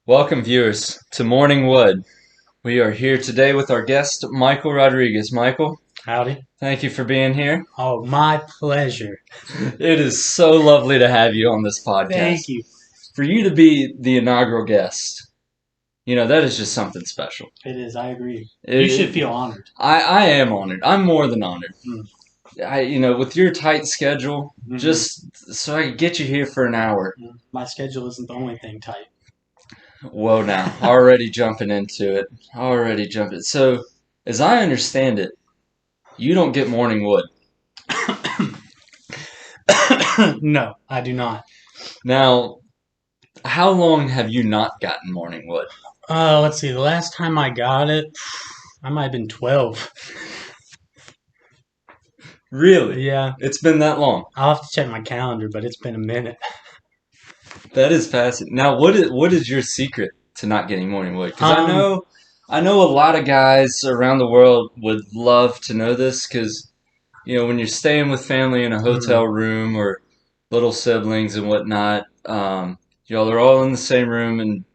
Welcome, viewers, to Morning Wood. We are here today with our guest, Michael Rodriguez. Michael, Howdy. thank you for being here. Oh, my pleasure. It is so lovely to have you on this Thank podcast. you. For you to be the inaugural guest, that is just something special. It is. I agree. It, You should it- feel honored. I am honored. I'm more than honored. Mm. With your tight schedule, Mhm. just so I could get you here for an hour. My schedule isn't the only thing tight. Whoa, now, already jumping into it. Already jumping. So, as I understand it, you don't get morning wood. No, I do not. Now, how long have you not gotten morning wood? Let's see. The last time I got it, I might have been 12. Really? Yeah, It's been that long. I'll have to check my calendar, but it's been a minute. That is fascinating. Now, what is your secret to not getting morning wood? Because Um, I know a lot of guys around the world would love to know this. Because when you're staying with family in a mm, hotel room or little siblings and whatnot, y'all are all in the same room, and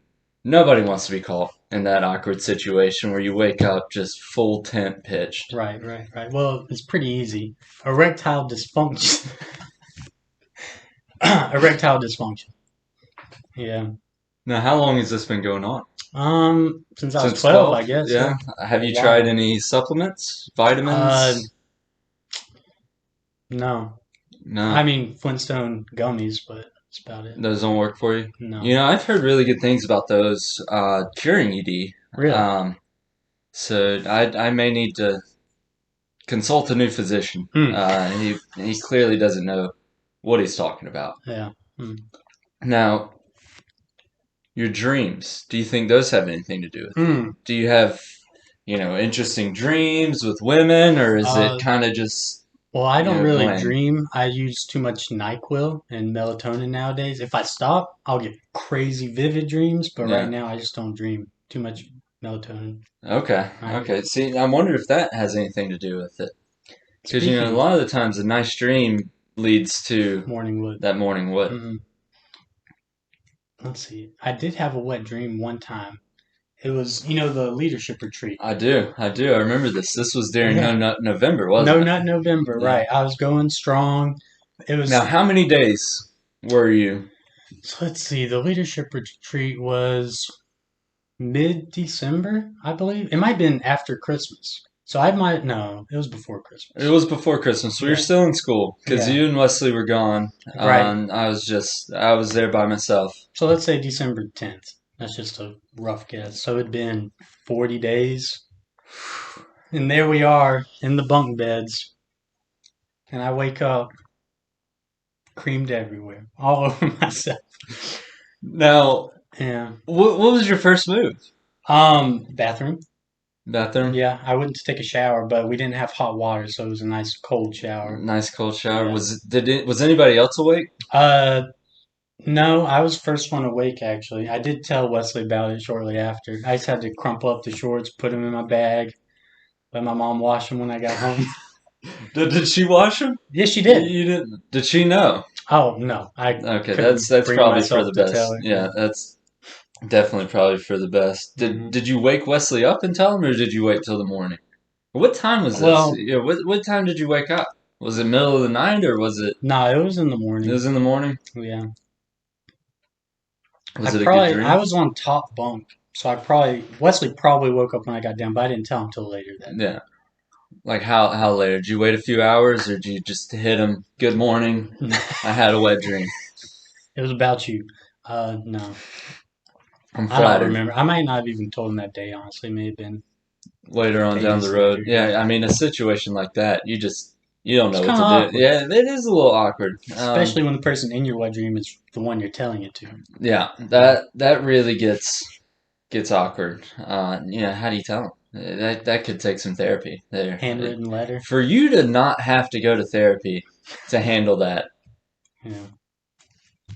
nobody wants to be caught in that awkward situation where you wake up just full tent pitched. right. Well, it's pretty easy. Erectile dysfunction. Erectile dysfunction. Yeah. Now, how long has this been going on? Since I was Since 12, 12? I guess. Yeah. Yeah. Have A you tried while. any supplements, Uh, vitamins? no. No, I mean, Flintstone gummies, but that's about it. those don't work for you. No. I've heard really good things about those curing ED. Really? Um, so I may need to consult a new physician. Hmm. He clearly doesn't know what he's talking about. Yeah. Hmm. Now, your dreams, do you think those have anything to do with it? Hmm. Do you have, interesting dreams with women, or is it Uh, kind of just, well, I don't really bland? dream. I use too much NyQuil and melatonin nowadays. If I stop, I'll get crazy vivid dreams, but right Yeah. now I just don't dream. Too much melatonin. Okay. Right. Okay. See, I wonder if that has anything to do with it. Because, a Speaking lot of the times a nice dream leads to morning wood. that morning wood. Hmm. Let's see. I did have a wet dream one time. It was, the leadership retreat. I do. I do. I remember this. This was during Yeah. November, No wasn't it? Nut November, Yeah. right. I was going strong. It Now, was how many days were you? So let's see. The leadership retreat was mid-December, I believe. It might have been after Christmas. So I might no, it was before It Christmas. was before Christmas. We were Yeah, still in school because yeah, you and Wesley were gone. right. I was there by myself. So let's say December 10th. That's just a rough guess. So it'd been 40 days. And there we are in the bunk beds. And I wake up creamed everywhere, all over myself. Now, Yeah. what was your first move? Bathroom. Bathroom? Yeah, I went to take a shower, but we didn't have hot water, so it was a nice cold shower. Nice cold shower. Yeah. Was anybody else awake? Uh, no, I was first one awake actually. I did tell Wesley about it shortly after. I just had to crumple up the shorts, put them in my bag, let my mom wash them when I got home. Did she wash them? Yes, she did. You didn't? Did she know? Oh no, I Okay, couldn't that's bring probably for myself the to tell best. her. Yeah, Yeah. that's definitely probably for the best. Did Hmm. did you wake Wesley up and tell him, or did you wait till the morning? What time was this? Well, What time did you wake up? Was it middle of the night or was it? no, it was in the It morning. was in the morning. Yeah, Was it a good I dream? was on top bunk, so Wesley probably woke up when I got down, but I didn't tell him till later that Yeah. Like how later? Did you wait a few hours or did you just hit him? Good morning. day. I had a wet dream. It was about you. No, I'm I don't flattered. remember. I might not have even told him that day. Honestly, may have been Later on down the days road. later. Yeah, Yeah, I mean a situation like that, you don't it's know what kind to of do. awkward, Yeah, it is a little awkward. especially when the person in your wet dream is the one you're telling it to. Yeah, Yeah, that really gets awkward. How do you tell them? That could take some therapy there. handwritten letter. For you to not have to go to therapy to handle that, Yeah.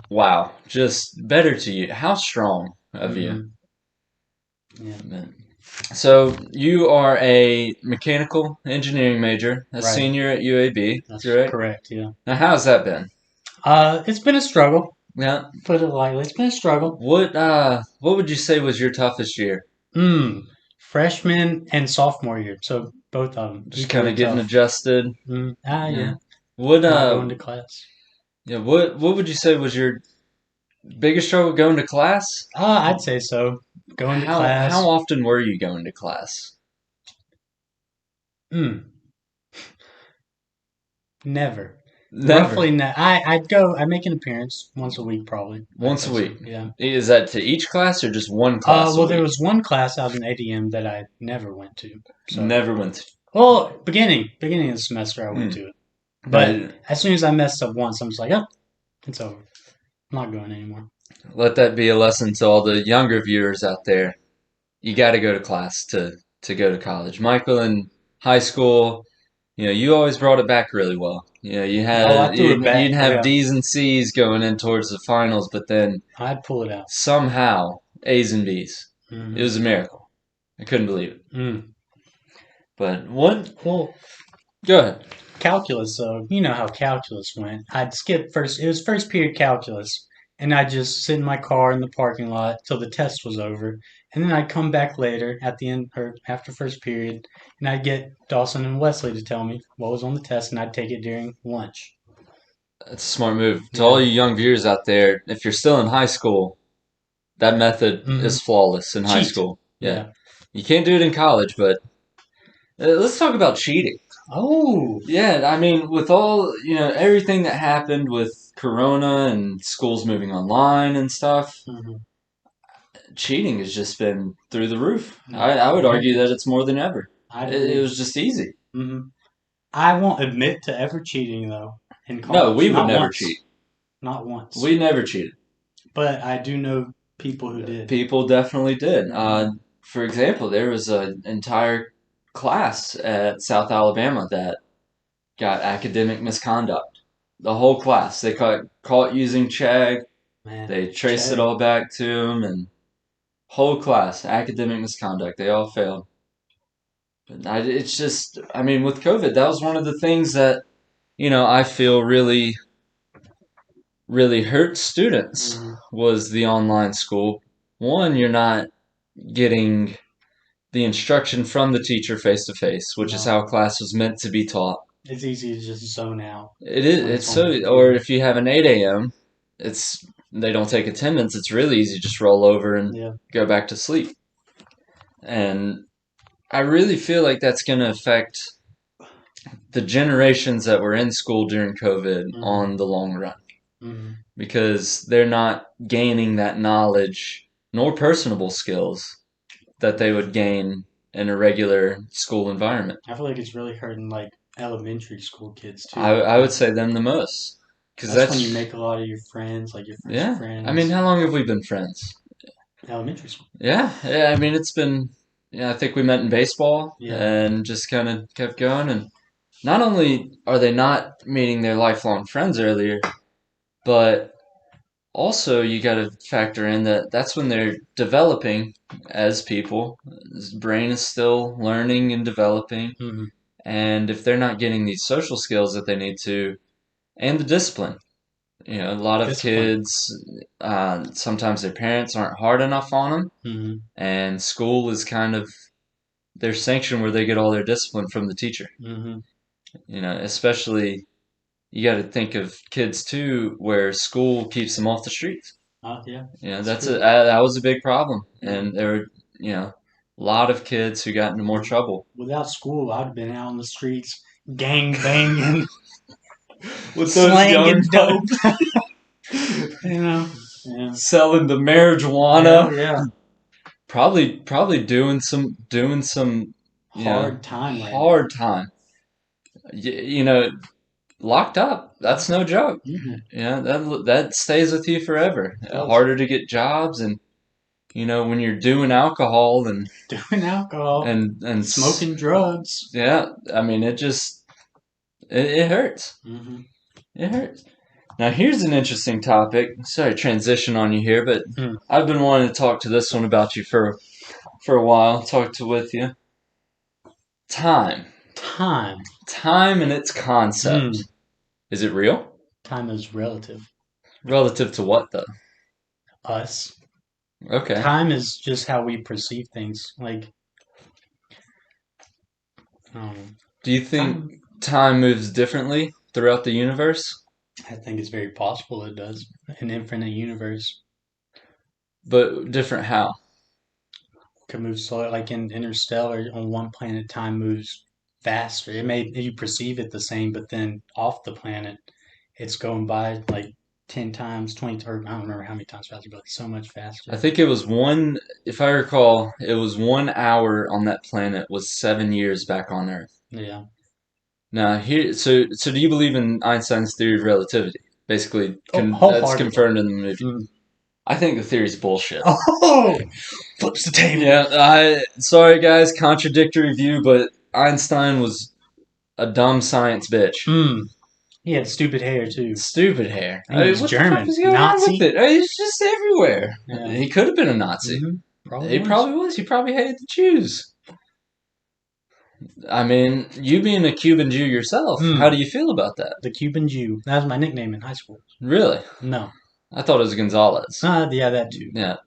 wow, just better to you. How strong of you. Hmm. Yeah. So you are a mechanical engineering major, a Right. senior at UAB, That's correct? correct. Yeah. Now, how's that been? It's been a struggle. Yeah. Put it lightly. It's been a struggle. What would you say was your toughest year? Mm. Freshman and sophomore year, so both of them Just kind equally of getting tough. adjusted. Yeah. Yeah. What Not going to class. yeah, what would you say was your biggest struggle going to class? I'd say so. Going to How class. often were you going to class? Mm. Never. Never. Roughly, I'd go. I make an appearance once a week, probably. I'd Once a say so. week. Yeah. Is that to each class or just one class a Well, there week? was one class out in ADM that I never went to. So, Never went to. well, beginning of the semester, I went Hmm. to it. But But as soon as I messed up once, I'm just like, oh, it's over. I'm not going anymore. let that be a lesson to all the younger viewers out there. You got to go to class to go to college. Michael, in high school, you always brought it back really well. Oh, I threw it back. You'd have Yeah, D's and C's going in towards the finals, but then I'd pull it out. somehow A's and B's. It Hmm was a miracle. I couldn't believe it. Mm. But what? Well, Go ahead. calculus, so you know how calculus went. I'd skip first. It was first period calculus, and I'd just sit in my car in the parking lot till the test was over, and then I'd come back later at the end or after first period, and I'd get Dawson and Wesley to tell me what was on the test, and I'd take it during lunch. That's a smart move. To all Yeah, you young viewers out there, if you're still in high school, that method hmm is flawless in high cheat. school. Yeah. Yeah. You can't do it in college, but let's talk about cheating. Oh. Yeah, I mean, with all, everything that happened with Corona and schools moving online and stuff, hmm cheating has just been through the roof. I would argue that Rampant. it's more than ever. I'd It agree. was just easy. hmm I won't admit to ever cheating though in No, college. we would Not never once. cheat. Not once. We never cheated. But I do know people who did. People definitely did. Hmm For example, there was an entire class at South Alabama that got academic misconduct. The whole class. They caught using Chegg. Man, They traced it Chegg. all back to him, and whole class academic misconduct. They all failed. But it's just, I mean, with COVID, that was one of the things that I feel really hurt students hmm was the online school. One, you're not getting the instruction from the teacher face to face, which is No, how class was meant to be taught. it's easy to just zone out It is. when it's It's on the so. Or computer. if you have an 8 a.m., it's they don't take attendance. It's really easy. Just roll over and Yeah. go back to sleep. And I really feel like that's going to affect the generations that were in school during COVID hmm on the long run hmm because they're not gaining that knowledge nor personable skills that they would gain in a regular school environment. I feel like it's really hurting like elementary school kids I, too. I would Like say them the most because that's when you that's make a lot of your friends, like your first yeah. I mean, friends. how long have we been friends? Elementary school. Yeah, yeah. I mean, it's been. Yeah, I think we met in baseball Yeah. and just kind of kept going. And not only are they not meeting their lifelong friends earlier, but also you got to factor in that that's when they're developing as people. His brain is still learning and developing, hmm and if they're not getting these social skills that they need to, and the discipline, a lot of Discipline. kids sometimes their parents aren't hard enough on them, hmm and school is kind of their sanction where they get all their discipline from the teacher. hmm Especially you got to think of kids too, where school keeps them off the streets. Yeah, it's That's true. that was a big problem, hmm and there were a lot of kids who got into more hmm trouble Without school, I'd have been out on the streets, gang banging, with those young slanging dope. You know. Yeah. selling the Yeah. marijuana, Yeah. probably doing some Hard time right now. hard time. You know, locked up. That's no joke. hmm Yeah, that stays with you forever. It does. Harder to get jobs, and when you're doing alcohol Doing alcohol, and smoking drugs. yeah, I mean it hurts. hmm It hurts. Now here's an interesting topic. Sorry, to transition on you here, but Hmm. I've been wanting to talk to this one about you for a while. Talk to with you. Time, Time. time and its Hmm. concept. Is it real? Time is relative. Relative to what though? Us. Okay. Time is just how we perceive things. Like, Do you think time, time moves differently throughout the universe? I think it's very possible it does. An infinite universe But different how? could move slow. Like in Interstellar, on one planet, time moves faster. It may you perceive it the same, but then off the planet, it's going by like 10 times, 20, or I don't remember how many times faster, but like so much I faster. think it was one, if I recall, it was 1 hour on that planet was 7 years back on Earth. Yeah. Now here, so do you believe in Einstein's theory of relativity? Basically, Oh, that's wholeheartedly. confirmed in the movie. Mm. I think the theory's bullshit. Oh, flips the table. Yeah, I sorry guys, contradictory view, but Einstein was a dumb science bitch. Mm. He had stupid hair too. Stupid hair. And he was What the fuck German. was going on with Nazi? it? He's just everywhere. Yeah. He could have been a Nazi. Probably He was. probably was. He probably hated the Jews. I mean, you being a Cuban Jew yourself, how Mm. do you feel about that? The Cuban Jew. That was my nickname in high school. Really? No. I thought it was Gonzalez. Yeah, that too. Yeah,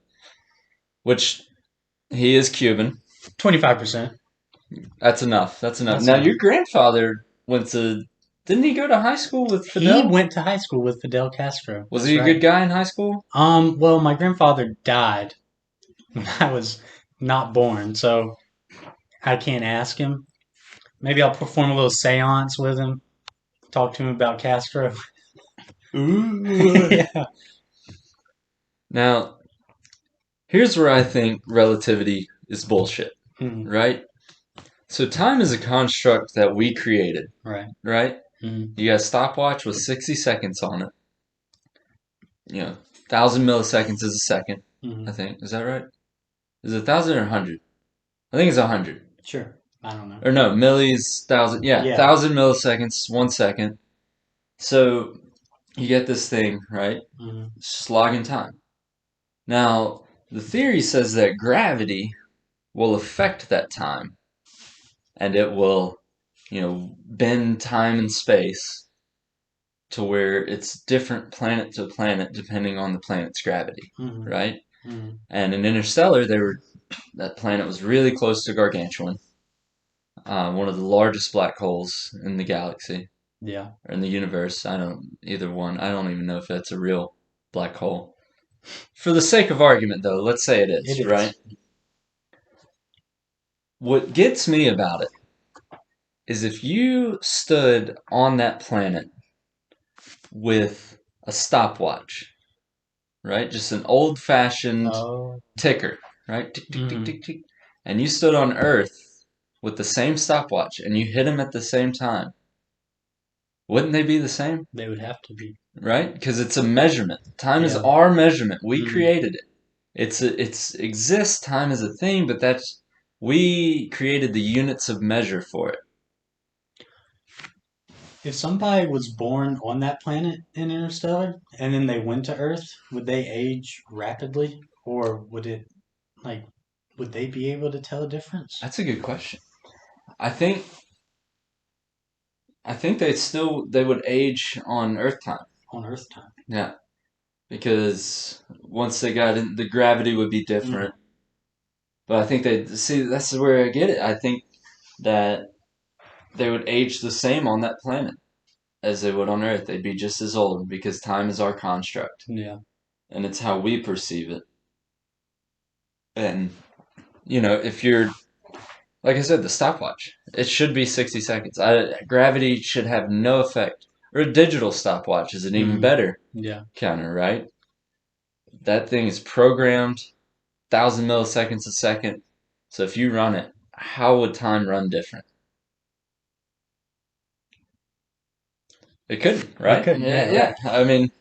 which he is Cuban. 25%. That's enough. That's enough. That's Now, enough. your grandfather went to. Didn't he go to high school with He Fidel? went to high school with Fidel Castro. Was That's he a right. good guy in high school? Well, my grandfather died when I was not born, so I can't ask him. Maybe I'll perform a little seance with him, talk to him about Castro. Ooh. Yeah. Now, here's where I think relativity is bullshit, Mhm. right? So, time is a construct that we created, Right. right? Mhm. You got a stopwatch with 60 seconds on it. 1,000 milliseconds is a second, I Mhm. think. Is that right? Is it 1,000 or 100? I think it's 100. Sure. I don't know. Or no, millis, 1,000. Yeah, Yeah. 1,000 milliseconds, 1 second. So, you get this thing, right? Mhm. It's just logging time. Now, the theory says that gravity will affect that time and it will, bend time and space to where it's different planet to planet depending on the planet's gravity, Mhm. right? Mhm. And in Interstellar, that planet was really close to Gargantuan, one of the largest black holes in the galaxy Yeah. or in the universe. I don't either one. I don't even know if that's a real black hole. For the sake of argument, though, let's say it It is, right? is. What gets me about it is if you stood on that planet with a stopwatch, right? Just an old fashioned Oh. ticker, right? Tick, tick, tick, Mhm. tick, tick. And you stood on Earth with the same stopwatch and you hit them at the same time. Wouldn't they be the same? They would have to be. Right? Because it's a measurement. Time is Yeah. our measurement. We Mhm. created it. It's exists. Time is a thing, but that's we created the units of measure for it. If somebody was born on that planet in Interstellar and then they went to Earth, would they age rapidly, or like would they be able to tell a difference That's a good question. I think they would age on Earth time. on Earth time? Yeah, because once they got in, the gravity would be Mm. different. But I think they see that's where I get it. I think that they would age the same on that planet as they would on Earth. They'd be just as old because time is our construct Yeah. and it's how we perceive it. And if you're like I said, the stopwatch, it should be 60 seconds. Gravity should have no effect. Or a digital stopwatch is an even Hmm. better Yeah. counter, right? That thing is programmed 1,000 milliseconds a second. So if you run it, how would time run different? It couldn't, It right? couldn't. Yeah, Yeah. yeah. Right. I mean,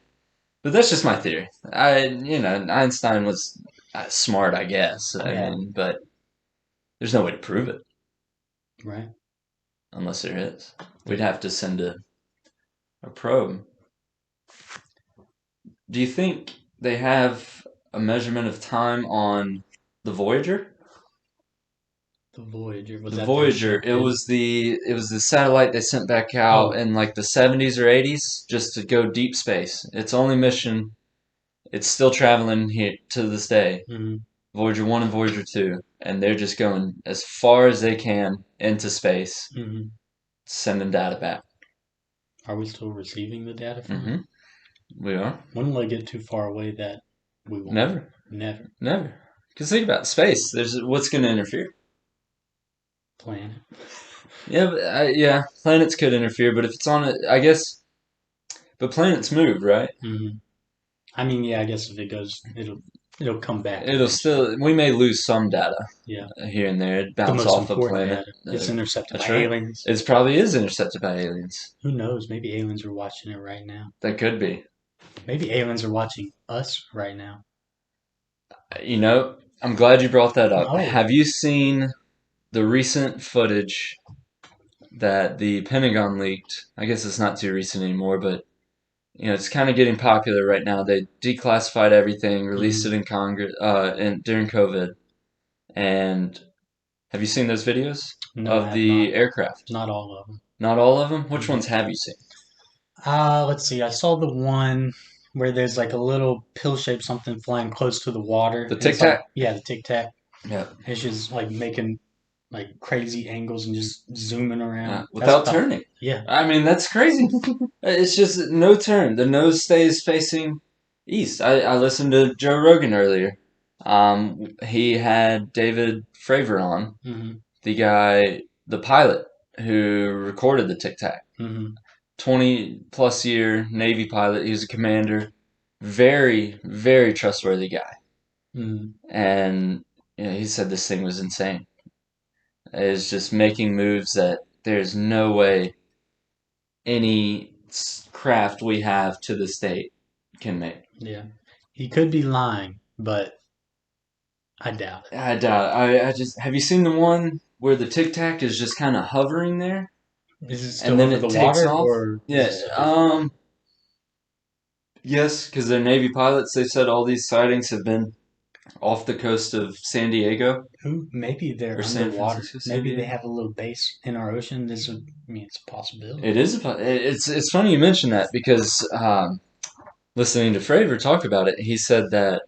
but that's just my theory. Einstein was smart, I guess. I Yeah. mean, but there's no way to prove it Right. unless there is. We'd There. have to send a probe. Do you think they have a measurement of time on the Voyager? The Voyager, was The that their Voyager. ship? Is it? It was the satellite they sent back out Oh. in like the 70s or 80s just to go deep space. Its only mission. It's still traveling here to this day. Hmm. Voyager 1 and Voyager 2, and they're just going as far as they can into space, Hmm. sending data back. Are we still receiving the data from it? Mm-hmm. We are. When will it get too far away that we won't? Never. Never. Never. Because think about space. There's what's going to interfere. Planet. Yeah, yeah. Planets could interfere, but if it's on it, I guess. But planets move, right? Hmm. I mean, yeah, I guess if it goes, it'll come back It'll eventually. still. We may lose some data Yeah. here and there. It'd The bounce most off a important planet. data. It's intercepted That's by right. aliens. It probably is intercepted by aliens. Who knows? Maybe aliens are watching it right now. That could be. Maybe aliens are watching us right now. You know, I'm glad you brought that up. Oh. Have you seen the recent footage that the Pentagon leaked? I guess it's not too recent anymore, but it's kind of getting popular right now. They declassified everything, released it Hmm. in Congress, during COVID. And have you seen those videos No, I of have not. the aircraft? Not all of them. Not all of them. Which Mm-mm. ones have you seen? Let's see. I saw the one where there's like a little pill-shaped something flying close to the water, The and Tic it's like, Tac. yeah, the Tic Tac. Yeah. It's just like making like crazy angles and just zooming around. That's Without about, turning. yeah. I mean, that's crazy. It's just no turn. The nose stays facing east. I listened to Joe Rogan earlier. He had David Fravor on, Hmm. the guy, the pilot who recorded the Tic Tac. Hmm. 20 plus year Navy pilot. He was a commander. Very, very trustworthy guy. Hmm. And he said this thing was insane. It's just making moves that there's no way any craft we have to this date can make. Yeah. He could be lying, but I doubt it. I doubt. I just have you seen the one where the Tic Tac is just kind of hovering there Is it and still then over the it takes water, off? or is Yeah. this a different one? Yes, because they're Navy pilots. They said all these sightings have been off the coast of San Diego Who? Maybe they're or San underwater. Francisco, San Maybe they Diego. have a little base in our ocean. I mean, it's a possibility. It is. It's funny you mention that because listening to Fravor talk about it, he said that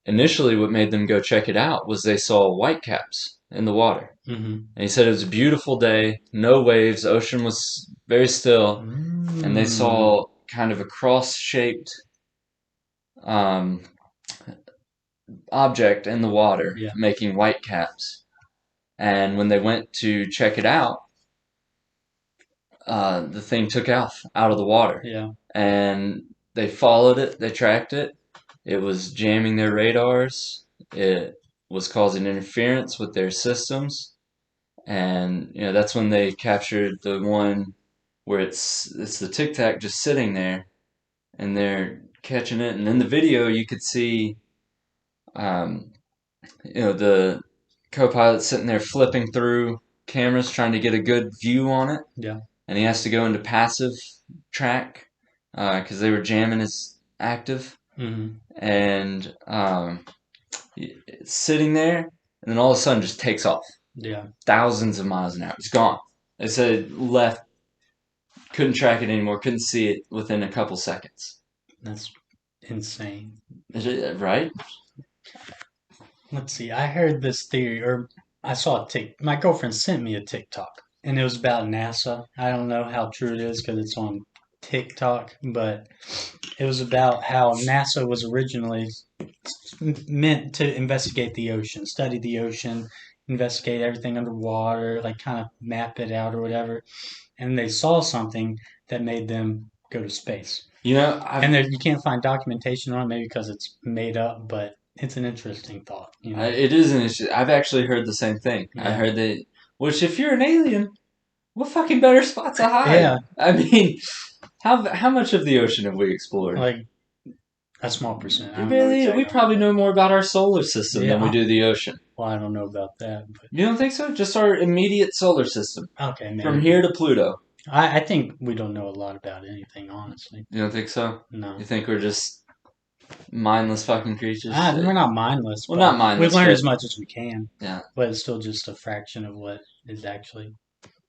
initially what made them go check it out was they saw whitecaps in the water. Hmm. And he said it was a beautiful day, no waves, ocean was very still, and they Mm. saw kind of a cross-shaped um, object in the water Yeah. making whitecaps. And when they went to check it out, the thing took off out of the water. Yeah. And they followed it, they tracked it. It was jamming their radars. It was causing interference with their systems. And that's when they captured the one where it's the Tic Tac just sitting there, and they're catching it. And in the video, you could see, um, the co-pilot sitting there flipping through cameras trying to get a good view on it, Yeah. and he has to go into passive track because they were jamming his active, Hmm. and it's sitting there, and then all of a sudden just takes off Yeah. thousands of miles an hour. It's gone. They said it left, couldn't track it anymore, couldn't see it within a couple seconds. That's insane. Right? Let's see. I heard this theory, or I saw a tick. My girlfriend sent me a TikTok, and it was about NASA. I don't know how true it is because it's on TikTok, but it was about how NASA was originally meant to investigate the ocean, study the ocean, investigate everything underwater, like kind of map it out or whatever. And they saw something that made them go to space. I've And there, you can't find documentation on it, maybe because it's made up, but it's an interesting thought, you know? it is an issue. I've actually heard the same thing. I Yeah. heard that. Which, if you're an alien, what fucking better spot to hide? Yeah, I mean, how much of the ocean have we explored? like a small percent. I don't know Really, we exactly. probably know more about our solar system than we Yeah, do the ocean. well, I don't know about that, but You don't think so? Just our immediate solar system, okay, from maybe. here to Pluto. I think we don't know a lot about anything, honestly. You don't think so? No. You think we're just mindless fucking creatures. We're not mindless, Well, but not we mindless, learn but as much as we can. yeah, But it's still just a fraction of what is actually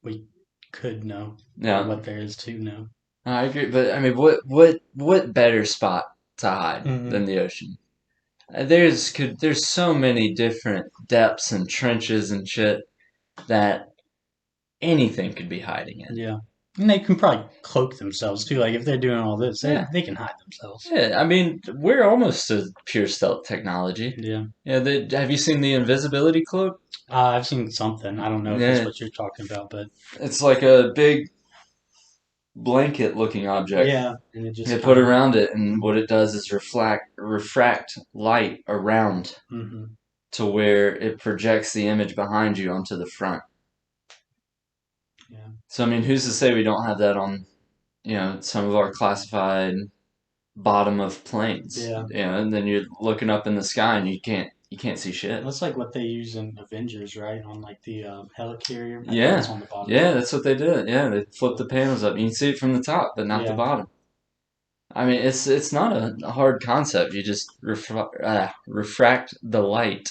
we could know or yeah. what there is to know. I agree, but I mean, what better spot to hide Hmm. than the ocean? There's so many different depths and trenches and shit that anything could be hiding in. Yeah. And they can probably cloak themselves too. Like if they're doing all this, Yeah, they can hide themselves. yeah. I mean, we're almost to pure stealth technology. Yeah. Yeah, have you seen the invisibility cloak? I've seen something. I don't know if it's Yeah, what you're talking about, but it's like a big blanket-looking object. yeah, and it They just put kind of. around it, and what it does is refract light around Hmm. to where it projects the image behind you onto the front. Yeah. So I mean, who's to say we don't have that on, some of our classified bottom of planes? Yeah. And then you're looking up in the sky and you can't see shit. That's like what they use in Avengers, right? On like the helicarrier. I think it's Yeah, on the bottom yeah, too. that's what they did. Yeah, they flipped the panels up. You can see it from the top, but not the Yeah. bottom. I mean, it's not a hard concept. You just refract the light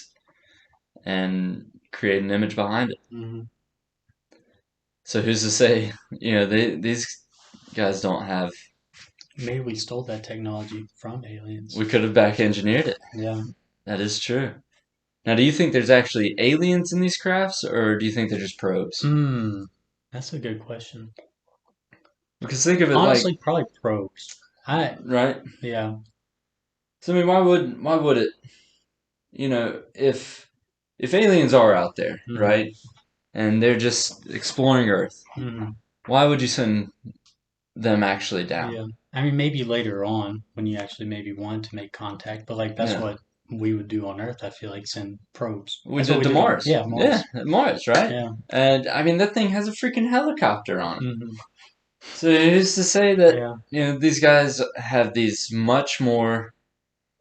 and create an image behind it. Hmm. So who's to say, these guys don't have. Maybe we stole that technology from We aliens. could have back engineered it. Yeah. That is true. Now, do you think there's actually aliens in these crafts, or do you think they're just probes? Hmm. That's a good question. Because think of it like, Honestly, probably probes. right? Yeah. So I mean, why would it? If aliens are out there, Hmm. right, and they're just exploring Earth, Hmm. why would you send them actually down? Yeah. I mean, maybe later on when you actually maybe want to make contact, but like that's Yeah, what we would do on Earth. I feel like send probes. we That's what did we to did on Mars. yeah Yeah, Mars. Mars, right? Yeah. And I mean, that thing has a freaking helicopter on it. Hmm. So who's to say that Yeah. these guys have these much more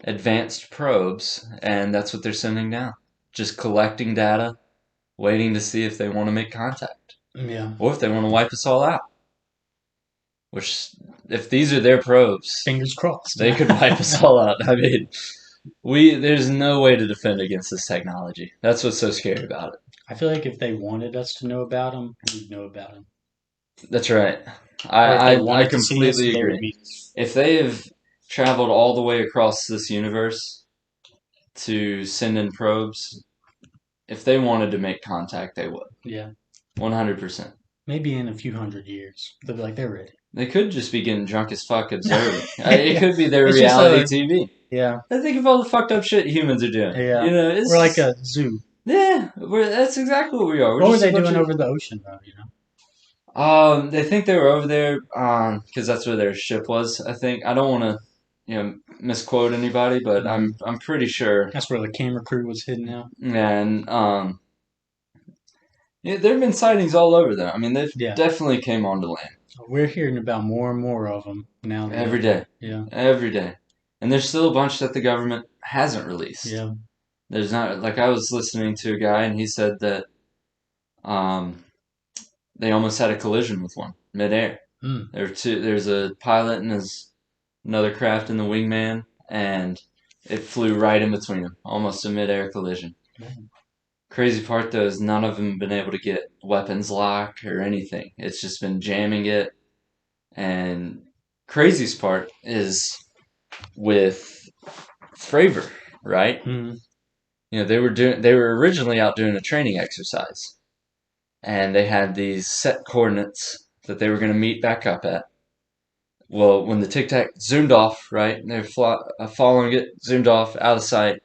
advanced probes, and that's what they're sending down. Just collecting data, waiting to see if they want to make contact, Yeah. or if they want to wipe us all out. Which, if these are their probes, Fingers crossed. they could wipe us all out. I mean, there's no way to defend against this technology. That's what's so scary about it. I feel like if they wanted us to know about them, we'd know about them. That's right. I Or if they I, I wanted to see us, completely they would agree. meet us. If they have traveled all the way across this universe to send in probes, if they wanted to make contact, they would. Yeah. 100%. Maybe in a few hundred years, they'll be like they're ready. They could just be getting drunk as fuck observing. It Yeah. could be their It's just reality a TV. yeah I think of all the fucked up shit humans are doing. yeah. We're It's like just a zoo. yeah. That's exactly what we are. We're What were just a they bunch doing of. over the ocean though? You know. They think they were over there because that's where their ship was. I think I don't want to misquote anybody, but Hmm. I'm pretty sure. That's where the camera crew was hidden out. And yeah, there have been sightings all over there. I mean, they've Yeah. definitely came onto land We're hearing about more and more of them now that every day, yeah every day, and there's still a bunch that the government hasn't released. yeah. There's not like I was listening to a guy and he said that um, they almost had a collision with one midair. Mm. There's a pilot and his another craft and the wingman, and it flew right in between them, almost a midair collision. Man. Crazy part though is none of them have been able to get weapons lock or anything. It's just been jamming it. And craziest part is with Fravor, right? Mm. They were originally out doing a training exercise, and they had these set coordinates that they were going to meet back up at. Well, when the Tic Tac zoomed off, right, they were following it, zoomed off, out of sight.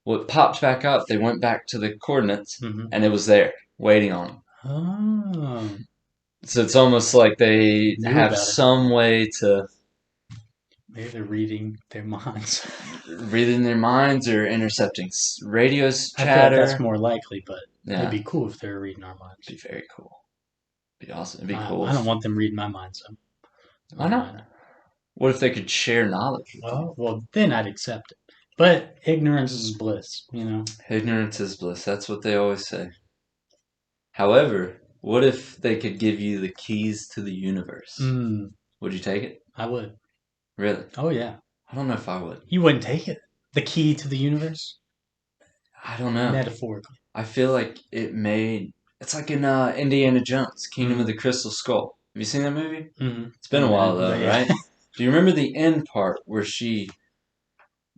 Well, it popped back up. They went back to the coordinates, Hmm. and it was there, waiting on them. Oh, So it's almost like they knew have about it. some way to Maybe they're reading their minds. read in their minds or intercepting radios I feel like that's chatter. more likely, but it'd Yeah, be cool if they were reading our minds. it'd be very cool. It'd be awesome. It'd be cool. I don't want them reading my minds, though. I Why don't not? mind. What if they could share knowledge with you? Well, then I'd accept it. But ignorance is bliss, you know? Ignorance is bliss. That's what they always say. However, what if they could give you the keys to the universe? Mm, Would you take it? I would. Really? Oh, yeah. I don't know if I would. You wouldn't take it. The key to the universe, I don't know. metaphorically. I feel like it made. It's like in Indiana Jones, Kingdom of Mm-hmm. the Crystal Skull. Have you seen that movie? Mm-hmm. It's been a I've while been, though, but yeah. right? Do you remember the end part where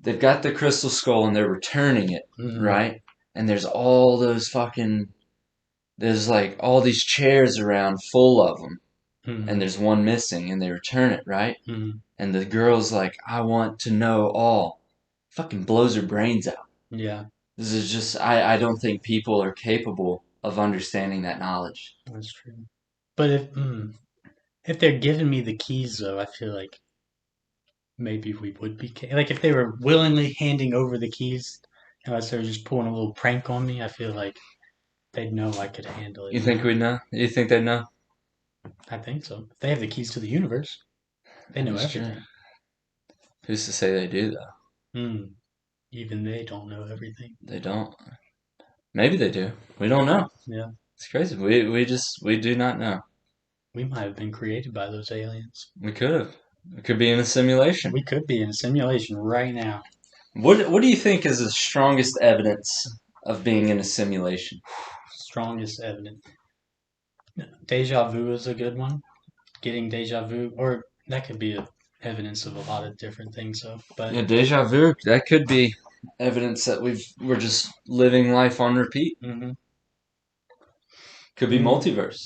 they've got the crystal skull and they're returning it, Mm-hmm. right? And there's all those there's like all these chairs around full of them, and Mm-hmm. there's one missing, and they return it, right? Mm-hmm. And the girl's like, I want to know all. Fucking blows her brains out. Yeah, This is just, I don't think people are capable of understanding that knowledge. that's true. But if they're giving me the keys, though, I feel like maybe we would be like if they were willingly handing over the keys, unless they were just pulling a little prank on me. I feel like they'd know I could handle it. You think we know? You think they know? I think so. If they have the keys to the universe, they That know is true. everything. Who's to say they do, though? Hmm. Even they don't know everything. They don't. Maybe they do. We don't know. Yeah, It's crazy. We do not know. we might have been created by those aliens. We could have. We could be in a simulation. We could be in a simulation right now. What do you think is the strongest evidence of being in a simulation? Strongest evidence. Deja vu is a good one. Getting deja vu, or that could be evidence of a lot of different things. So, but Yeah, deja vu. That could be evidence that we're just living life on repeat. mm-hmm. Could be Mm. multiverse.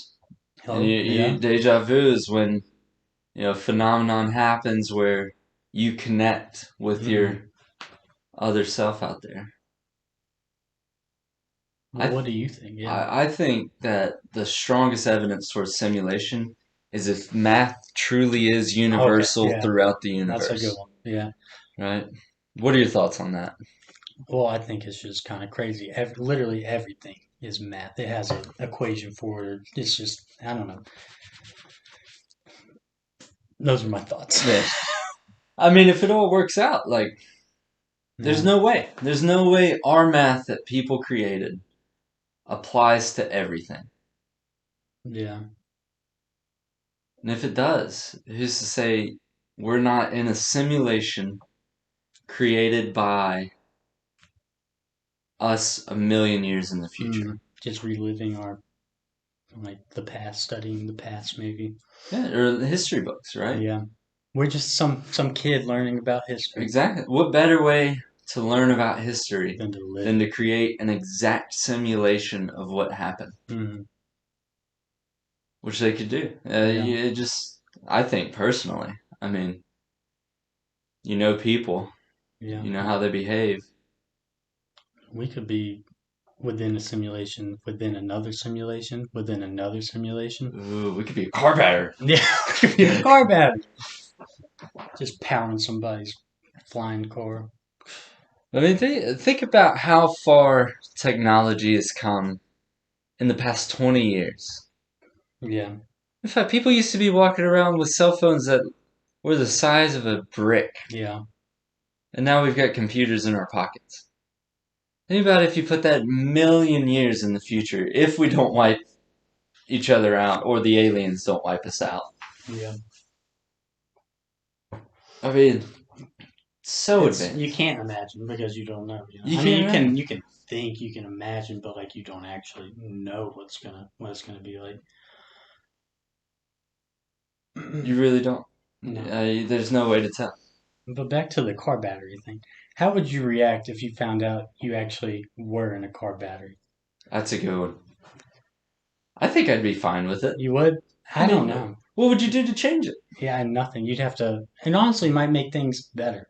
And Oh yeah. deja vu is when a phenomenon happens where you connect with Mm-hmm. your other self out there. Well, I what do you think? Yeah. I think that the strongest evidence for simulation is if math truly is Okay. universal Yeah. throughout the That's a good universe, one. Yeah. right? What are your thoughts on that? Well, I think it's just kind of crazy. Literally everything is math. It has an equation for it. It's just I don't know. Those are my thoughts. Yeah. I mean, if it all works out, like, there's Yeah. no way. There's no way our math that people created applies to everything. Yeah. And if it does, who's to say we're not in a simulation created by us a million years in the future? Just reliving our like the past, studying the past, maybe. Yeah, or the history books, right? Yeah. We're just some kid learning about history Exactly. What better way to learn about history than to live than it. to create an exact simulation of what happened, Mm. which they could do. Yeah. I think personally, I mean, people, Yeah. you know how they behave. We could be within a simulation, within another simulation, within another simulation. Ooh, we could be a car battery. Yeah, we could be a car battery. Just powering somebody's flying car. I mean, think about how far technology has come in the past 20 years. Yeah. In fact, people used to be walking around with cell phones that were the size of a brick, Yeah. and now we've got computers in our pockets. Think about if you put that million years in the future, if we don't wipe each other out or the aliens don't wipe us out. Yeah. I mean, so You advanced. can't imagine because you don't know. You I mean, can't imagine. you can think, you can imagine, but like you don't actually know what it's gonna be like. You really don't. No. There's no way to tell. But back to the car battery thing. How would you react if you found out you actually were in a car battery? That's a good one. I think I'd be fine with it. You would? I I don't mean, know. what would you do to change it? Yeah, nothing. You'd have to, and honestly, it might make things better.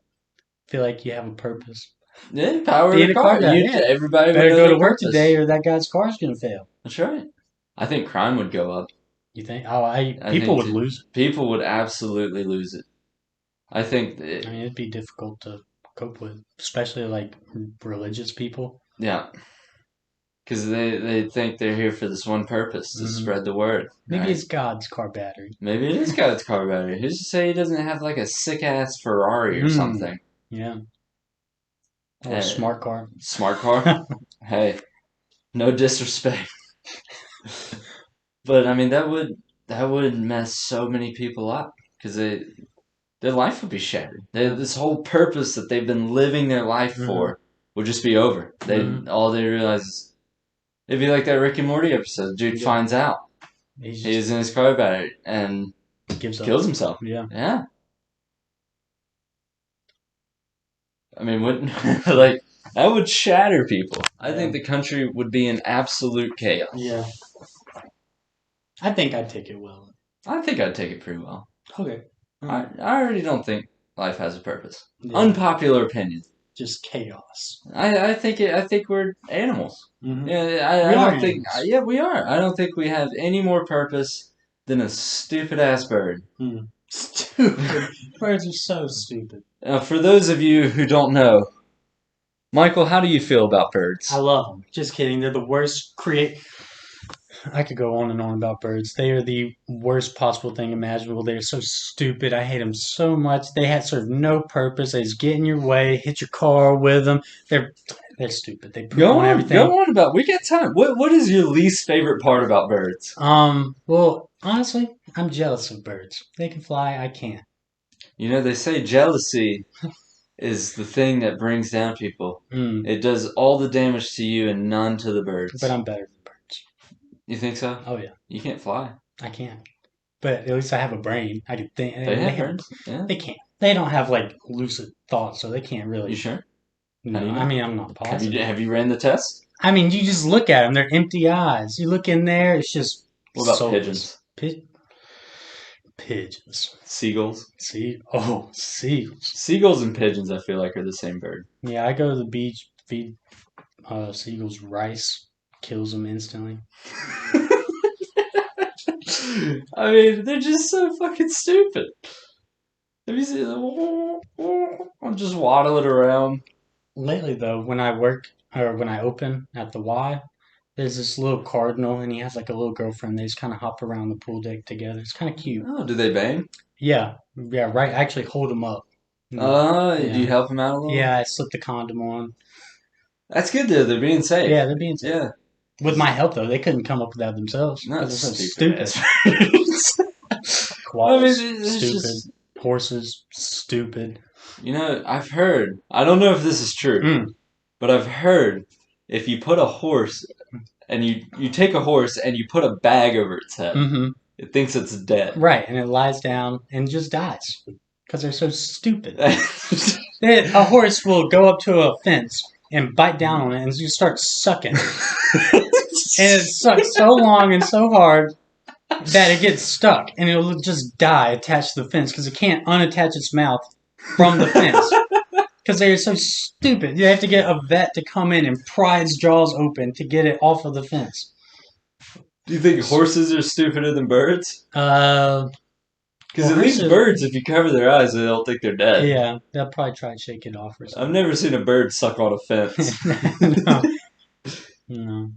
Feel like you have a purpose. Yeah, power Be the in a car car. battery. Yeah. Everybody would Better know go to their work today purpose. or that guy's car's gonna fail. That's right. I think crime would go up. You think? Oh, I people think would lose people would absolutely lose it. I think it. I mean, it'd be difficult to cope with, especially like religious people. yeah, because they think they're here for this one purpose to Hmm. spread the word, Maybe right? it's God's car battery. Maybe it is God's car battery. Who's to say he doesn't have like a sick ass Ferrari or Mm, something? yeah. Or a Uh, smart car. Smart car. Hey, no disrespect, but I mean that would mess so many people up because their life would be shattered. Yeah. This whole purpose that they've been living their life Mm-hmm. for would just be over. Mm-hmm. All they realize is it'd be like that Rick and Morty episode. Dude Yeah. finds out He just he's in his car battery and gives up. kills himself. Yeah. Yeah. I mean, wouldn't like that would shatter people. I think the country would be in absolute chaos. Yeah. I think I'd take it well. I think I'd take it pretty well. Okay. I already don't think life has a purpose. Yeah. Unpopular opinion. Just chaos. I think we're animals. Mm-hmm. Yeah, I don't think. Yeah, we are. I don't think we have any more purpose than a stupid ass bird. Stupid. Birds are so stupid. For those of you who don't know, Michael, how do you feel about birds? I love them. Just kidding. They're the worst I could go on and on about birds. They are the worst possible thing imaginable. They are so stupid. I hate them so much. They serve no purpose. They just get in your way, hit your car with them. They're stupid. They poop on everything. Go on about. We got time. What is your least favorite part about birds? Well, honestly, I'm jealous of birds. They can fly. I can't. You know, they say jealousy is the thing that brings down people. It does all the damage to you and none to the birds. But I'm better than birds. You think so? Oh yeah. You can't fly. I can't. But at least I have a brain. I can think. They have brains. Yeah. They can't. They don't have like lucid thoughts, so they can't really. You sure? No, I mean I'm not positive. Have you ran the test? I mean, you just look at them; they're empty eyes. You look in there; it's just. What about soulless. pigeons? Pigeons. Seagulls. Seagulls. Seagulls and pigeons, I feel like, are the same bird. Yeah, I go to the beach, feed seagulls rice, kills them instantly. I mean, they're just so fucking stupid. Have you seen them? I'm just waddling around. Lately, though, when I open at the Y, there's this little cardinal, and he has like a little girlfriend. They just kind of hop around the pool deck together. It's kind of cute. Oh, do they bang? Yeah, right. I actually hold them up. Do you help them out a little? Yeah, I slip the condom on. That's good though. They're being safe. Yeah, they're being safe. Yeah. With my help, though, they couldn't come up with that themselves. No, They're so stupid. Koalas, it's stupid. just... Horses, stupid. You know, I've heard. I don't know if this is true, but I've heard if you put a horse and you take a horse and you put a bag over its head, it thinks it's dead. Right, and it lies down and just dies because they're so stupid. A horse will go up to a fence and bite down on it and you start sucking. And it sucks so long and so hard that it gets stuck and it'll just die attached to the fence because it can't unattach its mouth from the fence. Because they are so stupid. You have to get a vet to come in and pry its jaws open to get it off of the fence. Do you think horses are stupider than birds? Because at least birds, if you cover their eyes, they don't think they're dead. Yeah, they'll probably try and shake it off or something. I've never seen a bird suck on a fence. No.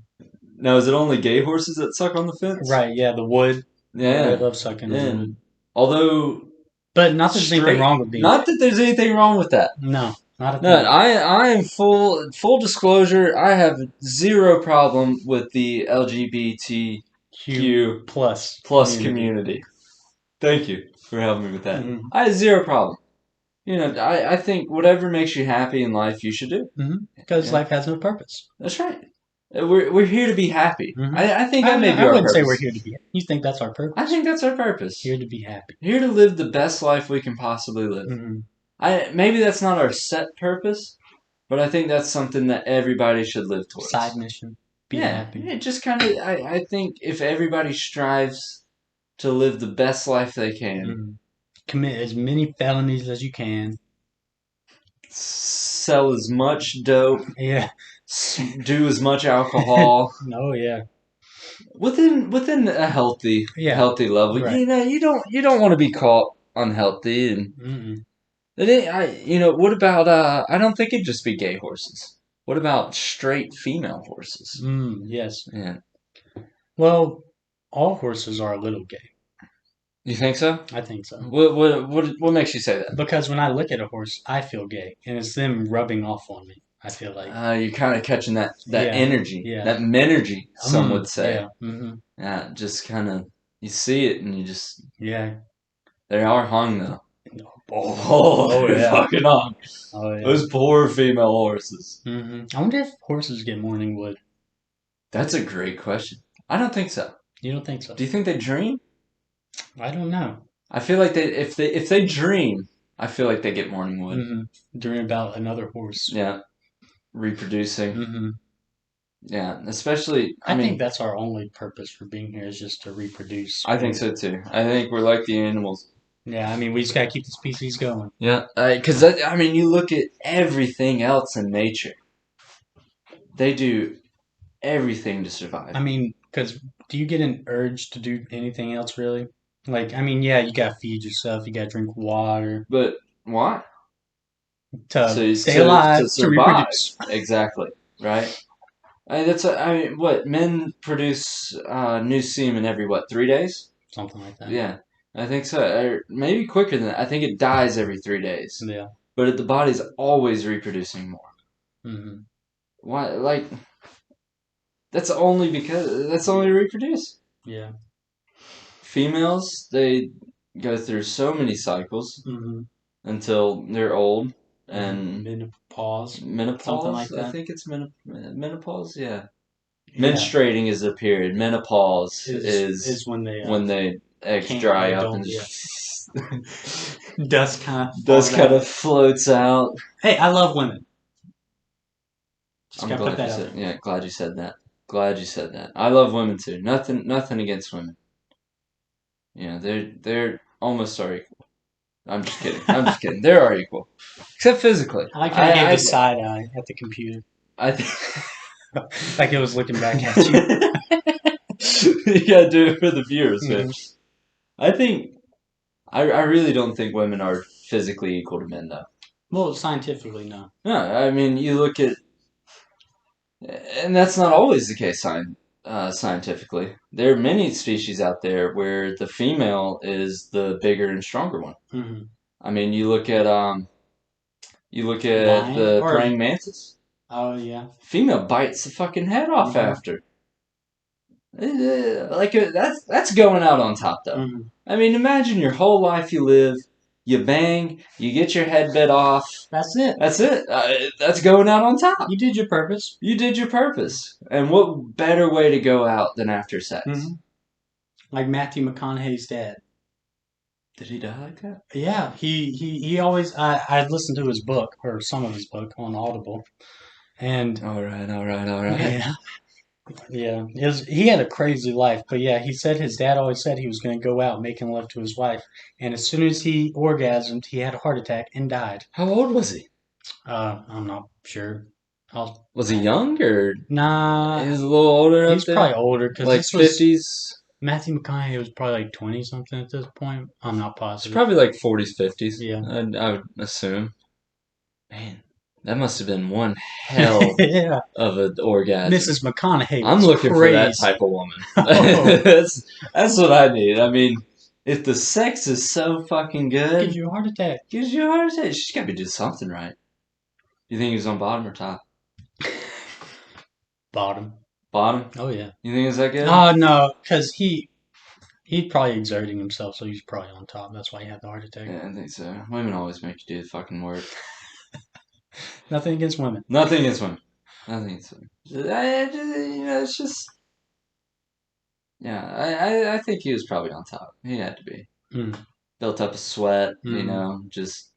Now, is it only gay horses that suck on the fence? Right, yeah, the wood. Yeah. They love sucking the wood. Although... But not that there's anything wrong with being... Not that there's anything wrong with that. No, not at all. No, I am full disclosure, I have zero problem with the LGBTQ plus community. Thank you for helping me with that. I have zero problem. You know, I think whatever makes you happy in life, you should do. Because life has no purpose. That's right. We're here to be happy. I think that may be our purpose. I wouldn't say we're here to be happy. You think that's our purpose? I think that's our purpose. Here to be happy. Here to live the best life we can possibly live. Maybe that's not our set purpose, but I think that's something that everybody should live towards. Side mission. Be happy. Yeah, just kind of, I think if everybody strives to live the best life they can. Commit as many felonies as you can. Sell as much dope. Yeah. Do as much alcohol. Oh yeah. Within a healthy level. Right. You know, you don't want to be caught unhealthy and what about I don't think it'd just be gay horses. What about straight female horses? Yes. Yeah. Well, all horses are a little gay. You think so? I think so. What makes you say that? Because when I look at a horse, I feel gay, and it's them rubbing off on me. I feel like you're kind of catching that energy, that menergy, some would say. Yeah, just kind of you see it and you just they are hung though. Oh yeah. fucking on. Oh yeah. Those poor female horses. I wonder if horses get morning wood. That's a great question. I don't think so. You don't think so? Do you think they dream? I don't know. I feel like if they dream, I feel like they get morning wood. Dream about another horse. Yeah, reproducing. Yeah, especially. I think that's our only purpose for being here is just to reproduce. I think so too. I think we're like the animals. Yeah, I mean, we just gotta keep the species going. Yeah, because you look at everything else in nature. They do everything to survive. I mean, because do you get an urge to do anything else really? Like, I mean, yeah, you gotta feed yourself, you gotta drink water But why? to So stay alive, to to survive. reproduce. Exactly. Right. What men produce new semen every 3 days? Something like that. Yeah, I think so. Or maybe quicker than that. I think it dies every 3 days. Yeah. But the body's always reproducing more. Why? Like that's only to reproduce. Yeah. Females, they go through so many cycles until they're old and menopause. menopause. Something like that. I think it's menopause. Yeah. Menstruating is the period. Menopause is when they eggs can't dry or up don't, and just dust kind of dust kind of floats out. Hey, I love women. Just I'm gotta put glad you that out said. there. Yeah, glad you said that. Glad you said that. I love women too. Nothing against women. Yeah, they're almost our equal. I'm just kidding. I'm just kidding. They're our equal, except physically. I like how you gave the side eye at the computer, I think like it was looking back at you. you gotta do it for the viewers, man. I think I really don't think women are physically equal to men, though. Well, scientifically, no. No, I mean you look at, and that's not always the case. Scientifically, there are many species out there where the female is the bigger and stronger one. I mean, you look at the praying mantis. Oh yeah. Female bites the fucking head off after. That's going out on top though. I mean, imagine your whole life you live, you bang, you get your head bit off. That's it. That's it. That's going out on top. You did your purpose. You did your purpose. And what better way to go out than after sex? Like Matthew McConaughey's dad. Did he die like that? Yeah, he always. I listened to his book or some of his book on Audible, and all right. Yeah, he had a crazy life, but yeah, he said his dad always said he was going to go out making love to his wife, and as soon as he orgasmed, he had a heart attack and died. How old was he? I'm not sure. Was he young or? Nah, he was a little older. He's probably older because like 50s. Matthew McConaughey was probably like 20 something at this point. I'm not positive. It's probably like 40s, 50s. Yeah, I would assume. Man, that must have been one hell yeah. of an orgasm. Mrs. McConaughey. I'm looking for that type of woman. That's what I need. I mean, if the sex is so fucking good, gives you a heart attack. She's got to be doing something right. You think he was on bottom or top? Bottom. Bottom? Oh yeah. You think it's that good? No, because he's probably exerting himself, so he's probably on top. That's why he had the heart attack. Yeah, I think so. Women always make you do the fucking work. Nothing against women. Nothing against women. It's just. Yeah, I think he was probably on top. He had to be. Built up a sweat, just.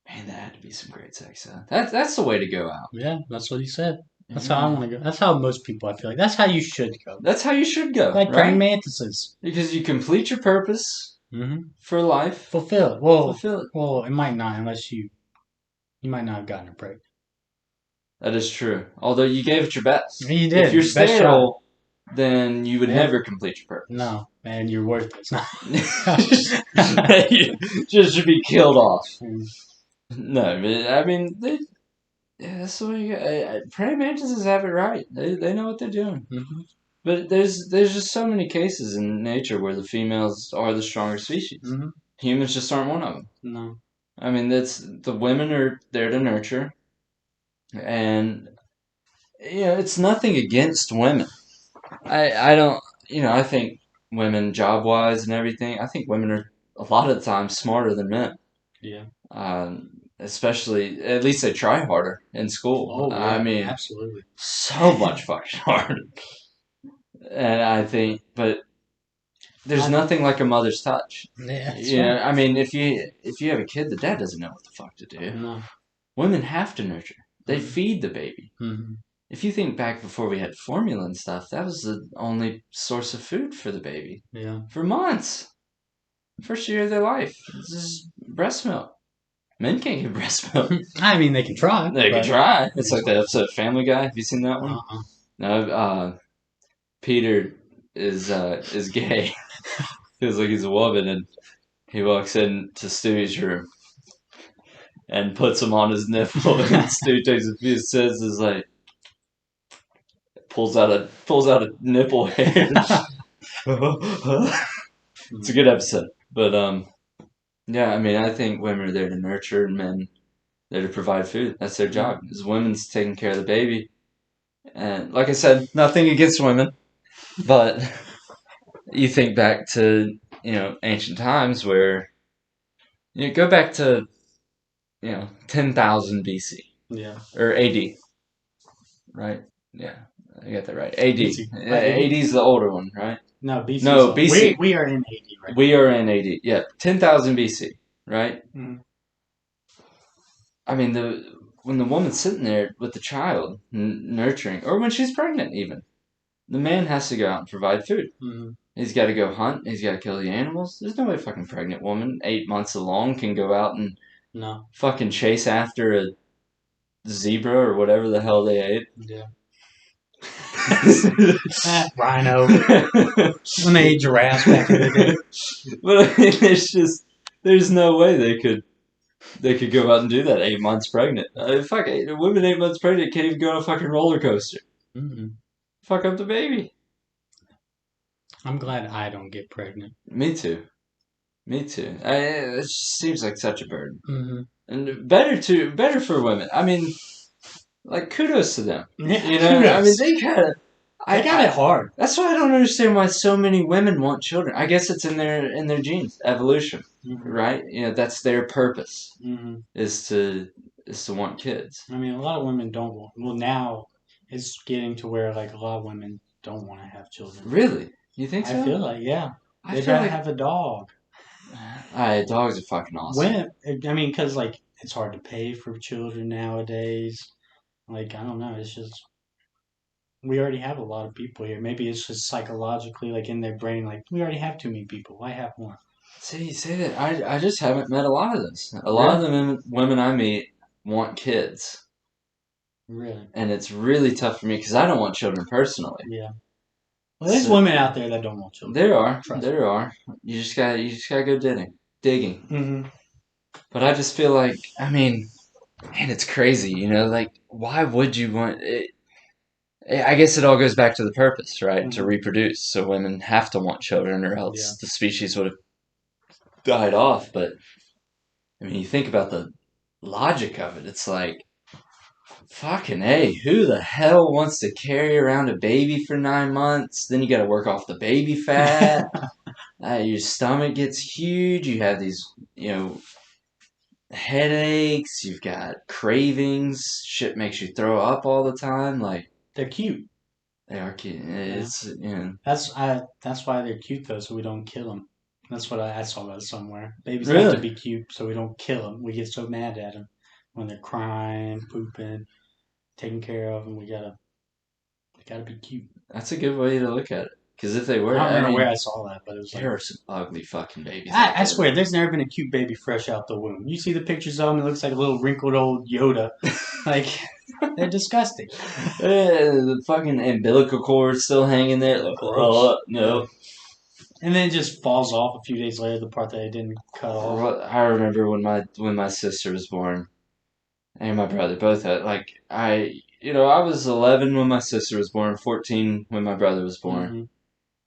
Man, that had to be some great sex. That's the way to go out. Yeah, that's what he said. That's how I want to go. That's how most people, I feel like. That's how you should go. That's how you should go. Like praying mantises. Because you complete your purpose for life. Fulfill it. Well, it might not unless you might not have gotten it pregnant. That is true. Although you gave it your best. You did. If you're sterile, then you would never complete your purpose. No, man, you're worthless. You just should be killed off. No, I mean, that's the way praying mantises have it right. They know what they're doing. But there's just so many cases in nature where the females are the stronger species. Humans just aren't one of them. No. I mean, the women are there to nurture, and it's nothing against women. I don't. I think women, job wise and everything, I think women are a lot of the time smarter than men. Yeah. Especially, at least they try harder in school. Oh I yeah, mean, absolutely. so much fucking harder. And I think, but there's I, nothing like a mother's touch. yeah, that's You know, right. I mean, if you have a kid, the dad doesn't know what the fuck to do. No. Women have to nurture. They Mm-hmm. feed the baby. Mm-hmm. If you think back before we had formula and stuff, that was the only source of food for the baby Yeah. for months. First year of their life, this is breast milk. Men can't give breast milk. I mean, they can try, They could but try. It's it's like the episode of Family Guy. Have you seen that one? uh-uh. No. Peter is gay. Feels like he's a woman, and he walks into Stewie's room and puts him on his nipple, and Stewie takes a few sentences, like pulls out a nipple hair. It's a good episode, but yeah, I mean, I think women are there to nurture, and men there to provide food. That's their Yeah. job. Is women's taking care of the baby, and like I said, nothing against women, but you think back to ancient times where go back to 10,000 BC Yeah. or AD, right? Yeah, I got that right. AD. BC. AD? AD is the older one, right? No, BC is No, all. We BC. we are in AD right We are in AD. Yeah, 10,000 BC, right? now. Mm-hmm. I mean, when the woman's sitting there with the child, nurturing, or when she's pregnant, even the man has to go out and provide food. Mm-hmm. He's got to go hunt. He's got to kill the animals. There's no way a fucking pregnant woman, 8 months along, can go out and No. fucking chase after a zebra or whatever the hell they ate. Yeah. Rhino. When they ate giraffes back in the day. But I mean, there's no way they could go out and do that 8 months pregnant. Fuck, women 8 months pregnant can't even go on a fucking roller coaster. Mm-hmm. Fuck up the baby. I'm glad I don't get pregnant. Me too. Me too. It just seems like such a burden. Mm-hmm. And better for women. I mean, like kudos to them. Yeah, I mean kudos. they kind of. They got it hard. That's why I don't understand why so many women want children. I guess it's in their genes, evolution, Mm-hmm. right? That's their purpose Mm-hmm. is to want kids. I mean, a lot of women don't want. Well, now it's getting to where like a lot of women don't want to have children. Really? You think so? I feel like yeah, I they'd feel rather like have a dog. dogs are fucking awesome. When I mean, because like it's hard to pay for children nowadays. Like I don't know, it's just we already have a lot of people here. Maybe it's just psychologically like in their brain, like we already have too many people. Why have more? See, you say that. I just haven't met a lot of this. A lot of Really? the women I meet want kids, Really? and it's really tough for me because I don't want children personally. Yeah. Well, there's So women out there that don't want children. there are, Trust me. there are. You just gotta go digging. Mm-hmm. But I just feel like, I mean, man, it's crazy. Like why would you want it? I guess it all goes back to the purpose, right? To Mm-hmm. reproduce. So women have to want children, or Yeah. else the species would have died off. But I mean, you think about the logic of it. It's like, fucking A, who the hell wants to carry around a baby for 9 months? Then you got to work off the baby fat. Your stomach gets huge. You have these, headaches. You've got cravings. Shit makes you throw up all the time. Like, They're cute. they are cute. Yeah. It's. That's why they're cute though, so we don't kill them. That's what I saw that somewhere. Babies have to Really? be cute, so we don't kill them. We get so mad at them when they're crying, pooping, taking care of them. They gotta be cute. That's a good way to look at it. Because if they I were, don't I remember where mean, I saw that, but it was like there are some ugly fucking babies out I there, swear, though. there's never been a cute baby fresh out the womb. You see the pictures of them, it looks like a little wrinkled old Yoda. Like they're disgusting. The fucking umbilical cord's still hanging there. Gross. No. And then it just falls off a few days later, the part that I didn't cut off. I remember when my sister was born and my brother both had I was 11 when my sister was born, 14 when my brother was born, Hmm.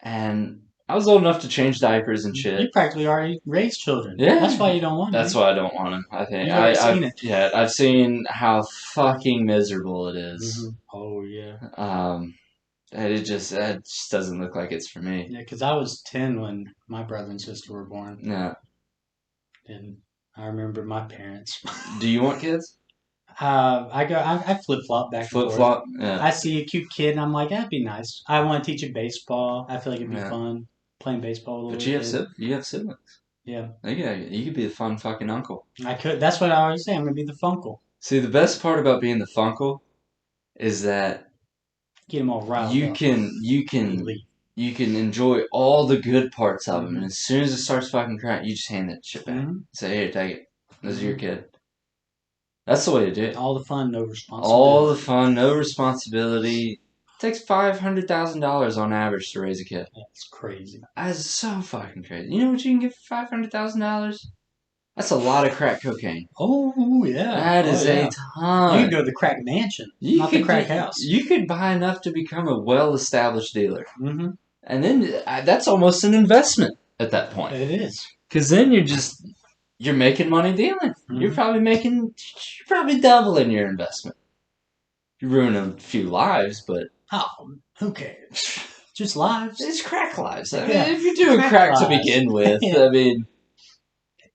and I was old enough to change diapers and You shit. practically already raised children. Yeah, That's why you don't want that's them. why I don't want them. I think You've already seen it. I've seen how fucking miserable it is. Oh yeah. And it just doesn't look like it's for me. Yeah, because I was 10 when my brother and sister were born. No. And I remember my parents. Do you want kids? I flip flop back and Flip forth. flop? Yeah. I see a cute kid and I'm like, that'd be nice. I want to teach it baseball. I feel like it'd be Yeah. fun playing baseball with a But little kid. you have siblings. Yeah, You could be the fun fucking uncle. I could. That's what I always say. I'm gonna be the funkle. See, the best part about being the funkle is that Get them all riled you up. can you And they can leave. you can enjoy all the good parts of them, and Mm-hmm. as soon as it starts fucking crying, you just hand that shit back. Mm-hmm. Say, here, take it. This is your Mm-hmm. kid. That's the way to do it. All the fun, no All the responsibility. fun, no responsibility. It takes $500,000 on average to raise a kid. That's crazy. That's so fucking crazy. You know what you can get for $500,000? That's a lot of crack cocaine. Oh yeah. That Oh is a yeah. You could ton. go to the crack mansion, You not the could crack house. you could buy enough to become a well-established dealer, Mm-hmm. and then that's almost an investment at that point. It is. Because then you're making money dealing. Mm-hmm. You're probably doubling your investment. You're ruining a few lives, but Oh, who cares? Just lives. it's crack lives. I mean, Yeah. if you're doing crack to Lives. begin with, Yeah. I mean,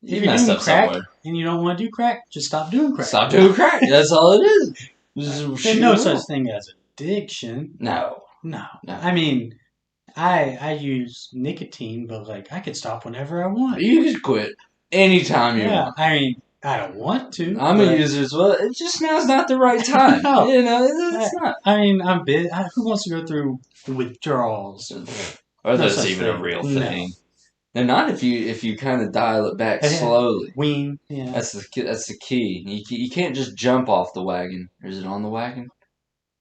If you you're messed doing up crack somewhere. and you don't want to do crack, just stop doing crack. Stop doing crack. That's all it is. Just There's shoot no 'em such out. thing as addiction. No, No. no. I mean, I use nicotine, but like I could stop whenever I want. You can quit anytime you Yeah. want. I mean, I don't want to, I'm a but user as well. It just now's not the right time. no. You know, it's not. I mean, I'm big. Who wants to go through withdrawals? Or No that's such even a thing. real No. thing. They're not if you kind of dial it back And slowly. wean. Yeah. That's the key. You can't just jump off the wagon. Or is it on the wagon?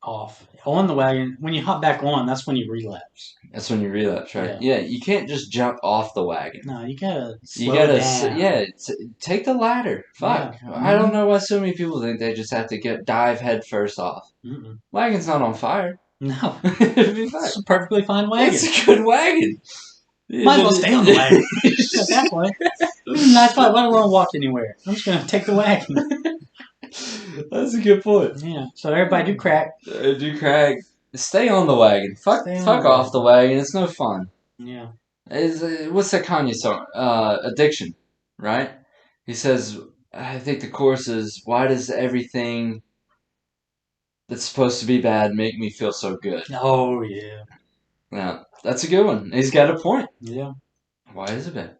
Off on the wagon. When you hop back on, that's when you relapse. That's when you relapse, right? Yeah. Yeah, you can't just jump off the wagon. No, you gotta You slow gotta, down. yeah, take the ladder. Yeah. Fuck. I don't Mm-hmm. know why so many people think they just have to dive head first off. Mm-mm. Wagon's not on fire. No, It'd be fine. it's a perfectly fine wagon. It's a good wagon. Might as well stay on the wagon at that point. Nice spot. Why do I want to walk anywhere? I'm just gonna take the wagon. That's a good point. Yeah. So everybody do crack. Do crack. Stay on the wagon. Stay on Fuck the off wagon. the wagon. It's no fun. Yeah. What's that Kanye song? Addiction, right? He says, I think the chorus is, why does everything that's supposed to be bad make me feel so good? Oh yeah. Now, that's a good one. He's got a point. Yeah. Why is it bad?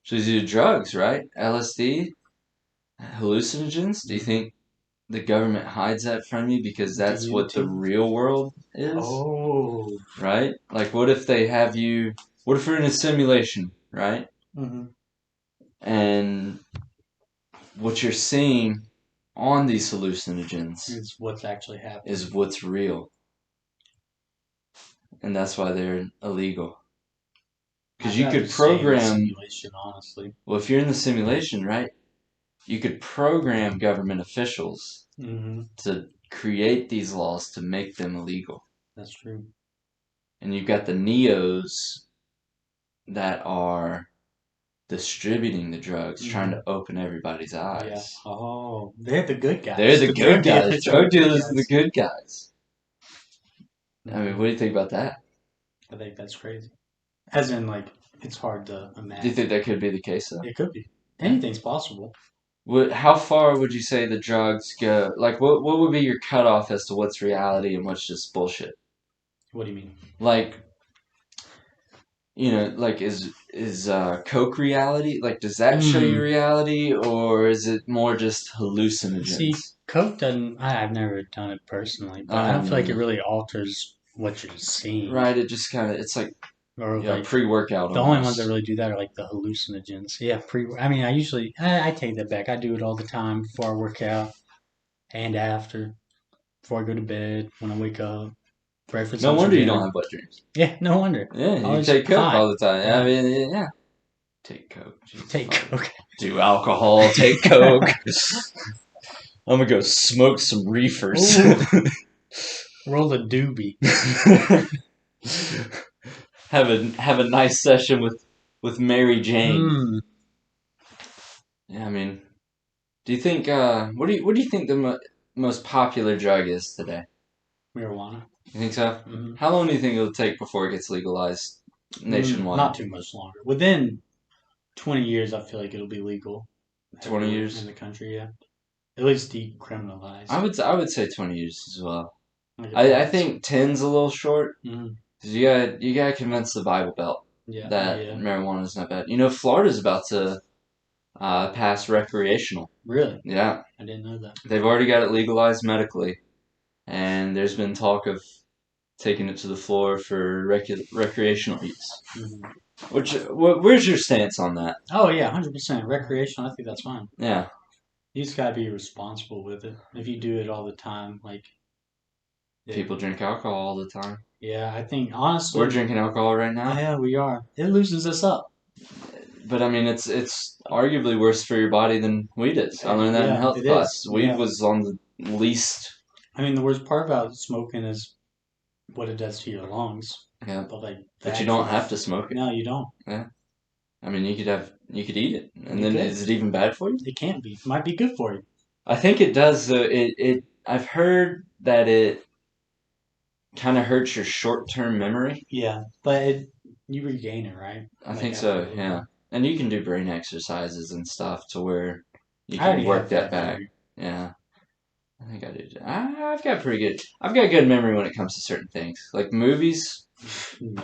So you do drugs, right? LSD, hallucinogens. Do you think the government hides that from you because that's what the DMT. real world is? Oh. Right? Like, what if they have you? What if we're in a simulation, right? Mm-hmm. And what you're seeing on these hallucinogens Is what's actually happening. is what's real. And that's why they're illegal. Because you could program. Simulation, honestly. Well, if you're in the simulation, right, you could program government officials Mm-hmm. to create these laws to make them illegal. That's true. And you've got the neos that are distributing the drugs, trying to open everybody's eyes. Yeah. Oh, they're the good guys. They're the good guys. Drug dealers are the guys. good guys. I mean, what do you think about that? I think that's crazy. As in, like, it's hard to imagine. Do you think that could be the case, though? It could be. Anything's possible. How far would you say the drugs go? Like, what would be your cutoff as to what's reality and what's just bullshit? What do you mean? Like, you know, like is coke reality? Like, does that show you reality, or is it more just hallucinogens? See, coke doesn't. I've never done it personally, but I don't feel like it really alters what you're seeing. Right. It just kind of it's like Or like pre-workout. The only ones that really do that are like the hallucinogens. Yeah, I mean, I take that back. I do it all the time before I work out and after, before I go to bed, when I wake up. Breakfast. No wonder you don't have wet dreams. Yeah, no wonder. Yeah, you take coke all the time. Yeah. I mean, yeah. Take coke. Jesus, take coke. Do alcohol. Take coke. I'm gonna go smoke some reefers. Roll a doobie. have a nice session with Mary Jane. Yeah, I mean, do you think what do you think the most popular drug is today? Marijuana. You think so? Mm-hmm. How long do you think it'll take before it gets legalized nationwide? Not too much longer. Within 20 years, I feel like it'll be legal 20 everywhere in years. the country. Yeah, at least decriminalized. I would say 20 years as well. Like a I pass. think 10's a little short Mm, because you gotta convince the Bible Belt yeah, that yeah. marijuana is not bad. Florida's about to pass recreational. Really, Yeah, I didn't know that. they've already got it legalized medically, and there's been talk of taking it to the floor for recreational use. Hmm. Where's your stance on that? Oh yeah, 100% recreational. I think that's fine. Yeah, You just gotta be responsible with it. If you do it all the time, like, it, people drink alcohol all the time. yeah, I think We're honestly, drinking alcohol right oh now, yeah, we are. It loosens us up. but I mean it's arguably worse for your body than weed is. I learned that in Yeah, health it is. class. Weed Yeah, was on the least. I mean the worst part about smoking is what it does to your lungs. Yeah, But like the but you don't actual, have to smoke it. no, you don't. Yeah, I mean you could eat it, and You then could. is it even bad for you? It can't be. Might be good for you. I think it does. It I've heard that it kind of hurts your short term memory. Yeah, but you regain it, right? I Like think after a so, little yeah. bit. And you can do brain exercises and stuff to where you I can already work have that that back. memory. Yeah, I think I do. I've got pretty good. I've got good memory when it comes to certain things, like movies. No,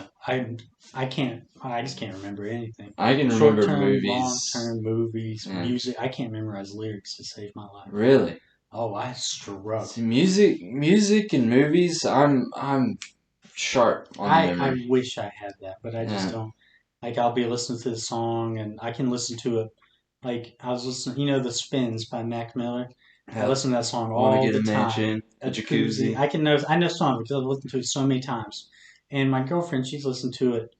I can't. I just can't remember anything. I can Short remember term, long movies. term movies, Yeah, music. I can't memorize lyrics to save my life. really. Oh, I struggle. See, music, and movies. I'm sharp on the I memory. wish I had that, but I just Yeah, don't. Like I'll be listening to the song and I can listen to it. Like I was listening, The Spins by Mac Miller. I yeah. listen to that song Want to all get a the time. mansion, a A jacuzzi. jacuzzi. I know songs because I've listened to it so many times. And my girlfriend, she's listened to it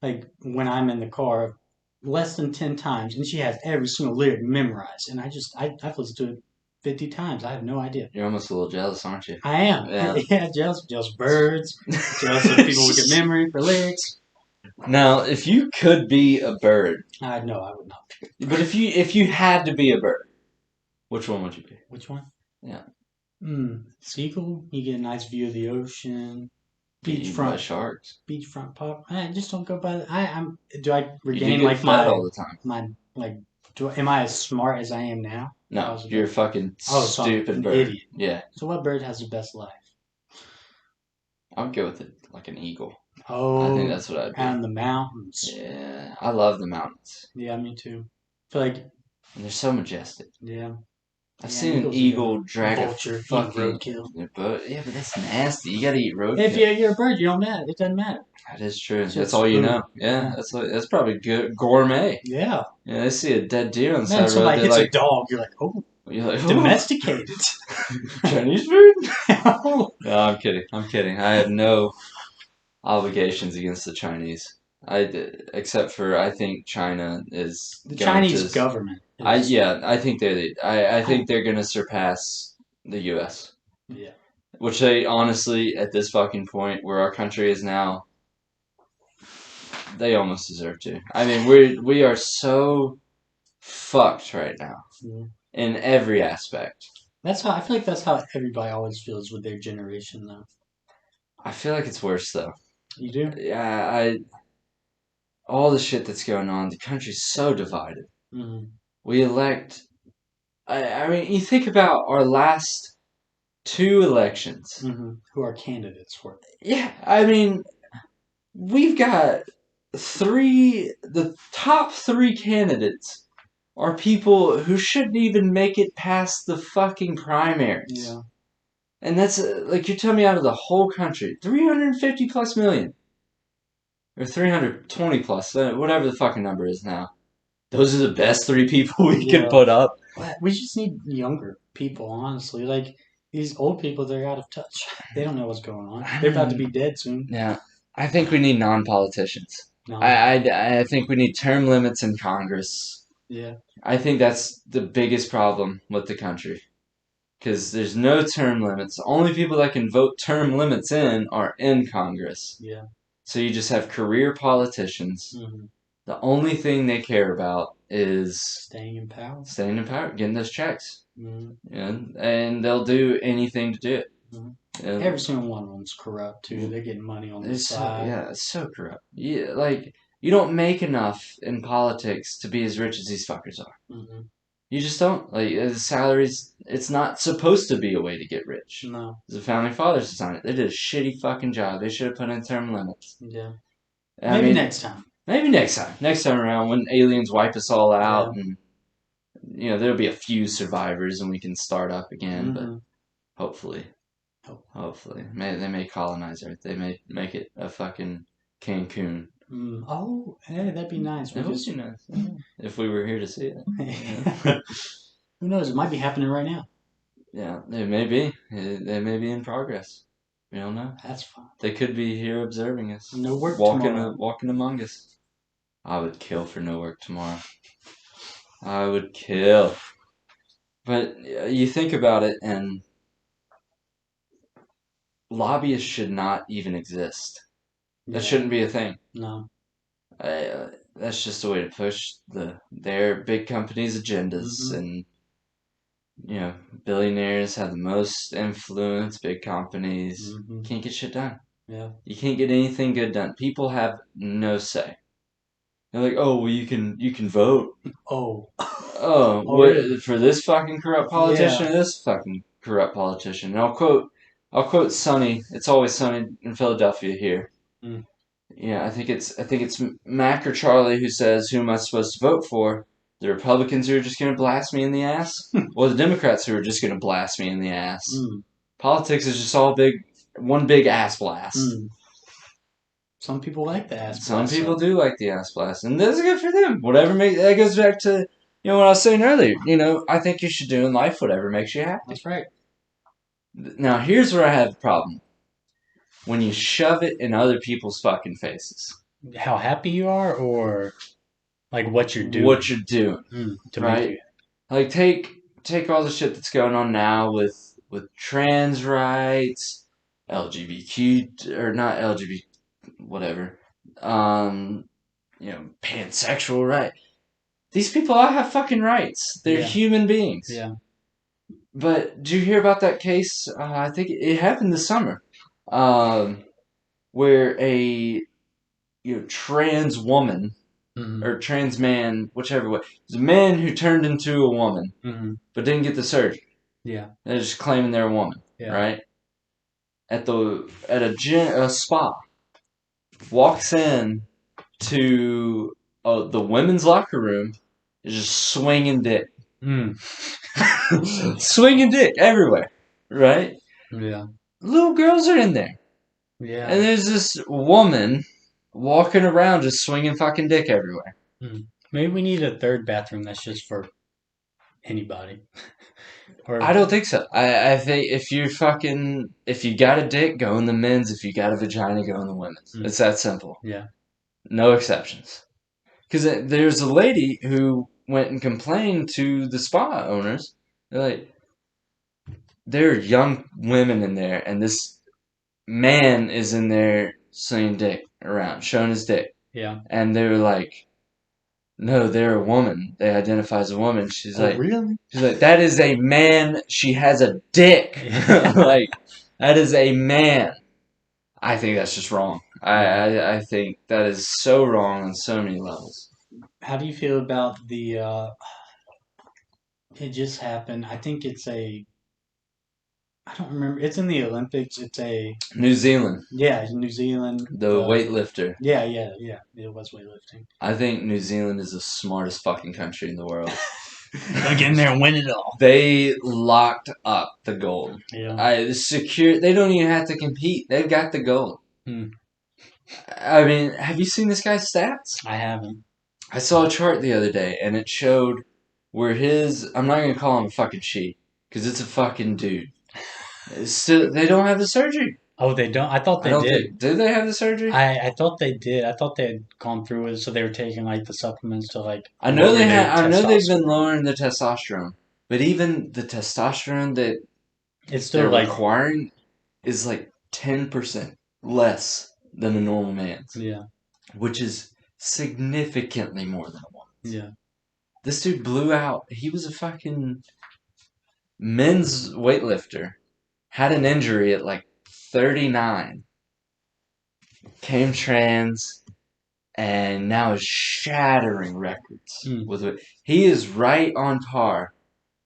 like when I'm in the car less than 10 times and she has every single lyric memorized. And I've listened to it 50 times. I have no idea. You're almost a little jealous, aren't you? I am. Yeah. Yeah, jealous of birds, jealous of people with good memory for lyrics. Now, if you could be a bird, I know I would not. but if you had to be a bird, which one would you be? Which one? Yeah, Seagull. You get a nice view of the ocean. get eaten by Beachfront, sharks. beachfront pop. I just don't go by. I, I'm. Do I You do regain get like fed all the time. my like? Am I as smart as I am now? If I No, was a you're a bird? fucking Oh, so I'm stupid an bird. idiot. Yeah, So what bird has the best life? I would go with it like an eagle. I think Oh, that's what I'd out be. in the mountains. Yeah, I love the mountains. Yeah, me too. Feel like And they're so majestic. yeah, I've yeah. seen an Eagles are eagle a drag a vulture eating fucking roadkill. but yeah, but that's nasty. You gotta eat If roadkill. you're a bird, you don't matter. It doesn't matter. That is true. It's That's just all you food. know. Yeah, Yeah, that's probably good gourmet. yeah. Yeah, they see a dead deer on the side Then of the road. somebody They're hits a like, dog. You're like, oh, you're like, oh, domesticated. Chinese food? No, I'm kidding. I'm kidding. I have no obligations against the Chinese. Except for I think China is The going to. Chinese government I is. Yeah, I think I I, think they're gonna surpass the U.S. yeah. Which they honestly, at this fucking point where our country is now, they almost deserve to. I mean, we are so fucked right now Mm. in every aspect. That's how I feel like that's how everybody always feels with their generation, though. I feel like it's worse though. You do? Yeah, I all the shit that's going on, the country's so divided. Mm-hmm. We elect. I mean, you think about our last two elections. Mm-hmm. Who are candidates for it? Yeah, I mean, we've got the top three candidates are people who shouldn't even make it past the fucking primaries. Yeah. And that's like you're telling me out of the whole country, 350 plus million or 320 plus, whatever the fucking number is now. Those are the best three people we can Yeah. put up. We just need younger people, honestly. Like these old people, they're out of touch. They don't know what's going on. They're about to be dead soon. Yeah, I think we need non-politicians. No. I think we need term limits in Congress. Yeah. I think that's the biggest problem with the country. Because there's no term limits. The only people that can vote term limits in are in Congress. Yeah. So you just have career politicians. Mm-hmm. The only thing they care about is Staying in power, getting those checks. Mm-hmm. And they'll do anything to do it. Mm-hmm. Every single one of them's corrupt too. They're getting money on the side. Yeah, it's so corrupt. Yeah, like You don't make enough in politics to be as rich as these fuckers are. Mm-hmm. You just don't. Like, salaries, it's not supposed to be a way to get rich. No. The founding fathers designed it. They did a shitty fucking job. They should have put in term limits. Yeah. I Maybe mean, next time. maybe next time. Next time around when aliens wipe us all Yeah. out and, there'll be a few survivors and we can start up again, but Mm-hmm. hopefully. Oh. Hopefully. They may colonize Earth. They may make it a fucking Cancun. Oh, hey, that'd be nice. It would be nice. Yeah. If we were here to see it. Yeah. Who knows? It might be happening right now. Yeah, it may be. They may be in progress. We don't know. That's fine. They could be here observing us. No work walking, tomorrow. Walking among us. I would kill for no work tomorrow. I would kill. But you think about it, and lobbyists should not even exist. That Yeah. shouldn't be a thing. No. That's just a way to push their big companies' agendas, Mm-hmm. and billionaires have the most influence. Big companies Mm-hmm. can't get shit done. Yeah. You can't get anything good done. People have no say. They're like, oh, well, you can vote. Oh. Oh, Oh, really? for this fucking corrupt politician Yeah. or this fucking corrupt politician? And I'll quote Sonny. It's always sunny in Philadelphia here. Mm. Yeah, I think it's Mac or Charlie who says, who am I supposed to vote for? The Republicans who are just gonna blast me in the ass, or the Democrats who are just gonna blast me in the ass? Mm. Politics is just all one big ass blast. Mm. Some people like the ass Some blast. people do like the ass blast, and that's good for them. That goes back to what I was saying earlier. I think you should do in life whatever makes you happy. That's right. Now, here's where I have a problem: when you shove it in other people's fucking faces. How happy you are, or like what you're doing. What you're doing, to make right? you. Like take all the shit that's going on now with trans rights, LGBTQ or not LGBT, whatever. Pansexual right. These people all have fucking rights. They're Yeah. human beings. Yeah. But did you hear about that case? I think it happened this summer, where a trans woman Mm-hmm. or trans man, whichever way, it was a man who turned into a woman, Mm-hmm. but didn't get the surgery. Yeah. They're just claiming they're a woman, Yeah. right? At a spa, walks in to the women's locker room, is just swinging dick. Mm. Swinging dick everywhere, right? Yeah. Little girls are in there. Yeah. And there's this woman walking around just swinging fucking dick everywhere. Maybe we need a third bathroom that's just for anybody. Or I don't think so. I think if you got a dick, go in the men's. If you got a vagina, go in the women's. It's that simple. Yeah. No exceptions. Because there's a lady who went and complained to the spa owners. They're like, there are young women in there, and this man is in there swinging dick around, showing his dick. Yeah. And they were like, no, they're a woman. They identify as a woman. She's like, really? She's like, that is a man. She has a dick. Like, that is a man. I think that's just wrong. I think that is so wrong on so many levels. How do you feel about the? It just happened. I think it's a. I don't remember. It's in the Olympics. It's a. New Zealand, Yeah, New Zealand. the weightlifter. Yeah. It was weightlifting. I think New Zealand is the smartest fucking country in the world. Like in there and win it all. They locked up the gold. Yeah. Secure. They don't even have to compete. They've got the gold. I mean, have you seen this guy's stats? I haven't. I saw a chart the other day, and it showed where his. I'm not gonna call him a fucking she, because it's a fucking dude. Still, they don't have the surgery. Oh, they don't. I thought they did. Did they have the surgery? I thought they did. I thought they had gone through it, so they were taking like the supplements to like. I know lower they their have. I know they've been testosterone. lowering the testosterone, but even the testosterone that It's still they're like. requiring is like 10% less than a normal man's. Yeah. Which is significantly more than a woman's. Yeah. This dude blew out. He was a fucking men's weightlifter. Had an injury at like 39. Came trans. and now is shattering records Mm. with it. He is right on par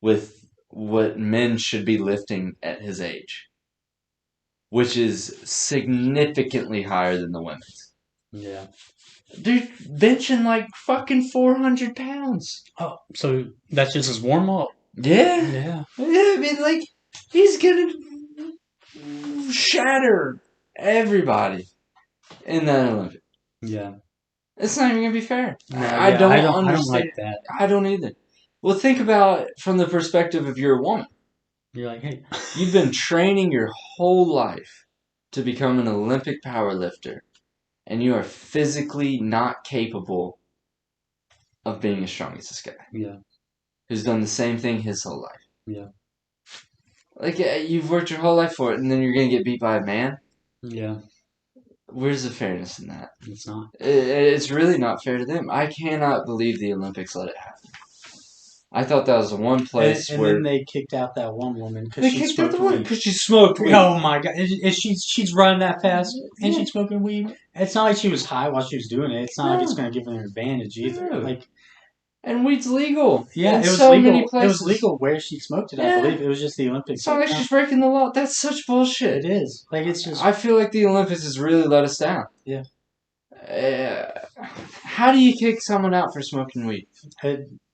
with what men should be lifting at his age, which is significantly higher than the women's. Yeah. They're benching like fucking 400 pounds. Oh, so that's just his warm up. Yeah. Yeah. Yeah, I mean, like, he's gonna shatter everybody in that Olympic. Yeah. It's not even gonna be fair. No. I Yeah. don't I don't understand. like that. I don't either. Well, think about it from the perspective of you're a woman. You're like, hey. You've been training your whole life to become an Olympic powerlifter, and you are physically not capable of being as strong as this guy. Yeah. Who's done the same thing his whole life. Yeah. Like, you've worked your whole life for it, and then you're gonna get beat by a man? Yeah. Where's the fairness in that? It's not. It's really not fair to them. I cannot believe the Olympics let it happen. I thought that was the one place And where then they kicked out that one woman because they she kicked out smoked the one weed. because she smoked weed. Oh my god! Is she's running that fast and Yeah. she's smoking weed? It's not like she was high while she was doing it. It's not like it's No. going to give her an advantage either. No. Like, And weed's legal yeah, in it was so many legal. It was places. legal where she smoked it. I Yeah. believe it was just the Olympics. It's not like she's breaking the law. That's such bullshit. It is. Like, it's just. I feel like the Olympics has really let us down. Yeah. How do you kick someone out for smoking weed?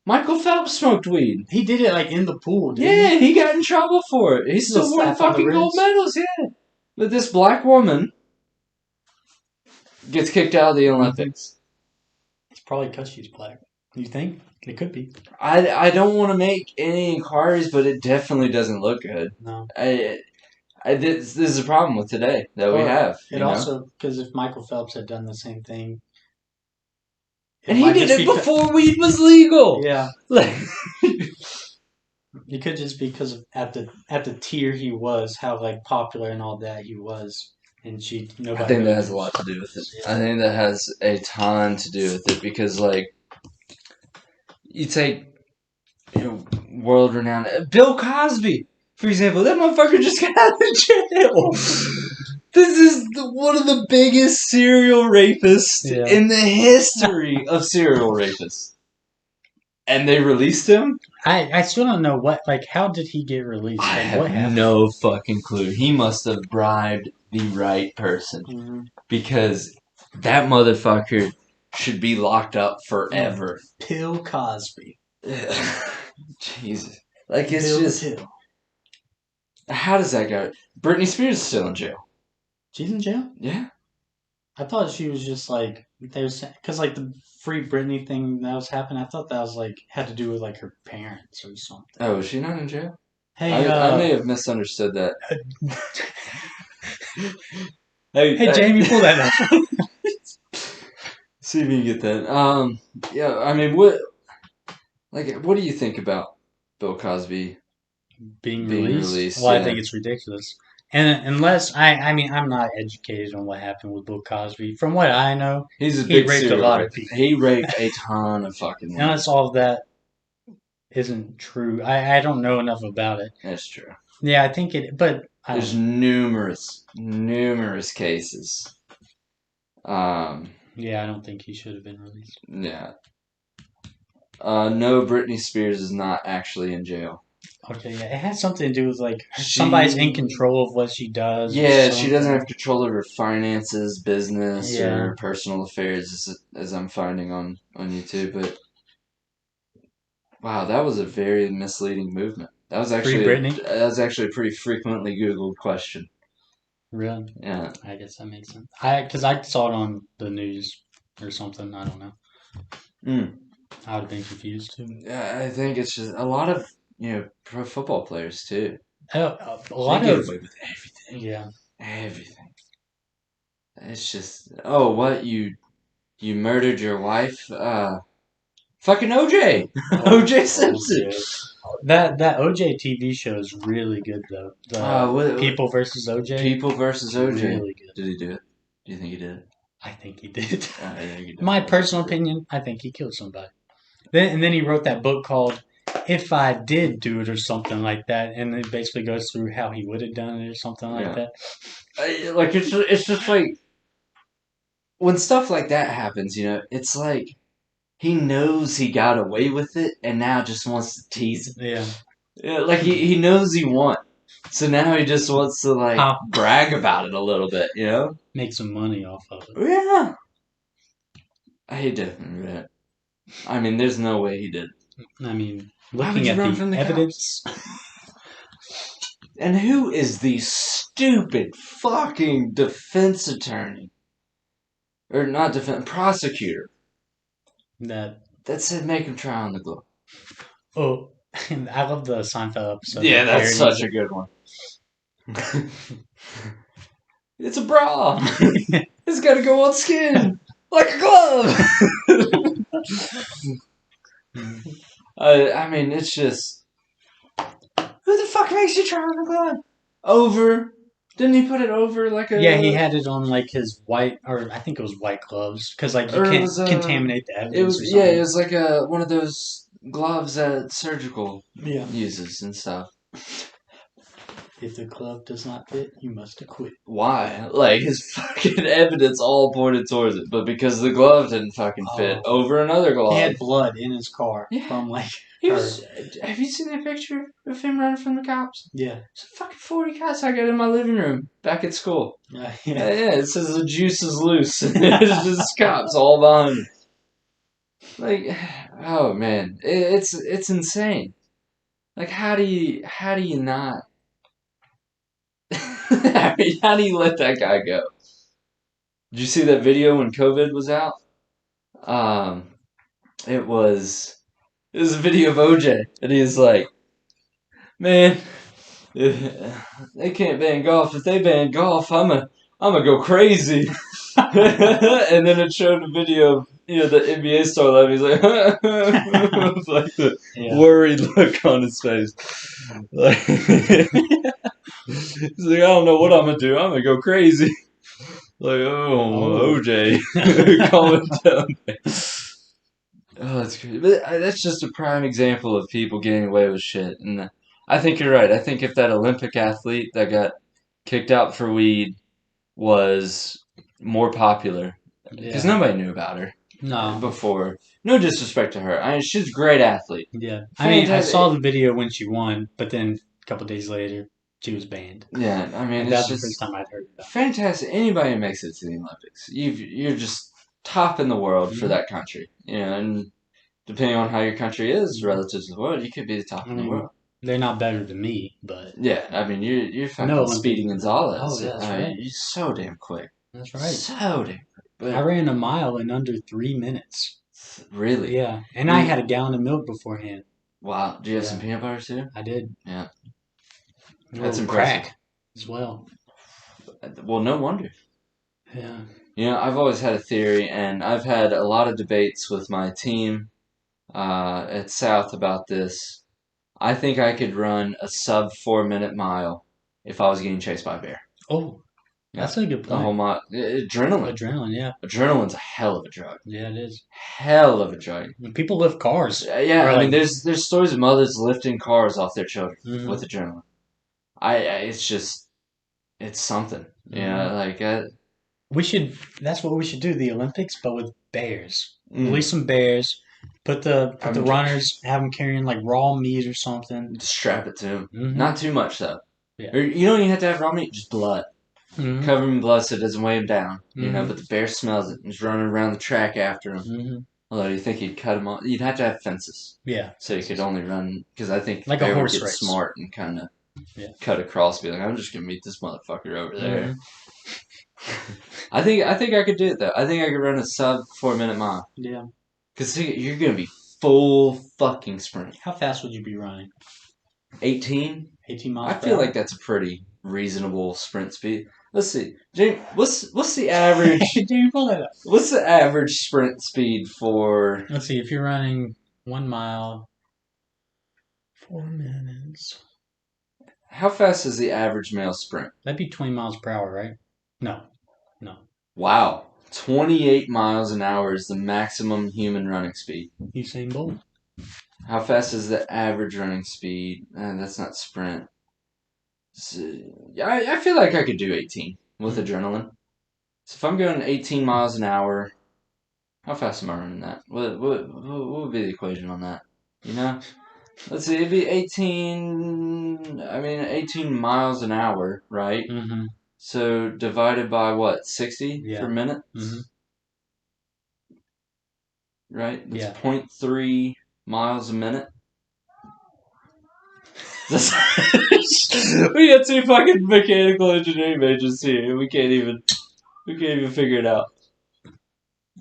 Michael Phelps smoked weed. He did it like in the pool. Didn't Yeah, he got in trouble for it. He Just a still won slap on the fucking gold wrist. medals. Yeah, but this black woman gets kicked out of the Olympics. It's probably because she's black. You think? It could be. I don't want to make any inquiries, but it definitely doesn't look good. No. This is a problem with today that we have. It also, because if Michael Phelps had done the same thing. And he did it before weed was legal. Yeah. Like, it could just be because of at the tier he was, how like popular and all that he was, and nobody. I think that has a lot to do with it. Yeah. I think that has a ton to do with it because, like, you take, world-renowned Bill Cosby, for example. That motherfucker just got out of jail. This is one of the biggest serial rapists in the history of serial rapists. And they released him? I still don't know how did he get released? I have no fucking clue. He must have bribed the right person. Mm-hmm. Because that motherfucker should be locked up forever. Bill Cosby. Jesus. Like, it's Bill. How does that go? Britney Spears is still in jail. She's in jail? Yeah. I thought she was just like, because like the Free Britney thing that was happening, I thought that was like, had to do with like her parents or something. Oh, is she not in jail? Hey, I may have misunderstood that. Hey, Jamie, pull that up. See if you can get that. Yeah, I mean, what do you think about Bill Cosby being released? Well, yeah. I think it's ridiculous. And unless I'm not educated on what happened with Bill Cosby. From what I know, he raped a lot of people. He raped a ton of fucking women. Unless all of that isn't true, I don't know enough about it. That's true. Yeah, I think it, but there's numerous cases. Yeah, I don't think he should have been released. Yeah. No, Britney Spears is not actually in jail. Okay, yeah, it has something to do with like somebody's in control of what she does. Yeah, she doesn't have control of her finances, business, or personal affairs, as I'm finding on YouTube. But wow, that was a very misleading movement. That was actually a pretty frequently Googled question. Really? Yeah. I guess that makes sense. Because I saw it on the news or something. I don't know. I would have been confused too. Yeah, I think it's just a lot of pro football players too. A lot of get away with everything. Yeah. Everything. It's just what you murdered your wife? Fucking OJ. OJ Simpson. That OJ TV show is really good though. People versus OJ. People versus OJ. Really good. Did he do it? Do you think he did it? I think he did. I think he did. My personal opinion, I think he killed somebody. Then he wrote that book called "If I Did Do It" or something like that, and it basically goes through how he would have done it or something like that. Like it's just like, when stuff like that happens, it's like he knows he got away with it and now just wants to tease it. Yeah. Yeah, like he knows he won. So now he just wants to like How brag about it a little bit, make some money off of it. Yeah. He definitely did. I mean, there's no way he did. I mean, Why would looking you at run the from the cops? evidence, And who is the stupid fucking defense attorney? Or not defense, prosecutor that that said make him try on the glove? oh, I love the Seinfeld episode Yeah, that that's parodies such a it. good one. It's a bra. It's got to go on skin like a glove. I mean, it's just who the fuck makes you try on a glove? Over? Didn't he put it over like Yeah, he a? had it on like his white, or I think it was white gloves, because like you Or it can't was contaminate the It evidence was or yeah. It something. was like a one of those gloves that surgical Yeah. uses and stuff. If the glove does not fit, you must acquit. Why? Like his fucking evidence all pointed towards it, but because the glove didn't fucking fit Oh, over another he glove. had blood in his car Yeah, from like he her. was. Have you seen that picture of him running from the cops? Yeah. It's fucking 40 cops I got in my living room back at school. Yeah. Yeah, it says the juice is loose. It's just cops all behind him. Like, oh man, it's insane. Like, how do you not? I mean, how do you let that guy go? Did you see that video when COVID was out? Um, it was it was a video of OJ, and he's like, "Man, they can't ban golf. If they ban golf, I'm gonna go crazy." And then it showed a video of the NBA star laughing. He's like, with like the Yeah. worried look on his face. Like, he's like, I don't know what I'm gonna do. I'm gonna go crazy. Like, Oh. OJ, calm it down. Oh, that's crazy. But that's just a prime example of people getting away with shit. And I think you're right. I think if that Olympic athlete that got kicked out for weed was more popular, because Yeah. nobody knew about her No. before. No disrespect to her. I mean, she's a great athlete. Yeah. I mean, I saw Fantastic. the video when she won, but then a couple days later, she was banned. Yeah, I mean, And it's that's the first just time I'd heard about fantastic. Anybody who makes it to the Olympics, you're just top in the world it. for that country. And depending on how your country is Mhm. relative to the world, you could be the top I in the mean, world. they're not better than me, but Yeah, I mean, you're no fucking Olympic. Speedy Oh, Gonzalez. yeah, that's right. You're so damn quick. That's right. So damn quick. I But ran a mile in under 3 minutes. really, Yeah, and I had a you gallon of milk beforehand. wow. Do you have some Yeah, peanut butter too? I did. Yeah, A that's little impressive. crack as well. Well, no wonder. Yeah. I've always had a theory, and I've had a lot of debates with my team at South about this. I think I could run a sub 4 minute mile if I was getting chased by a bear. Oh, Yeah, that's a good the whole point. mile. Adrenaline. Adrenaline, yeah. Adrenaline's a hell of a drug. Yeah, it is. Hell of a drug. When people lift cars, Yeah, or I mean, like, there's stories of mothers lifting cars off their children with hmm adrenaline. It's just it's something. hmm Like we should. That's what we should do. The Olympics, but with bears. mm, Release some bears. Put the I'm runners. Have them carrying like raw meat or something. just strap it to him. Hmm Not too much though. Yeah. Or you don't even have to have raw meat, just blood. hmm Cover him in blood so it doesn't weigh him down. hmm But the bear smells it and is running around the track after him. hmm Although you think he'd cut him off, you'd have to have fences Yeah. so you could only run. Because I think the Like a bear would horse get race. smart and kind of Yeah. cut across, be like, I'm just gonna meet this motherfucker over hmm there. I think I could do it though. I think I could run a sub 4 minute mile. Yeah. Cause you're gonna be full fucking sprint. How fast would you be running? 18. 18 I miles per feel hour? like that's a pretty reasonable sprint speed. Let's see, James. What's the average? Dude, pull that up. What's the average sprint speed for? Let's see. If you're running 1 mile, 4 minutes. How fast is the average male sprint? That'd be 20 miles per hour, right? No. No. Wow, 28 miles an hour is the maximum human running speed. Usain Bolt. How fast is the average running speed? That's not sprint. So, yeah, I feel like I could do 18 with adrenaline. So if I'm going 18 miles an hour, how fast am I running that? What would be the equation on that? You know? Let's see, it'd be 18 miles an hour, right? Mm-hmm. So divided by what, 60 for Yeah. Mm-hmm. minutes, right? That's Yeah. zero point 0.3 miles a minute. We got two fucking mechanical engineering majors here. We can't even figure it out.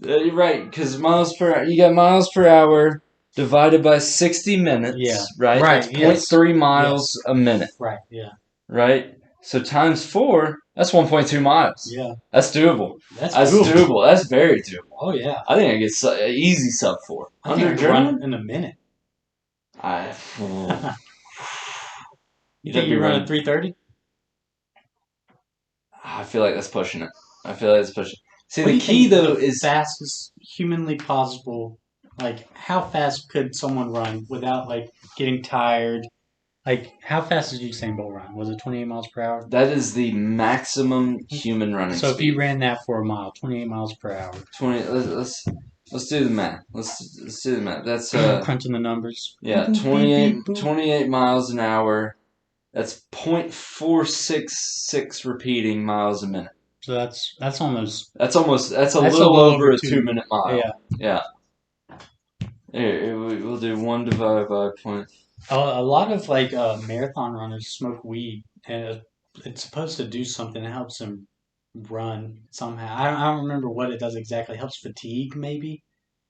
You're right, because you got miles per hour divided by 60 Yeah. minutes, right? That's Right. zero point Yes. 0.3 Yes. miles a minute, Right. Yeah. right? So times 4, that's 1.2 miles. Yeah. That's doable. That's That's doable. doable. That's very doable. Oh yeah. I think I get easy sub 4. I think Under I could run adrenaline? in a minute. I, You you'd have think to be you run at running. 3:30? I feel like that's pushing it. I feel like that's pushing it. See, What the do you key think though the is fastest humanly possible? Like, how fast could someone run without like getting tired? Like, how fast did Usain Bolt run? Was it 28 miles per hour? that is the maximum human running So if you speed. ran that for a mile, 28 miles per hour. 20. Let's do the math. Let's do the math. That's Crunching the numbers. yeah, Boop, beep, beep, boop. 28 miles an hour. That's 0.466 repeating miles a minute. So that's almost That's a that's a little little over over a 2 minutes. 2 minute mile. Yeah. Yeah. Here, we'll do 1 divided by point. A lot of like marathon runners smoke weed, and it's supposed to do something. It helps them run somehow. I don't remember what it does exactly. It helps fatigue, maybe.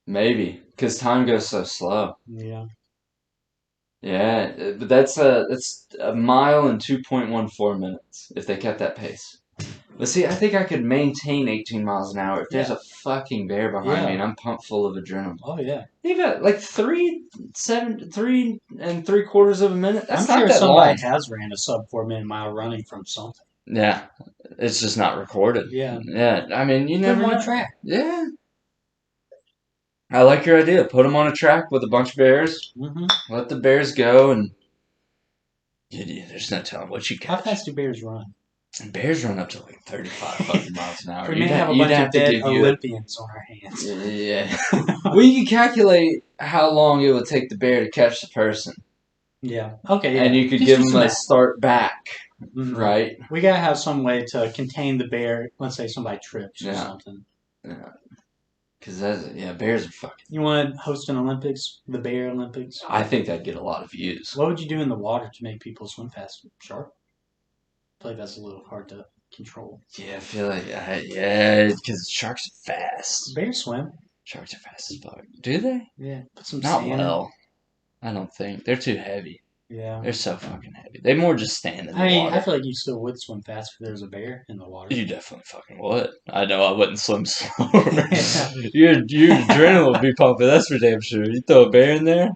Maybe because time goes so slow. Yeah. Yeah, but that's a mile in 2.14 minutes if they kept that pace. But see, I think I could maintain 18 miles an hour if there's Yeah. a fucking bear behind me Yeah. and I'm pumped full of adrenaline. Oh yeah. You got like 3.75 of a minute. I'm That's not sure that somebody long. has ran a sub 4 minute mile running from something. Yeah, it's just not recorded. Yeah. Yeah, I mean, you Put them never on a know. track. Yeah, I like your idea. Put them on a track with a bunch of bears. Hmm. Let the bears go, and there's no telling what you How catch. fast do bears run? And bears run up to like 35 fucking miles an hour. We may have a You'd bunch of have to dead give you a Olympians on our hands. yeah. Well, you can calculate how long it would take the bear to catch the person, Yeah. Okay. and Yeah. you could Just give do them some a math. start back, Hmm. right? We gotta have some way to contain the bear. Let's say somebody trips or Yeah, something. yeah. Because bears are fucking. You want to host an Olympics, the Bear Olympics? I think that'd get a lot of views. What would you do in the water to make people swim fast? Shark? I feel like that's a little hard to control. Yeah, I feel like because sharks are fast. Bears swim. Sharks are fast as fuck. Do they? Yeah. Put some Not sand in. well. I don't think they're too heavy. Yeah. They're so fucking heavy. They more just stand in I the mean, I water. feel like you still would swim fast if there was a bear in the water. You definitely fucking would. I know I wouldn't swim slower. Yeah. Your adrenaline would be pumping. That's for damn sure. You throw a bear in there.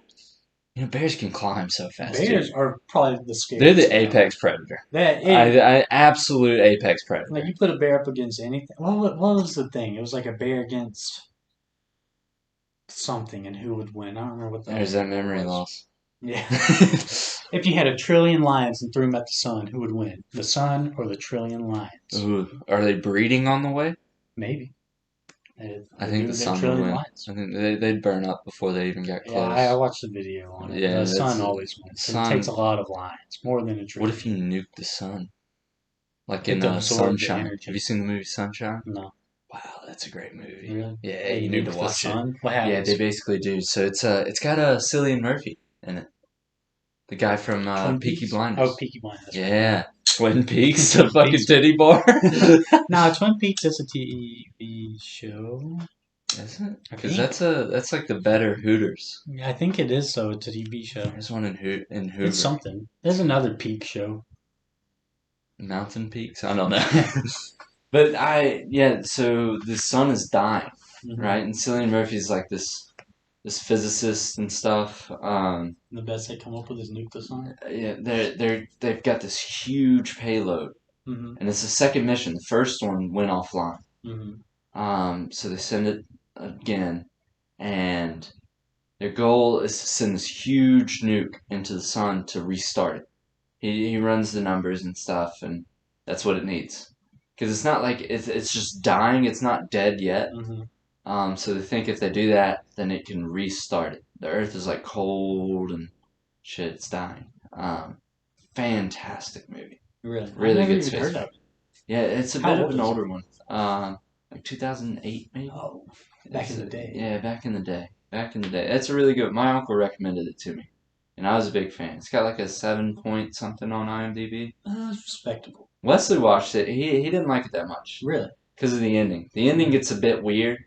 Bears can climb so fast too. Bears are probably the They're scariest the thing ever. apex predator. That it, Absolute apex like predator. you put a bear up against anything. What was the thing? It was like a bear against something, and who would win? I don't remember what the There's other that one memory was. loss. Yeah. If you had a trillion lions and threw them at the sun, who would win? The sun or the trillion lions? Ooh, are they breeding on the way? Maybe. I They think do the with their sun would trillion win. lions. I think they'd burn up before they even got Yeah, I close. watched the video on it. Yeah, The sun that's always wins because it takes sun. a lot of lions, more than a What if trillion. you nuke the sun? Like in It absorbed the Sunshine. Have you energy. seen the movie Sunshine? No, Wow, that's a great movie. really? Yeah, They you need to nuke the watch it. sun? What Yeah, they happens? basically do. So it's got Cillian Murphy in it, the guy from Twin Peaky Peaks? Oh, Blinders. Peaky Blinders. That's right. Yeah, Twin Peaks, the Twin fucking Peaks. titty bar. No, Twin Peaks is a TV show. Is it? I Because think. that's like the better Hooters. Yeah, I think it is, so it's a TV show. There's one in It's Hoover. something. There's another Peak show. Mountain Peaks. I don't know. But so the sun is dying, Hmm. right? And Cillian Murphy's like this physicist and stuff. The best they come up with is nuke the sun. Yeah, they've got this huge payload, Hmm. and it's the second mission. The first one went offline. Hmm. So they send it again, and their goal is to send this huge nuke into the sun to restart it. He runs the numbers and stuff, and that's what it needs. because it's not like it's just dying. It's not dead yet. So they think if they do that, then it can restart it. The Earth is like cold and shit. It's dying. Fantastic movie. Really? I've Really never good even space heard of movie. it. Yeah, it's a How bit of old an is it? older one. Like 2008 maybe. Oh, back in the day. Yeah, back in the day. Back in the day. It's a really good. My uncle recommended it to me, and I was a big fan. It's got like a 7 point something on IMDb. Respectable. Wesley watched it. He didn't like it that much Really? because of the ending. The ending gets a bit weird,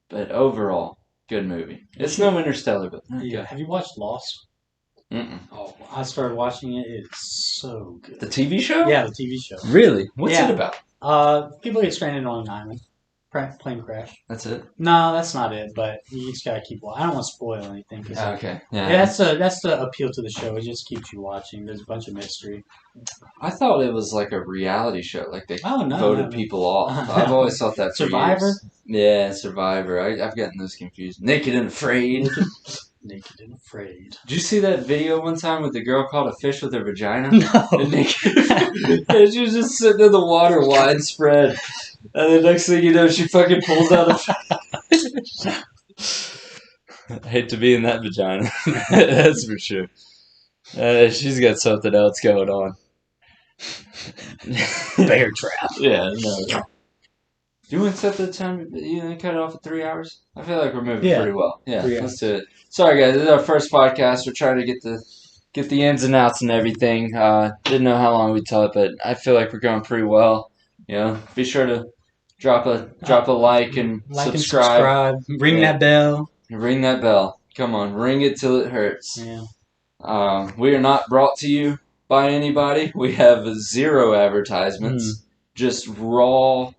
but overall, good movie. It's no Interstellar, but Yeah. good. Have you watched Lost? Mm-mm. Oh, I started watching it. It's so good. The TV show? Yeah, the TV show. Really? What's Yeah. it about? People get stranded on an island. Plane crash. That's it? No, that's not it. But you just gotta keep watching. I don't want to spoil anything. Okay. Yeah, Yeah. that's the appeal to the show. It just keeps you watching. There's a bunch of mystery. I thought it was like a reality show, like they Oh no, voted no. people off. I've always thought that for Survivor? years. Yeah, Survivor. I've gotten those confused. Naked and Afraid. Naked and Afraid. Did you see that video one time with the girl caught a fish with her vagina? No. And naked. And she was just sitting in the water widespread. And the next thing you know, she fucking pulls out a fish. I hate to be in that vagina. That's for sure. She's got something else going on. Bear trap. Yeah, no. Do you want to set the time? Cut it off at 3 hours? I feel like we're moving pretty well. Yeah, let's do it. Sorry, guys. This is our first podcast. We're trying to get the ins and outs and everything. Didn't know how long we'd talk, but I feel like we're going pretty well. Be sure to drop a like and subscribe. Ring that bell. Ring that bell. Come on, ring it till it hurts. Yeah. We are not brought to you by anybody. We have 0 advertisements. Just raw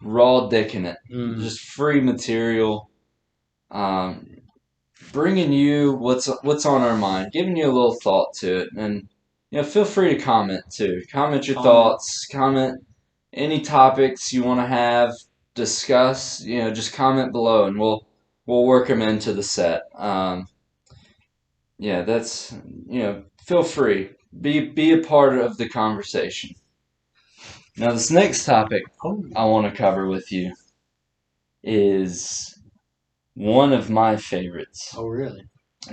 dicking it. Just free material. Bringing you what's on our mind, giving you a little thought to it, and feel free to comment too. Comment your thoughts. Comment any topics you want to have discuss. Just comment below, and we'll work them into the set. That's feel free. Be a part of the conversation. Now, this next topic I want to cover with you is one of my favorites. Oh, really?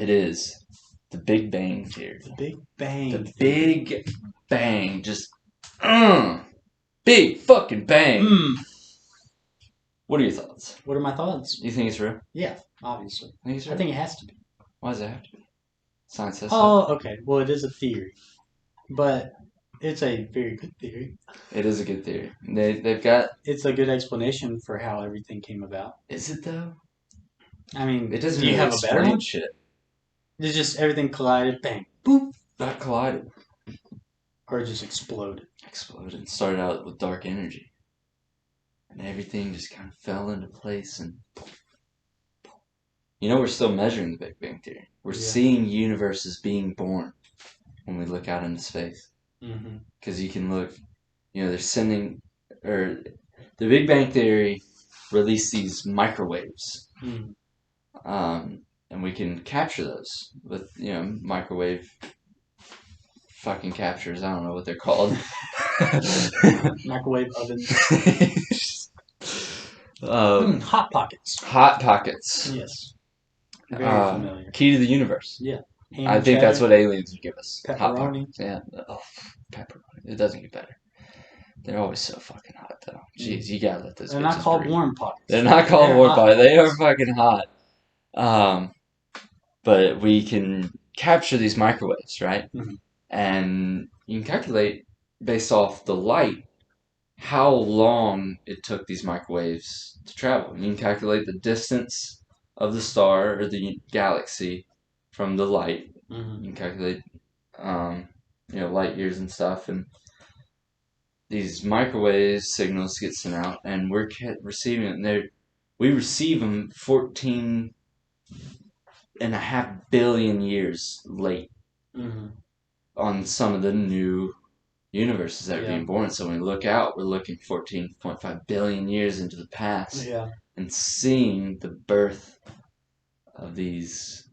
It is the Big Bang Theory. The Big Bang. The Big Bang. Just, big fucking bang. What are your thoughts? What are my thoughts? You think it's real? Yeah, obviously. I think it has to be. Why does it have to be? Science says so. Oh, okay. Well, it is a theory, but it's a very good theory. It is a good theory. They've got. It's a good explanation for how everything came about. Is it though? I mean, it doesn't. Do you really have a better one? Shit. It's just everything collided, bang, boop. Not collided. Or it just exploded. Exploded. Started out with dark energy, and everything just kind of fell into place and. We're still measuring the Big Bang Theory. We're seeing universes being born when we look out into space. Because you can look, they're sending, or the Big Bang Theory released these microwaves. And we can capture those with, microwave fucking captures. I don't know what they're called. Microwave ovens. Hot Pockets. Hot Pockets. Yes. Very familiar. Key to the universe. Yeah. I think that's what aliens would give us. Pepperoni. Hot Pockets. Yeah. Oh, pepperoni. It doesn't get better. They're always so fucking hot, though. Jeez, you gotta let those. They're not called warm pockets. They're not called warm pockets. They are fucking hot. But we can capture these microwaves, right? And you can calculate based off the light how long it took these microwaves to travel. You can calculate the distance of the star or the galaxy from the light. You can calculate, light years and stuff, and these microwave signals get sent out, and we're receiving it. And we receive them 14.5 billion years late on some of the new universes that are being born. So when we look out, we're looking 14.5 billion years into the past, and seeing the birth of these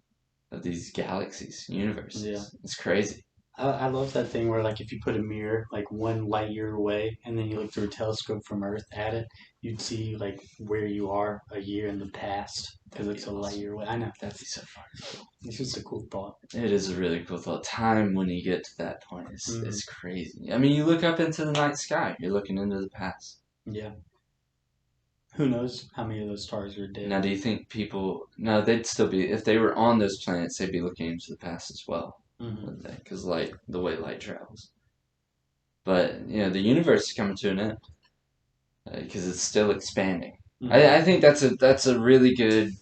galaxies, universes. It's crazy. I love that thing where, like, if you put a mirror like 1 light year away, and then you look through a telescope from Earth at it, you'd see like where you are a year in the past because That'd be it's a light awesome. year away. I know That'd be so fun. it's just a cool thought. It is a really cool thought. Time when you get to that point Mm, is crazy. I mean, you look up into the night sky. You're looking into the past. yeah. Who knows how many of those stars are Now, dead? do you think people? No, they'd still be if they were on those planets. They'd be looking into the past as well, Hmm. wouldn't they? Because light, the way light travels. But the universe is coming to an end because it's still expanding. Hmm. I think that's a really good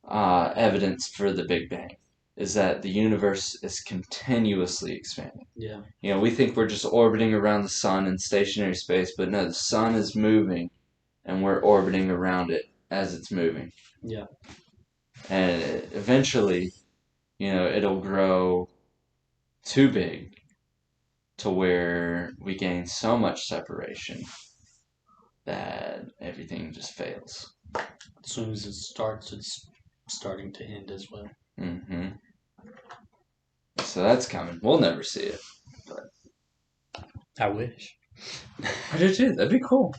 evidence for the Big Bang. Is that the universe is continuously expanding. Yeah. We think we're just orbiting around the sun in stationary space, but no, the sun is moving and we're orbiting around it as it's moving. Yeah. And eventually, it'll grow too big to where we gain so much separation that everything just fails. As soon as it starts, it's starting to end as well. Hmm. So that's coming. We'll never see it. But I wish. I do too. That'd be cool.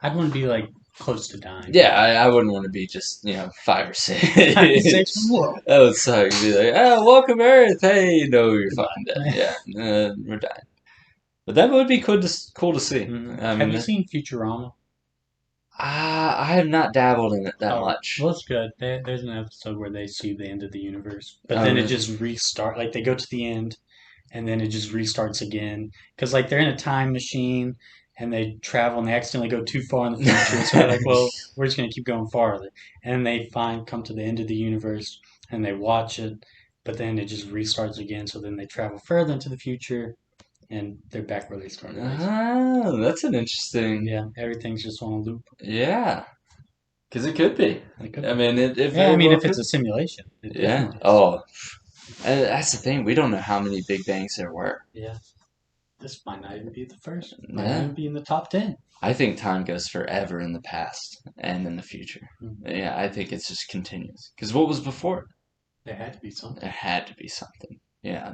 I'd want to be like close to dying. Yeah, I wouldn't want to be just, 5 or 6. Six from world. That would suck. You'd be like, oh, welcome Earth. Hey, no, you're fucking dead. Goodbye. Yeah, we're dying. But that would be cool to see. Mhm. I Have you mean, seen Futurama? I have not dabbled in it that Oh, much. well, it's good. There's an episode where they see the end of the universe, but Oh, then it really? just restart. Like they go to the end, and then it just restarts again. Because like they're in a time machine, and they travel, and they accidentally go too far in the future. So they're like, "Well, we're just gonna keep going farther." And they come to the end of the universe, and they watch it, but then it just restarts again. So then they travel further into the future, and they're back where they started, basically. Oh, that's an interesting. Yeah, everything's just on a loop. Yeah, because it could be. It could I be. mean, it Yeah, I very mean, well if it's could. a simulation, it Yeah. definitely is. Oh, that's the thing. We don't know how many Big Bangs there were. Yeah, this might not even be the first. Might not Yeah. even be in the top 10. I think time goes forever in the past and in the future. Mhm. Yeah, I think it's just continuous. Because what was before? There had to be something. There had to be something. Yeah,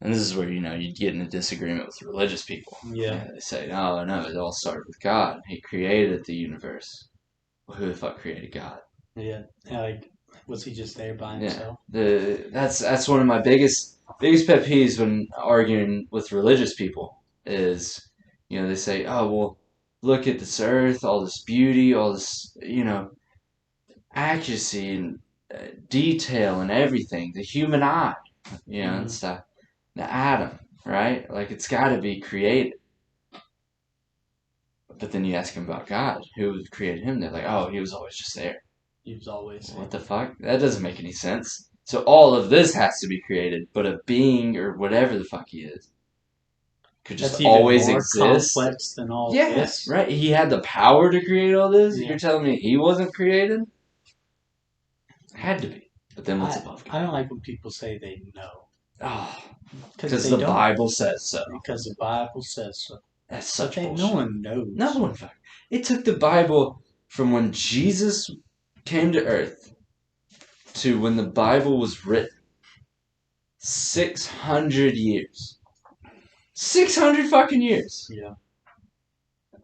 and this is where you get in a disagreement with religious people. Yeah, Yeah, they say, "Oh no, it all started with God. He created the universe." Well, who the fuck created God? yeah. Yeah, like, was he just there by Yeah, himself? that's one of my biggest pet peeves when arguing with religious people is, they say, "Oh well, look at this earth, all this beauty, all this accuracy and detail and everything, the human eye, and Hmm. stuff, the atom, right? Like it's got to be created." But then you ask them about God, who created him? They're like, "Oh, he was always just there." He was always there. What the fuck? That doesn't make any sense. So all of this has to be created, but a being or whatever the fuck he is could just That's even always more exist. complex than all Yeah, this. right. He had the power to create all this. Yeah, You're telling me he wasn't created? Had to be. But then what's I above I God? don't like when people say they know Oh, because because they the don't. Bible says so. Because the Bible says so. That's But such they no bullshit. one No knows. one fuck. It took the Bible from when Jesus came to earth to when the Bible was written. 600 years. 600 fucking years. Yeah.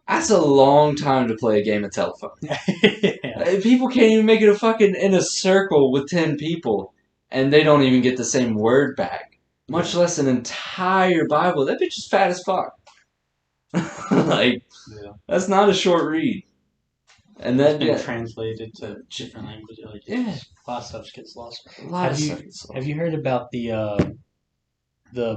That's a long time to play a game of telephone. Yeah. People can't even make it a fucking in a circle with 10 people, and they don't even get the same word back. Much Yeah. less an entire Bible. That bitch is fat as fuck. Like, Yeah. that's not a short read. And It's then, been yeah, translated to different languages. Like yeah, a lot of stuff gets lost. a lot of Have stuff you is have lost. you heard about the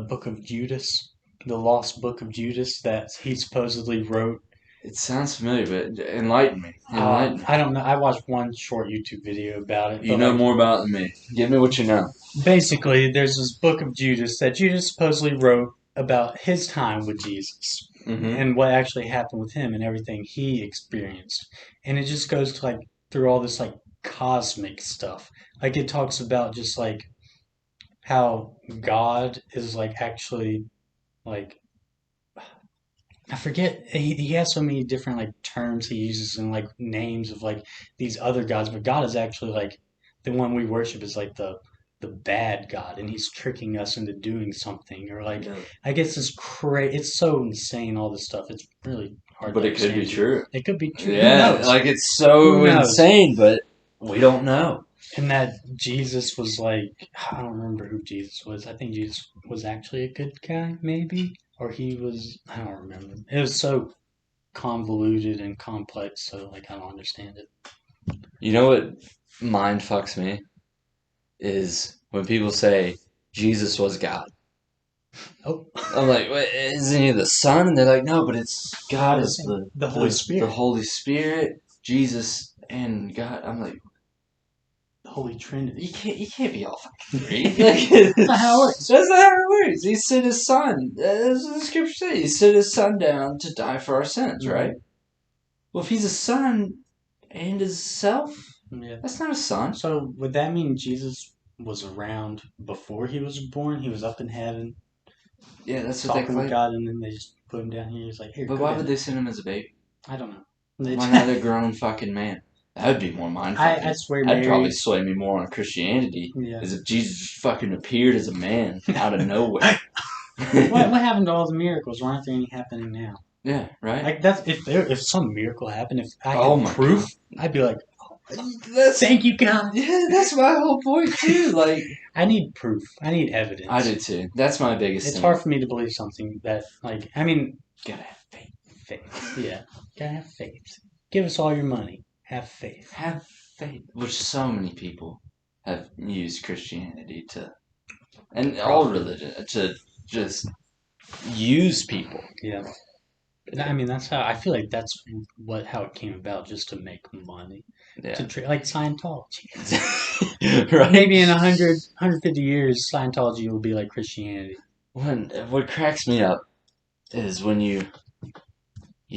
Book of Judas, the Lost Book of Judas that he supposedly wrote? It sounds familiar, but enlighten me. Enlighten me. I don't know. I watched one short YouTube video about it, You but know like more about it than me. Give me what you know. basically, there's this Book of Judas that Judas supposedly wrote about his time with Jesus Mm-hmm. and what actually happened with him and everything he experienced, and it just goes to like through all this like cosmic stuff. Like it talks about just like how God is like actually like I forget he has so many different like terms he uses and like names of like these other gods, but God is actually like the one we worship is like the the bad God and he's tricking us into doing something, or like Yeah. I guess it's so insane, all this stuff. It's really hard But to it could be understand. true. It could be true. Who Yeah, knows? like it's Who so knows? insane, but we don't know. And that Jesus was like, I don't remember who Jesus was. I think Jesus was actually a good guy, maybe, or he was. I don't remember. It was so convoluted and complex, so like I don't understand it. You know what mind fucks me is when people say Jesus was God. Oh, I'm like, wait, isn't he the Son? And they're like, no, but it's God well, is the Holy the Spirit, Holy Spirit, Jesus, and God. I'm like, the Holy Trinity. you can't be all fucking three. Like, That's not how it works. that's not how it works. He sent his Son. That's what the Scripture says. He sent his Son down to die for our sins, right? Well, if he's a Son and his self, Yeah. that's not a Son. So would that mean Jesus was around before he was born? He was up in heaven Yeah, that's what they talking with claim. God, and then they just put him down here. He's like, "Here, But go why down would there." they send him as a baby? I don't know. Why not a grown fucking man? That would be more mind I fucking. swear, That'd probably Mary. sway me more on Christianity, Yeah. as if Jesus just fucking appeared as a man out of nowhere. What happened to all the miracles? Why aren't there any happening now? Yeah, right. Like that's if some miracle happened, if I Oh had my proof, God. I'd be like, That's "Thank you, God." yeah, that's my whole point too. Like I need proof. I need I evidence. do too. That's my biggest It's thing. hard for me to believe something that, like, I mean, Gotta have faith. faith. Yeah, gotta have faith. Give us all your money. Have faith. Have faith, which so many people have used Christianity to, and all Profit. religion to just use people. Yeah. I mean, that's how I feel like that's how it came about, just to make money. Yeah. Like Scientology. Right. Maybe in 150 years, Scientology will be like Christianity. What cracks me up is when you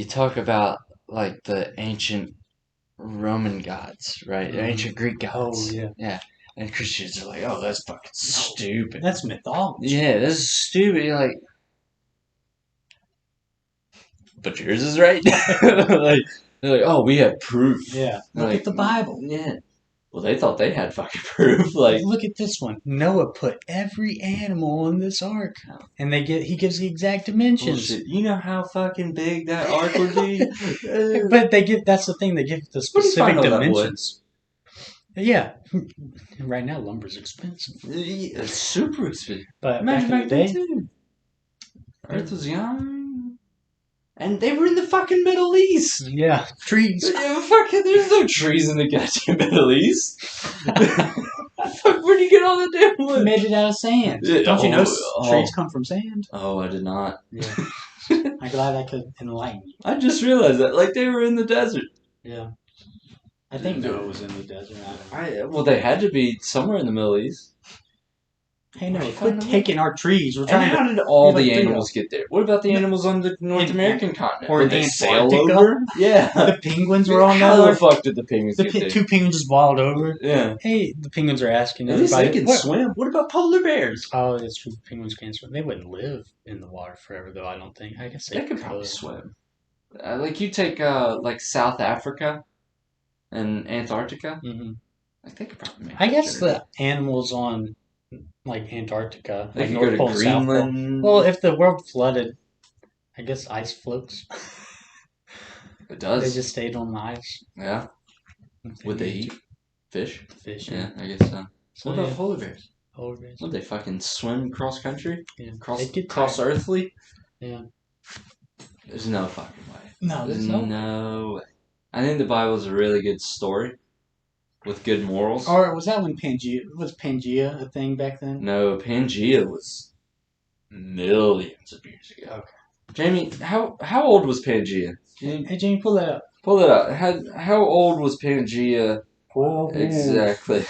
talk about like the ancient Roman gods, right? Ancient Greek Oh gods. yeah. Yeah. And Christians are like, oh, that's fucking stupid. That's mythology. Yeah, that's stupid. You're like, but yours is right. Like, they're like, oh, we have proof. Yeah. They're Look like, at the Bible. yeah. Well, they thought they had fucking proof. Like, Look at this one. Noah put every animal in this ark, and he gives the exact dimensions. bullshit. You know how fucking big that ark would be? But that's the thing. They give the Where do you find specific all that wood? dimensions. Yeah. Right now, lumber's expensive. It's super expensive. But Imagine back in the day, too. Earth was young. And they were in the fucking Middle East. yeah, trees. Yeah, fucking, there's no trees in the goddamn Middle East. Fuck, where do you get all the damn wood? Made it out of sand. Yeah, Don't you know oh. trees come from sand? Oh, I did not. Yeah. I'm glad I could enlighten you. I just realized that. Like, they were in the desert. Yeah. I think Noah was in the desert. I don't know. Well, they had to be somewhere in the Middle East. Hey, Noah, quit taking our trees. We're And trying how to. did all We'd like the to animals get there? What about the animals on the North In American continent? or Did in they sail Antarctica? over? Yeah. The penguins were on How the there. fuck did the penguins get there? Two penguins just waddled over. Yeah. Hey, the penguins are asking At least they everybody. can What? swim. What about polar bears? Oh, that's true. Penguins can't swim. They wouldn't live in the water forever, though. I don't think. I guess They could probably swim. Like you take like South Africa and Antarctica. Mm-hmm. Like they could probably make. I guess the animals on like Antarctica, They like could North go Pole to and South Pole. Greenland. Well, if the world flooded, I guess ice floats. It does. They just stayed on the ice. Yeah. Would they eat fish? Fish? Yeah, I guess so. So What about yeah, polar bears? polar bears. Would they fucking swim cross country? Yeah. Cross earthly? Yeah. There's no fucking way. No, There's there's no. no way. I think the Bible's a really good story with good morals. Or was that when Pangea a thing back then? No, Pangea was millions of years ago. Okay. Jamie, how old was Pangea? Hey, Jamie, pull that up. Pull it up. How old was Pangea exactly?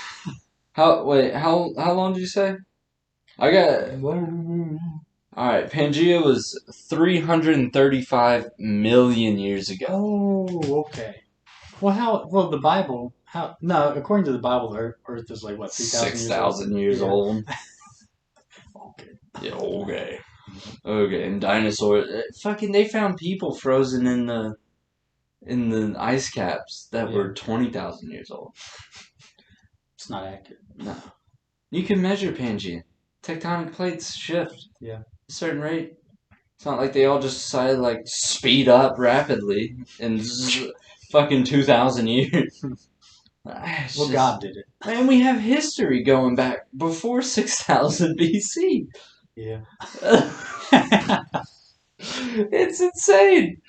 How long did you say? I got. All right, Pangea was 335 million years ago. Oh, okay. Well, the Bible. No, according to the Bible, Earth is like what 6,000 years old. Okay. Yeah, okay. Okay, and dinosaurs. Fucking, they found people frozen in the ice caps that were 20,000 years old. It's not accurate. No. You can measure Pangea. Tectonic plates shift. Yeah. At a certain rate. It's not like they all just decided like speed up rapidly in fucking 2,000 years. It's Well, just, God did it. man, we have history going back before 6,000 BC. Yeah. It's insane.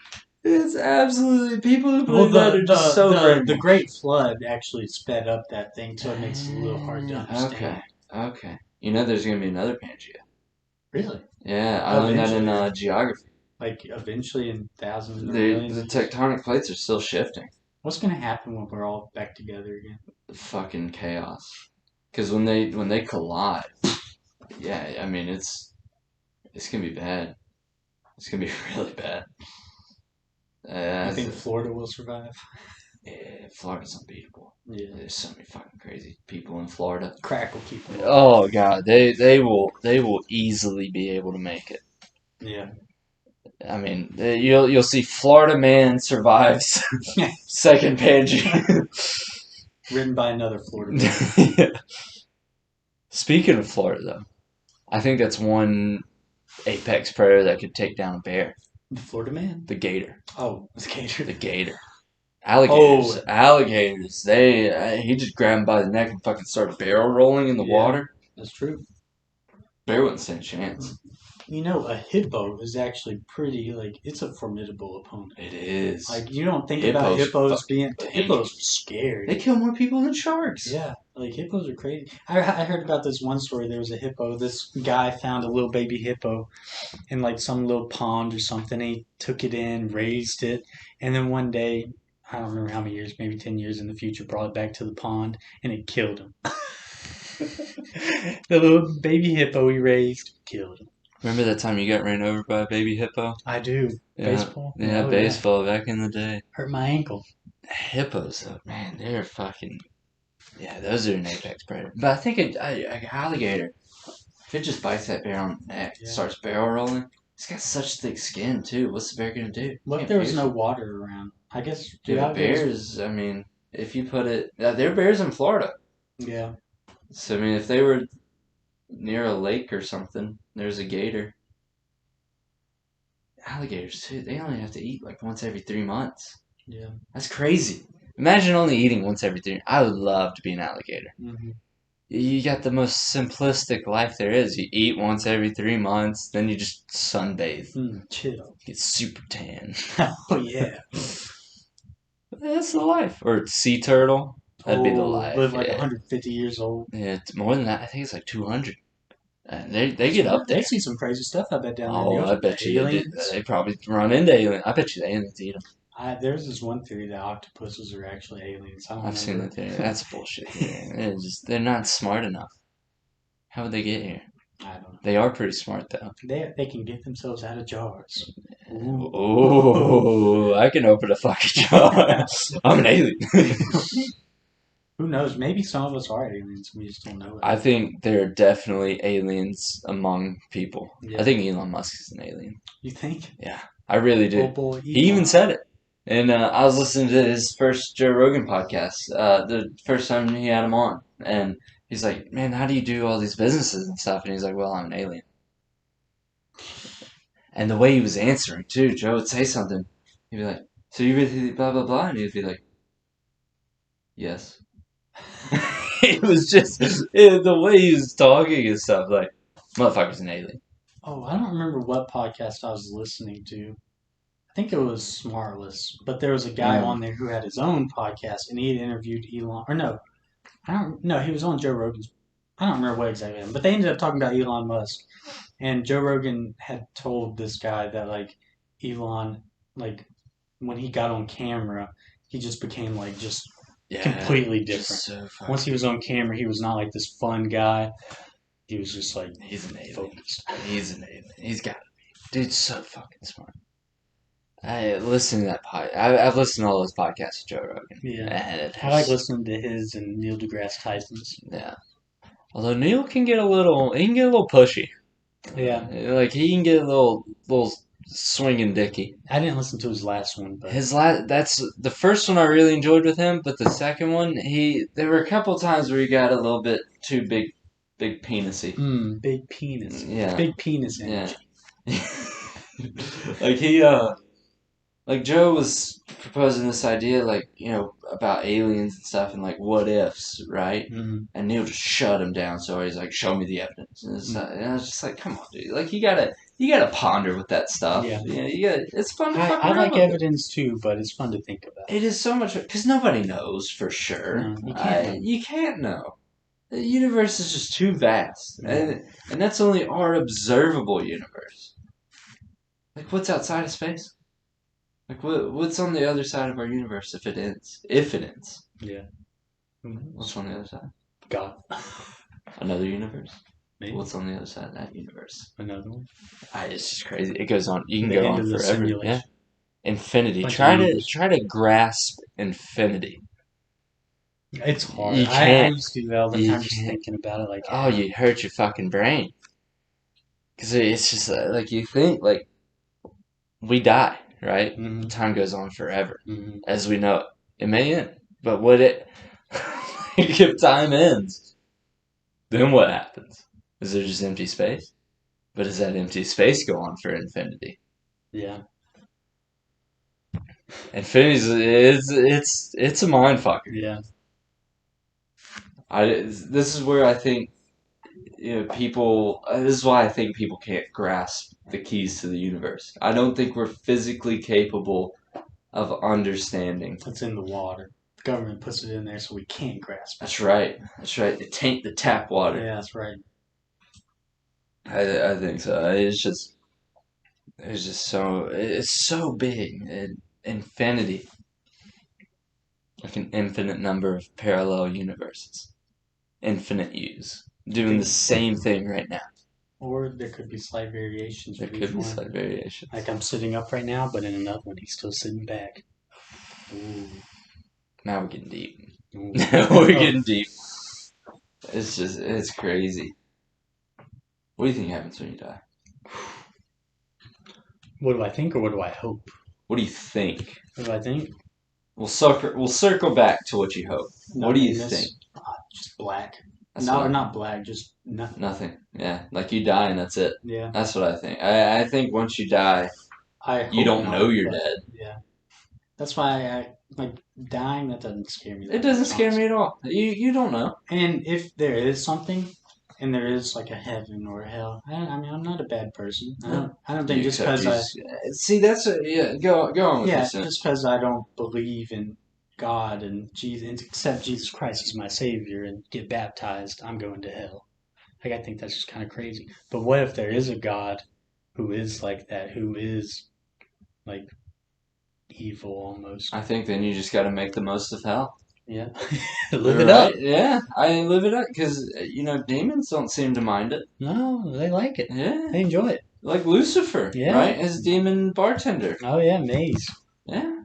It's absolutely people who Well, believe that are just so the brainwashed. Great Flood actually sped up that thing, so it makes it a little hard to understand. Okay. You know there's gonna be another Pangea. Really? Yeah, I learned that in Eventually, geography. like eventually in thousands or The millions of years. tectonic plates are still shifting. What's gonna happen when we're all back together again? Fucking chaos. Because when they collide, yeah, I mean it's gonna be bad. It's gonna be really bad. You Uh, think Florida will survive? Florida's unbeatable. Yeah. There's so many fucking crazy people in Florida. Crack will keep them alive. Oh god, they will easily be able to make it. Yeah. I mean, you'll see Florida man survives second Pangea. Written by another Florida man. Yeah. Speaking of Florida, though, I think that's one apex predator that could take down a bear. The Florida man? The gator. Oh, the gator. The gator. Alligators. Oh. Alligators. They he just grabbed him by the neck and fucking started barrel rolling in the Yeah. water. That's true. Bear wouldn't stand a chance. You know, a hippo is actually pretty, like, it's a formidable opponent. It is. Like, you don't think about hippos being, hippos are scary. They kill more people than sharks. Yeah, like hippos are crazy. I heard about this one story. There was a hippo. This guy found a little baby hippo in like some little pond or something. He took it in, raised it, and then one day, I don't remember how many years, maybe 10 years in the future, brought it back to the pond and it killed him. The little baby hippo he raised killed him. Remember that time you got ran over by a baby hippo? I do. Yeah. Baseball? Yeah, Oh, baseball back in the day. Hurt my ankle. Hippos, though, man, they're fucking. Yeah, those are an apex predator. But I think an alligator, if it just bites that bear on the neck, Yeah. starts barrel rolling, it's got such thick skin, too. What's the bear gonna do? What if there was no water around? I guess. Dude, bears, I mean, if you put it. There are bears in Florida. Yeah. So, I mean, if they were near a lake or something, there's a gator. Alligators, too, they only have to eat like once every 3 months. Yeah. That's crazy. Imagine only eating once every 3. I would love to be an alligator. Mm-hmm. You got the most simplistic life there is. You eat once every 3 months, then you just sunbathe. Chill. Get super tan. Oh, yeah. That's the life. Or sea turtle. That'd be the life. Live like yeah. 150 years old. Yeah, it's more than that. I think it's like 200. They get up there. They see some crazy stuff, I bet, down there. Oh, I bet you they probably run into aliens. I bet you the aliens eat them. There's this one theory that octopuses are actually aliens. I've seen that theory. That's bullshit. They're not smart enough. How would they get here? I don't know. They are pretty smart, though. They can get themselves out of jars. Ooh, I can open a fucking jar. I'm an alien. Who knows? Maybe some of us are aliens. We just don't know it. I think there are definitely aliens among people. Yeah. I think Elon Musk is an alien. You think? Yeah, I really do. Oh boy, He even said it. And I was listening to his first Joe Rogan podcast, the first time he had him on. And he's like, man, how do you do all these businesses and stuff? And he's like, well, I'm an alien. And the way he was answering, too, Joe would say something. He'd be like, so you really blah, blah, blah? And he'd be like, yes. It was just the way he was talking and stuff. Like, motherfucker's an alien. Oh, I don't remember what podcast I was listening to. I think it was Smartless, but there was a guy on there who had his own podcast, and he had interviewed Elon. Or no, he was on Joe Rogan's. I don't remember what exactly, but they ended up talking about Elon Musk, and Joe Rogan had told this guy that like Elon, like when he got on camera, he just became like just completely different. So once he was on camera, he was not like this fun guy. He was just like he's an alien. Focused. He's an alien. He's got to be. Dude's so fucking smart. I listen to that I've listened to all those podcasts with Joe Rogan. Yeah, I like listening to his and Neil deGrasse Tyson's. Yeah, although Neil can get a little pushy. Yeah, like he can get a little swinging dicky. I didn't listen to his last one, but that's the first one I really enjoyed with him. But the second one, there were a couple times where he got a little bit too big Big penisy. Big penis. Yeah. Big penis Yeah. energy. Like like Joe was proposing this idea, like, about aliens and stuff and like what ifs, right? Mm. And Neil just shut him down. So he's like, "Show me the evidence." And I was just like, "Come on, dude! Like you gotta ponder with that stuff. Yeah. It's fun to fuck I around like with it. evidence too, but it's fun to think about. It is so much because nobody knows for sure. No, you can't know. You can't know. The universe is just too vast, Yeah. and that's only our observable universe. Like, what's outside of space? Like, what's on the other side of our universe if it ends? If it ends, Yeah. what's on the other side? God. Another universe. Maybe. What's on the other side of that universe? Another one. It's just crazy. It goes on. You can The go end on of the forever. Yeah. simulation. Infinity. Bunch of Try to years. try to grasp infinity. It's hard. You I can't. used to do that all the You time, just can't. thinking about it. Like, Oh, you hurt your fucking brain. Because it's just like you think like we die, right? Mm-hmm. Time goes on forever, Mm-hmm. as we know it. It may end, but would it? If time ends, then what happens? Is there just empty space? But does that empty space go on for infinity? Yeah. Infinity's it's a mind fucker. Yeah. This is where I think people. This is why I think people can't grasp the keys to the universe. I don't think we're physically capable of understanding. It's in the water. The government puts it in there so we can't grasp it. That's right. That's right. They taint the tap water. Yeah, that's right. I think so. It's so big. Infinity. Like an infinite number of parallel universes. Infinite U's. Doing the same thing right now. Or there could be slight variations. There for could each be one. slight variations. Like I'm sitting up right now, but in another one he's still sitting back. Ooh. Now we're getting deep. Ooh. We're getting deep. It's crazy. What do you think happens when you die? What do I think or what do I hope? What do you think? What do I think? We'll circle back to what you hope. What do you think? Just black. That's No, not black, just nothing. Nothing. Yeah, like you die and that's it. Yeah. That's what I think. I think once you die, you don't know you're dead. Yeah. That's why I like dying. That doesn't scare me. It doesn't scare me at all. You don't know. And if there is something, and there is like a heaven or a hell, I mean, I'm not a bad person. I don't think just because I see that's go on with yeah, this. just because I don't believe in God and Jesus and accept Jesus Christ as my Savior and get baptized, I'm going to hell. Like I think that's just kind of crazy. But what if there is a God who is like that, who is like evil almost? I think then you just got to make the most of hell. Yeah, live it up. Yeah, I live it up because demons don't seem to mind it. No, they like it. Yeah, they enjoy it. Like Lucifer, right? His demon bartender. Oh yeah, Maze. Yeah,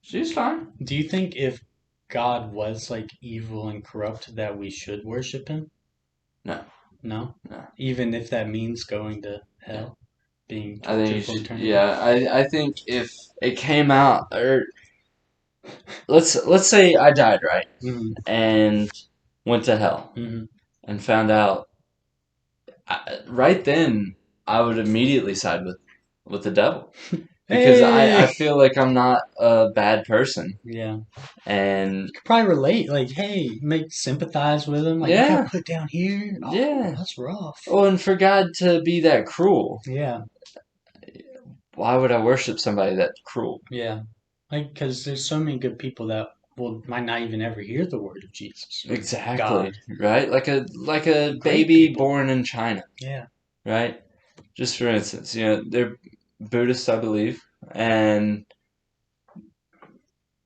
she's fine. Do you think if God was like evil and corrupt that we should worship him? No. No? No. Even if that means going to hell? Being I think you should, I think if it came out or let's say I died, right? Mm-hmm. And went to hell. Mm-hmm. And found out right then I would immediately side with the devil. Because I feel like I'm not a bad person. Yeah. And you could probably relate, like, hey, sympathize with him. Like, you got put down here. Oh, yeah. That's rough. Oh, and for God to be that cruel. Yeah. Why would I worship somebody that's cruel? Yeah. Like, because there's so many good people that might not even ever hear the word of Jesus. Exactly. God. Right? Like a baby born in China. Yeah. Right? Just for instance, they're Buddhists, I believe, and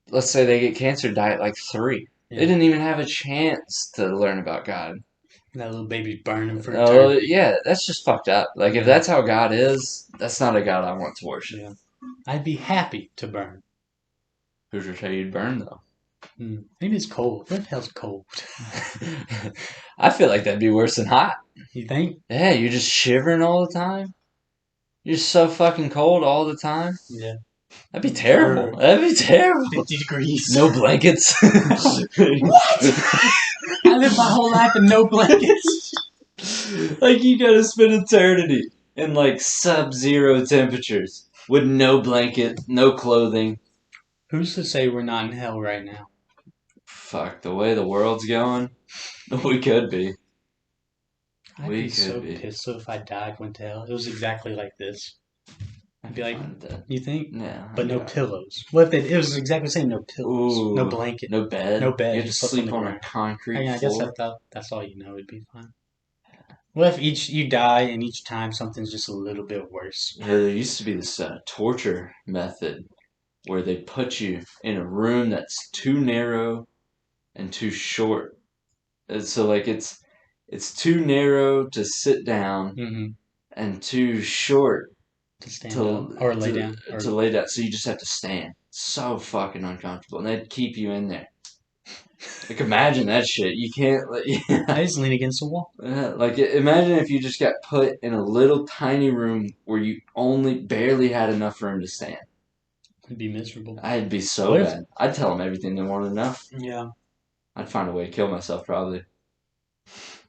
let's say they get cancer, die at like 3. Yeah. They didn't even have a chance to learn about God. That little baby's burning for eternity. Yeah, that's just fucked up. Like, if that's how God is, that's not a God I want to worship. Yeah. I'd be happy to burn. Who's to say you'd burn, though? Maybe it's cold. What the hell's cold? I feel like that'd be worse than hot. You think? Yeah, you're just shivering all the time. You're so fucking cold all the time. Yeah. That'd be terrible. That'd be terrible. 50 degrees. No blankets. What? I lived my whole life in no blankets. Like you gotta spend eternity in like sub-zero temperatures with no blanket, no clothing. Who's to say we're not in hell right now? Fuck, the way the world's going, we could be. I'd We be could so be. pissed if I died, went to hell. It was exactly like this. I'd I'd be be like, fine with that. you think? Yeah, But I'd be no alright. pillows. What if it was exactly the same? No pillows, no Ooh, blanket, no no bed. You bed. have You to slept on sleep the on a ground. concrete I guess floor. that's all you know. It'd be fine. What if each you die and each time something's just a little bit worse? Yeah, there used to be this torture method where they put you in a room that's too narrow and too short. And so like it's too narrow to sit down Mm-hmm. and too short To stand up to or lay to down or to lay down. So you just have to stand. So fucking uncomfortable, and they'd keep you in there. Like imagine that shit. You can't like I yeah. just lean against the wall. Like imagine if you just got put in a little tiny room where you only barely had enough room to stand. It'd be miserable. I'd be so What if? bad. I'd tell them everything they wanted to know. Yeah, I'd find a way to kill myself probably.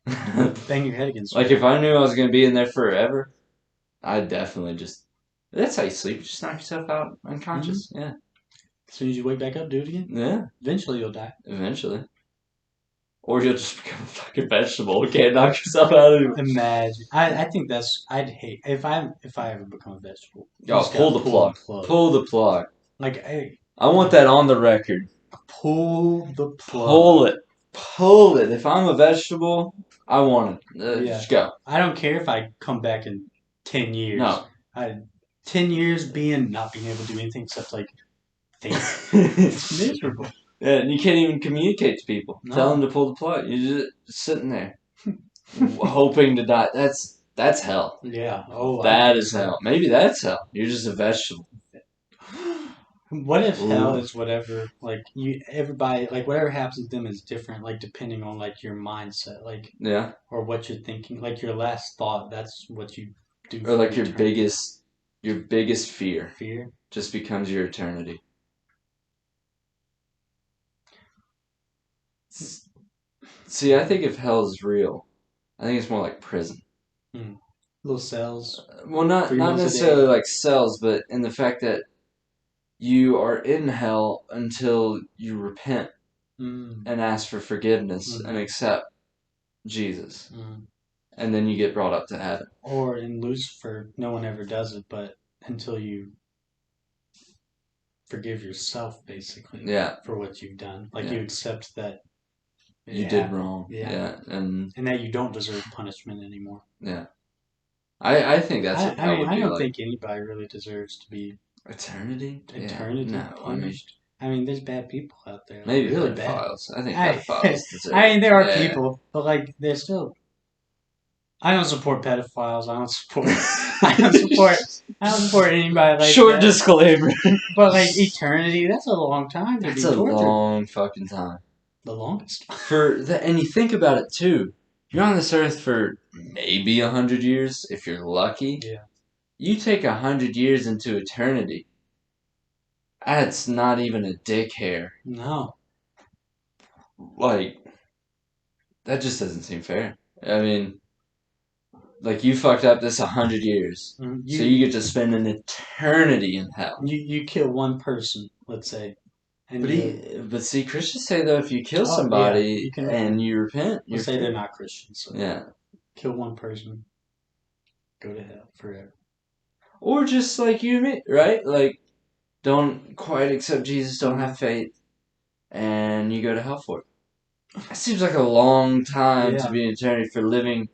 bang your head against the Like if wall. I knew I was gonna be in there forever, I'd definitely just. That's how you sleep. Just knock yourself out Mm-hmm. unconscious. Yeah. As soon as you wake back up, do it again. Yeah. Eventually, you'll die. Eventually. Or you'll just become a fucking vegetable. You can't knock yourself out anyway. Imagine. I think that's. I'd hate if I ever become a vegetable. You Oh, just pull gotta the pull the plug. plug. Pull the plug. Like, hey, I want that on the record. pull the plug. Pull it. Pull it. If I'm a vegetable, I want it. Yeah. Just go. I don't care if I come back in 10 years. No. 10 years not being able to do anything except like think. It's miserable. Yeah, and you can't even communicate to people. Tell them No. to pull the plug. You're just sitting there, hoping to die. That's hell. Yeah. Oh, I That think is so. hell. Maybe that's hell. You're just a vegetable. What if hell Ooh. is whatever like you everybody like whatever happens to them is different like depending on like your mindset like Yeah. or what you're thinking like your last thought that's what you do Or for like eternity. your biggest fear Fear. just becomes your eternity. See, I think if hell is real, I think it's more like prison. Hmm. Little cells, Well, not 3 meals a day. necessarily like cells, but in the fact that you are in hell until you repent Mm. and ask for forgiveness and Mm-hmm. accept Jesus, Mm. and then you get brought up to heaven. Or in Lucifer, no one ever does it, but until you forgive yourself, basically, Yeah, for what you've done, like yeah. you accept that You it did happened, wrong. yeah, Yeah, and and that you don't deserve punishment anymore. yeah. I think that's what I hell mean, would I be don't like. think anybody really deserves to be Eternity? Yeah. eternity No, I mean, punished. I mean, there's bad people out there, like maybe really bad. pedophiles. I think I, pedophiles deserve I it. mean, there are Yeah. people, but like, they're still. I don't support pedophiles. I don't support. I don't support. I don't support anybody like Short that. disclaimer. But like eternity, that's a long time to That's be a tortured. long fucking time. The longest. And you think about it too. You're on this earth for maybe 100 years if you're lucky. Yeah. You take 100 years into eternity. That's not even a dick hair. No. Like that just doesn't seem fair. I mean, like you fucked up this 100 years, so You you get to spend an eternity in hell. you kill one person, let's say, and But see, Christians say though, if you kill oh yeah, somebody you can and repent. you repent, you're Let's say they're free. not Christians, so Yeah. kill one person, go to hell forever. Or just like you and me, right? Like, don't quite accept Jesus, don't have faith, and you go to hell for it. That seems like a long time to Yeah, be in eternity for living,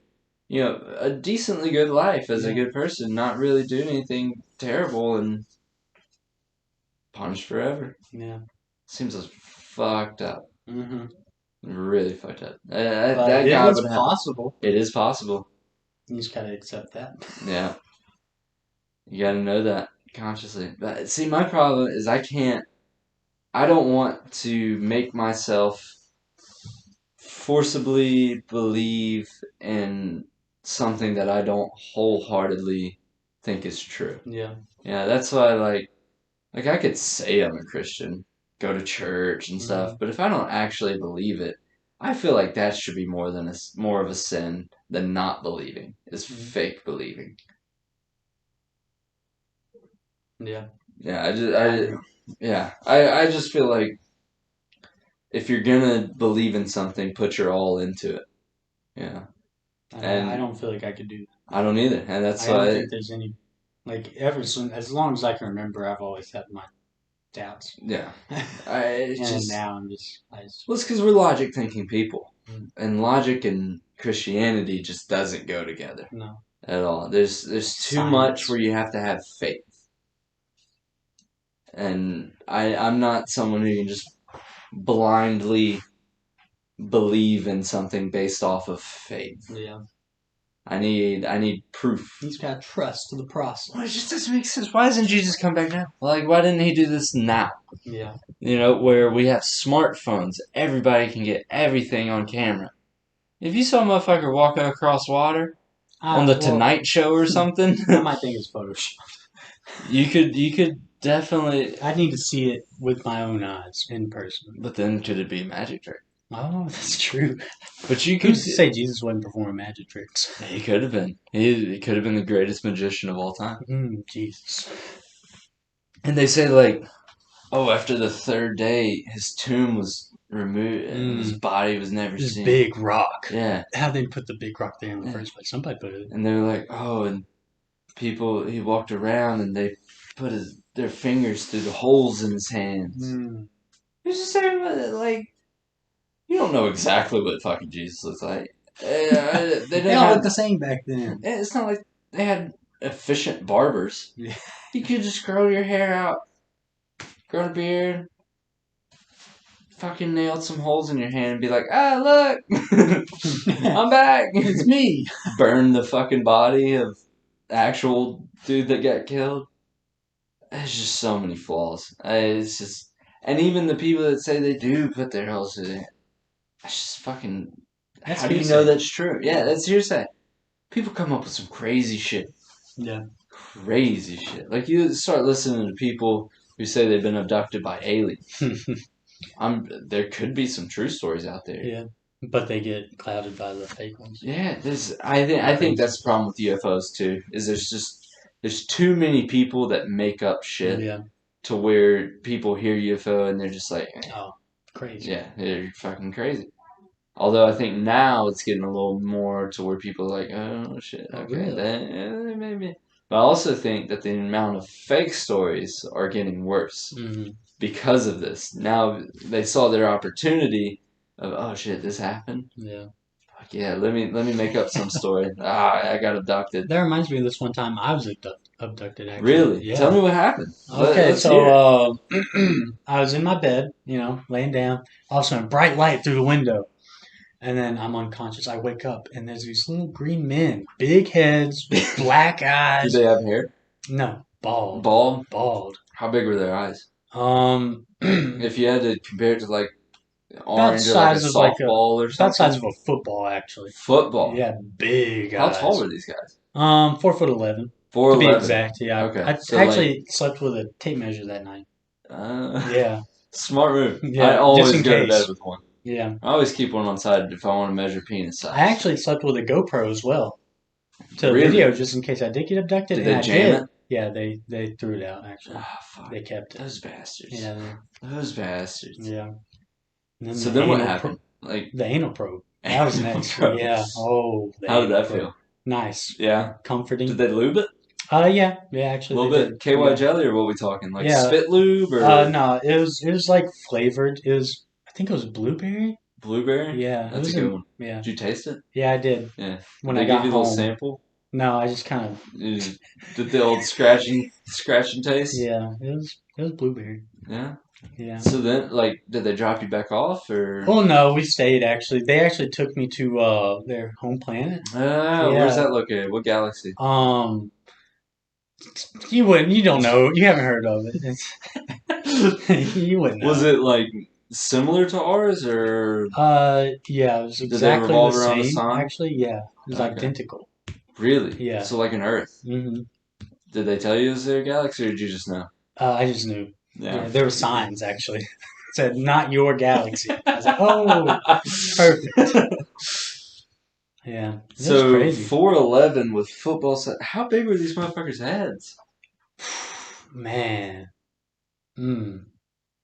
a decently good life as a yeah, good person, not really doing anything terrible and punished forever. yeah. Seems as fucked up. hmm Really fucked up. But That it guy is would have. possible. It is possible. You just gotta accept that. Yeah. You gotta know that consciously. But see, my problem is I don't want to make myself forcibly believe in something that I don't wholeheartedly think is true. Yeah. Yeah, that's why like I could say I'm a Christian, go to church and stuff, hmm but if I don't actually believe it, I feel like that should be more of a sin than not believing. Is Mm. fake believing. Yeah, Yeah, I agree. I just feel like if you're gonna believe in something, put your all into it. Yeah, And I and don't feel like I could do I don't either, and that. that's I don't why. think there's any, like, ever since, as long as I can remember, I've always had my doubts. Yeah, I it's And just now I just, well, it's because we're logic thinking people, mm, and logic and Christianity just doesn't go together no. at all. There's too much Science. where you have to have faith, and I'm not someone who can just blindly believe in something based off of faith. Yeah. I need proof. He's got trust to the Well, it process. just doesn't make sense. Why doesn't Jesus come back now? Like, why didn't he do this now? Yeah. Where we have smartphones, everybody can get everything on camera. If you saw a motherfucker walking across water on the Well, Tonight Show or something, I might think it's Photoshop. you could definitely. I need to see it with my own eyes in person. But then could it be a magic trick? Oh, that's true. But you could. Who's to say Jesus wasn't performing magic tricks? He could have been. He could have been the greatest magician of all time. Jesus. And they say like, oh, after the third day, his tomb was removed and his Mm, body was never this seen. big rock. Yeah. How they put the big rock there in the Yeah. first place? Somebody put it. And they were like, oh, and he walked around and they put their fingers through the holes in his hands. Mm. Who's just saying like, you don't know exactly what fucking Jesus looks like. They didn't They all have. looked the same back then. It's not like they had efficient barbers. Yeah. You could just grow your hair out, grow a beard, fucking nailed some holes in your hand and be like, ah, look, I'm back. It's me. Burn the fucking body of the actual dude that got killed. There's just so many flaws. It's just, and even the people that say they do put their holes in it, that's just fucking. That's How do you know hearsay. that's true? Yeah, that's hearsay. People come up with some crazy shit. Yeah. Crazy shit. Like you start listening to people who say they've been abducted by aliens. There could be some true stories out there. Yeah. But they get clouded by the fake ones. Yeah, I think that's the problem with UFOs too. Is there's too many people that make up shit Yeah. to where people hear UFO and they're just like, Oh, crazy. yeah, they're fucking crazy. Although I think now it's getting a little more to where people are like, oh shit, Oh, okay, really? then maybe. But I also think that the amount of fake stories are getting worse Mm-hmm. because of this. Now they saw their opportunity of, oh shit, this happened. Yeah. Fuck yeah, let me make up some story. I got abducted. That reminds me of this one time I was abducted, actually. Really? Yeah. Tell me what happened. Okay, Let's hear it. so I was in my bed, laying down. All of a sudden, bright light through the window. And then I'm unconscious. I wake up, and there's these little green men, big heads, black Did eyes. they have hair? No, bald. Bald? Bald. How big were their eyes? About If you had to compare it to like the orange or like a size of softball or about the size of something. a football, actually. Football. Yeah, big How eyes. tall were these guys? 4'11", to be 4'11". exact. Yeah, Okay. I So actually slept with a tape measure that night. Yeah, smart move. yeah, I just always in go to bed case. with one. Yeah, I always keep one on side if I want to measure penis size. I actually slept with a GoPro as well to Really? video just in case I did get abducted, Did and they I jam did. it? Yeah, they threw it out. Actually, Ah, fuck. they kept it. Those bastards. Yeah, Those bastards. yeah. And then So the then what anal happened? Like, the anal probe. That was next. bro, Yeah. Oh, the how did anal that probe. feel? Nice, Yeah. comforting. Did they lube it? Yeah, A actually little they bit did. KY Yeah, jelly, or what we talking? Like yeah. spit lube or No, it was like flavored. I think it was blueberry. blueberry? Yeah, it That's a was good one. yeah, Did you taste it? yeah. I did Yeah. Did when they I give got you a little home. sample? No, I just kind of You just did the old scratching taste? yeah. It was blueberry. Yeah. Yeah. So then, like, did they drop you back off or? Oh no, we stayed actually. They actually took me to their home planet. Where's Yeah. that located? What galaxy? Um, you don't know. You haven't heard of it. You wouldn't Was know. it like similar to ours or Yeah, it was did they exactly the revolve around the same. sun? Actually, yeah, it was Okay. identical. Really? Yeah. So like an Earth. hmm Did they tell you it was their galaxy or did you just know? I just knew. Yeah. Yeah, there were signs actually. said, "Not your galaxy." I was like, "Oh, perfect." Yeah, it was So crazy. 4'11" with football set. How big were these motherfuckers' heads? Man, mm.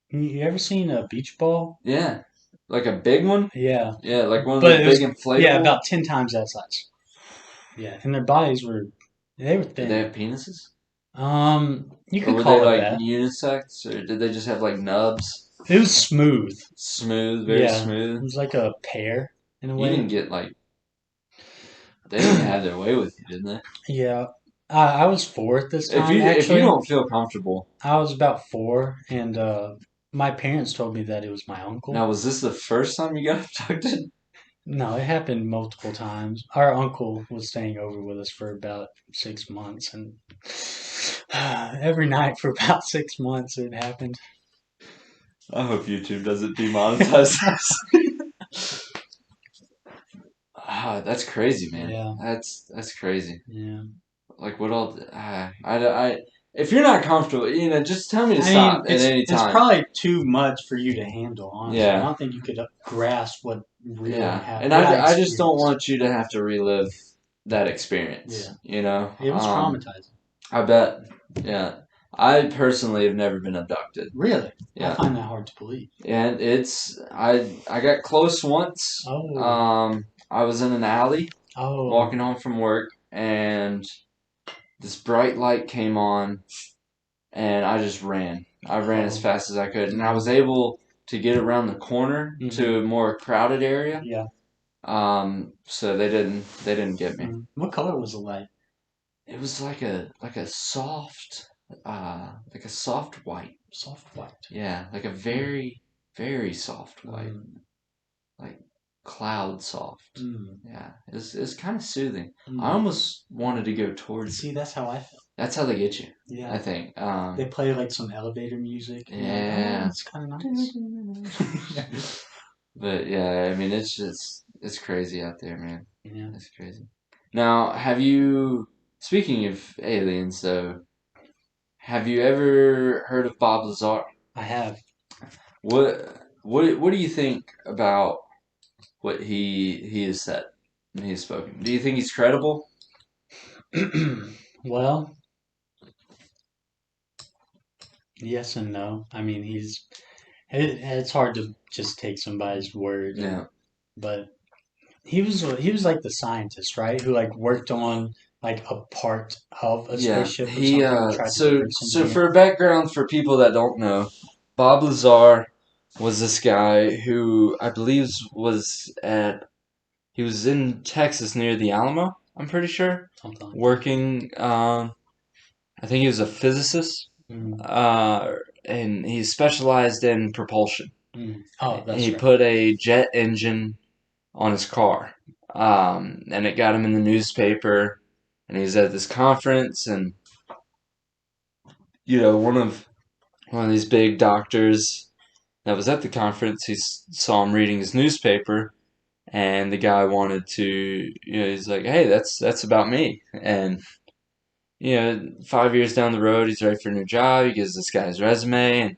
You ever seen a beach ball? Yeah, like a big one. Yeah, Yeah, like one of but those it big was inflatable. about 10 times that size. Yeah, and their bodies were Did they thin. have penises, You or could were they call it like that. unisex, or did they just have like nubs? It was smooth. Smooth, very Yeah, it smooth. was like a pear in a You didn't way. get like they didn't have their way with you, didn't they? Yeah, I was four at this If time you actually. don't feel comfortable, I was about four, and my parents told me that it was my uncle. now was this the first time you got abducted? No, it happened multiple times. Our uncle was staying over with us for about 6 months, and every night for about 6 months it happened. I hope YouTube doesn't demonetize this. Ah, that's crazy, man. Yeah, That's crazy. yeah. Like what all? If you're not comfortable, just tell me to I mean, stop at any it's time. probably too much for you to handle. Honestly, I Yeah, don't think you could grasp what really yeah. happened, And what I I just don't experienced. want you to have to relive that experience. Yeah, it was traumatizing. I bet. Yeah. I personally have never been abducted. Really, I Yeah. find that hard to believe. And I got close once. Oh, I was in an alley oh, walking home from work, and this bright light came on, and I just ran. I ran as oh. fast as I could, and I was Mhm, able to get around the corner to mhm. a more crowded area. Yeah. So they didn't get me. What color was the light? It was like a soft like a soft white. Soft white. Yeah, like a Mm, very soft white, mm, like cloud soft. mm, Yeah, it's kind of soothing. I mm. almost wanted to go towards it. See, that's how I felt. That's how they get you, I Yeah. think. They play like some elevator music, and you're like, oh, Yeah. it's kind of nice. But yeah, I mean, it's crazy out there, man. Yeah, It's crazy. Now, have you? Speaking of aliens, though, have you ever heard of Bob Lazar? I have. What do you think about what he has said and he has spoken? Do you think he's credible? Well, yes and no. I mean, it's hard to just take somebody's word, and Yeah. but he was like the scientist, right? Who like worked on like a part of a Yeah, spaceship or he something and tried to reverse so engineer. for background for people that don't know, Bob Lazar was this guy who I believe he was in Texas near the Alamo, I'm pretty sure, Something like that. working I think he was a physicist. Mm, Uh and he specialized in propulsion. Oh, that's He right. put a jet engine on his car. And it got him in the newspaper and he was at this conference and one of these big doctors that was at the conference, saw him reading his newspaper, and the guy wanted to, he's like, "Hey, that's about me." And 5 years down the road, he's ready for a new job. He gives this guy his resume and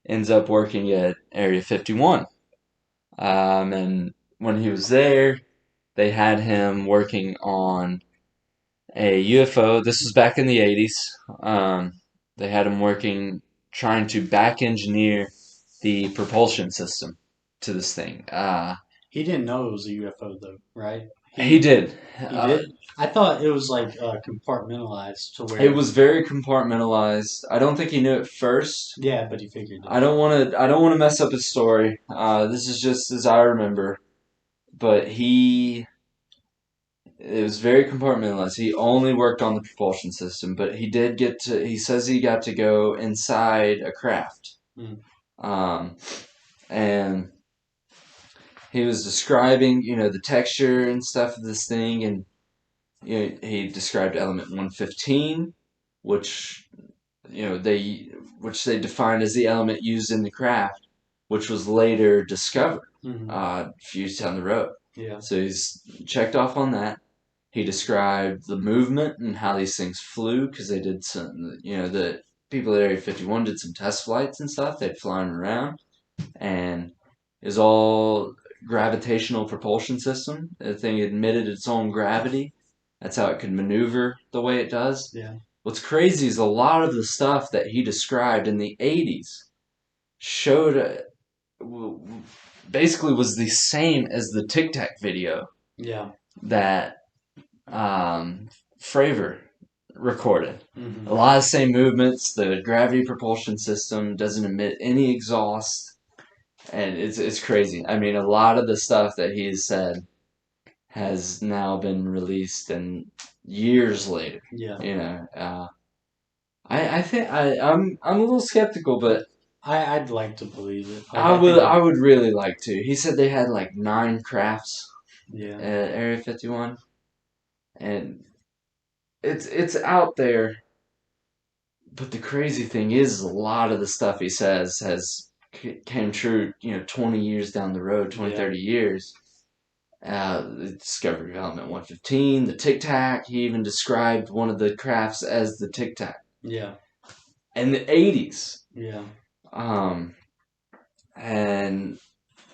ends up working at Area 51. And when he was there, they had him working on a UFO. This was back in the 80s. They had him working, trying to back engineer the propulsion system to this thing. He didn't know it was a UFO though, right? He He did. he did. I thought it was like compartmentalized to It where was very compartmentalized. I don't think he knew it first. yeah, but he figured it I out. don't want to. I don't want to mess up his story. This is just as I remember. But it was very compartmentalized. He only worked on the propulsion system, but he did get to. He says he got to go inside a craft. Mm, Um, and he was describing, the texture and stuff of this thing, and he described element 115, which which they defined as the element used in the craft, which was later discovered hmm a few years down the road. Yeah. So he's checked off on that. He described the movement and how these things flew because they did some, the people at Area 51 did some test flights and stuff. They'd fly them around. and is all gravitational propulsion system. The thing admitted its own gravity. That's how it could maneuver the way it does. Yeah. What's crazy is a lot of the stuff that he described in the 80s showed basically was the same as the Tic Tac video Yeah. that Fravor recorded. Hmm. A lot of the same movements. The gravity propulsion system doesn't emit any exhaust, and it's crazy. I mean, a lot of the stuff that he's said has now been released, and years later, Yeah. you know. I think I'm a little skeptical, but I'd like to believe it. Like I think I would really like to. He said they had like 9 crafts yeah. at Area 51, and it's out there. But the crazy thing is, a lot of the stuff he says has came true. 20 years down the road, 20, Yeah. 30 years. The Discovery Development 115, the Tic Tac. He even described one of the crafts as the Tic Tac. Yeah. In the 80s. Yeah. Um, and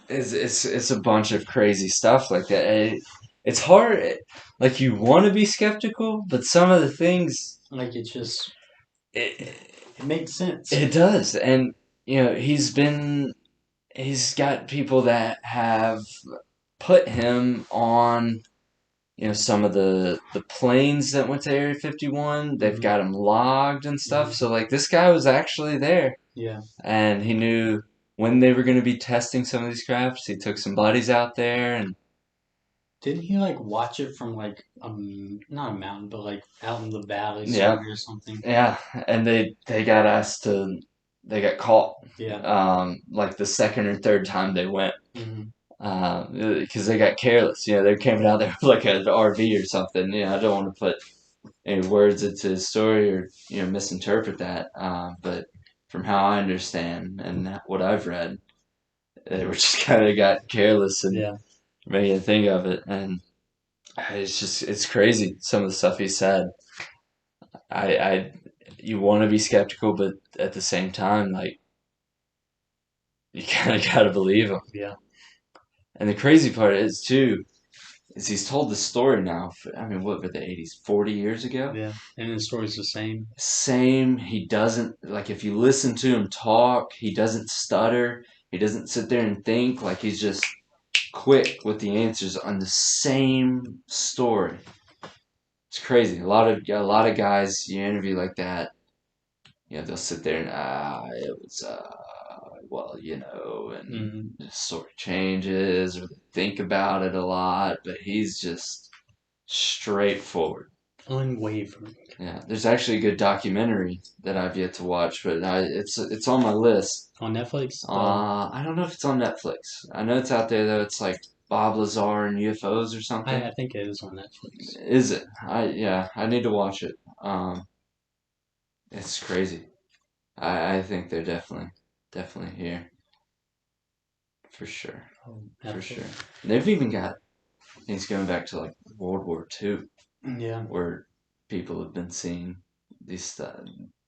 it's a bunch of crazy stuff like that. It's hard. Like you want to be skeptical, but some of the things Like it just it, it makes sense. it does, and he's got people that have put him on. Some of the planes that went to Area 51. They've Hmm. got him logged and stuff. Hmm. So like this guy was actually there, Yeah. and he knew when they were going to be testing some of these crafts. He took some buddies out there, and Didn't he like watch it from like not a mountain, but like out in the valley yeah, somewhere or something? yeah, and they got asked to. They got caught. Yeah. Like the second or third time they went, Hmm. because they got careless. They're camping out there with like an RV or something. I don't want to put any words into his story or misinterpret that. But from how I understand and what I've read, they were just kind of got careless and Yeah. made a thing of it, and it's crazy some of the stuff he said. I you want to be skeptical, but at the same time, like you kind of got to believe him. Yeah. And the crazy part is too is he's told the story now. I mean, what were the 80s? 40 years ago. Yeah. And the story's the same. Same. He doesn't like if you listen to him talk, he doesn't stutter. He doesn't sit there and think. Like he's just quick with the answers on the same story. It's crazy. A lot of guys you interview like that, they'll sit there and it was well, and Hmm. the story changes or they think about it a lot, but he's just straightforward. Unwavering. Yeah, there's actually a good documentary that I've yet to watch, but it's on my list. On Netflix? I don't know if it's on Netflix. I know it's out there though. It's like Bob Lazar and UFOs or something. I think it is on Netflix. Is it? I need to watch it. It's crazy. I think they're definitely here for sure, Oh, for sure. absolutely. And they've even got things going back to like World War II, Yeah. where people have been seeing these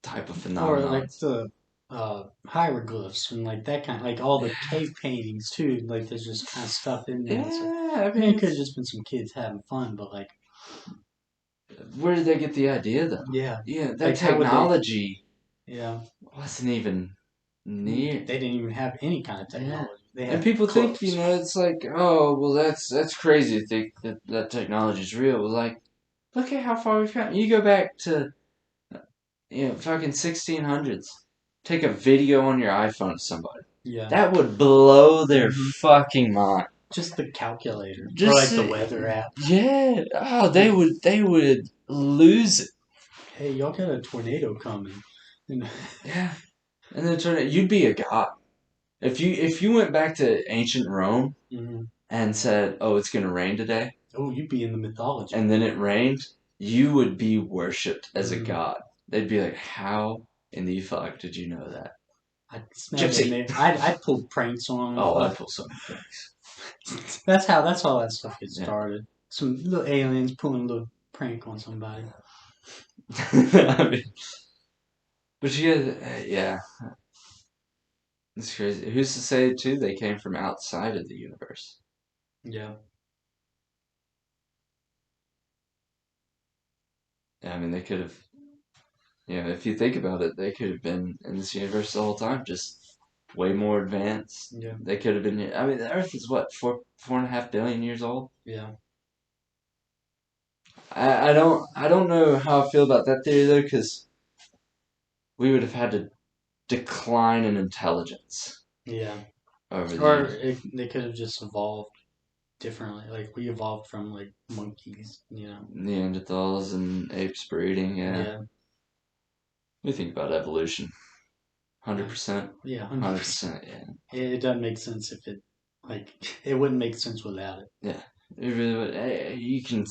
type of Or like phenomenons. the hieroglyphs and like that kind, like all the cave paintings too. Like there's just kind of stuff in there. It's like, Yeah, I I mean, mean, it could have just been some kids having fun, but like, where did they get the idea though? yeah, Yeah, that like how would they? technology Yeah, wasn't even near. they didn't even have any kind of Yeah. technology. They And had people think, clothes. it's like, oh, well, that's crazy to think that technology is real. Well, like, look at how far we've come. You go back to, fucking 1600s. Take a video on your iPhone of somebody. Yeah. That would blow their Hmm. fucking mind. Just the calculator or Just, like the weather app. yeah. Oh, they Like, would lose it. hey, y'all got a tornado coming. And, Yeah. And then you'd be a god. If you went back to ancient Rome mhm. and said, "Oh, it's gonna rain today," Oh, you'd be in the mythology. and then it rained, you would be worshipped as a Hmm. god. They'd be like, "How in the fuck did you know that, I'd smash it in Gypsy?" there. I'd pull pranks on them. Oh, I'd Fuck. pull so many pranks. That's how that stuff gets Yeah. started. Some little aliens pulling a little prank on somebody. I mean, but yeah, yeah. It's crazy. Who's to say too they came from outside of the universe? Yeah. I mean, they could have. If you think about it, they could have been in this universe the whole time, just way more advanced. Yeah. They could have been. I mean, the Earth is what 4.5 billion years old. Yeah. I don't know how I feel about that theory though, because we would have had to decline in intelligence Yeah. over the Or years. they could have just evolved differently. Like we evolved from like monkeys, you know. Neanderthals and apes breeding. Yeah, Yeah. we think about evolution. hundred Yeah. percent, Yeah. 100%. 100%. Yeah, It doesn't make sense if it like it wouldn't make sense without it. yeah. It really would. You can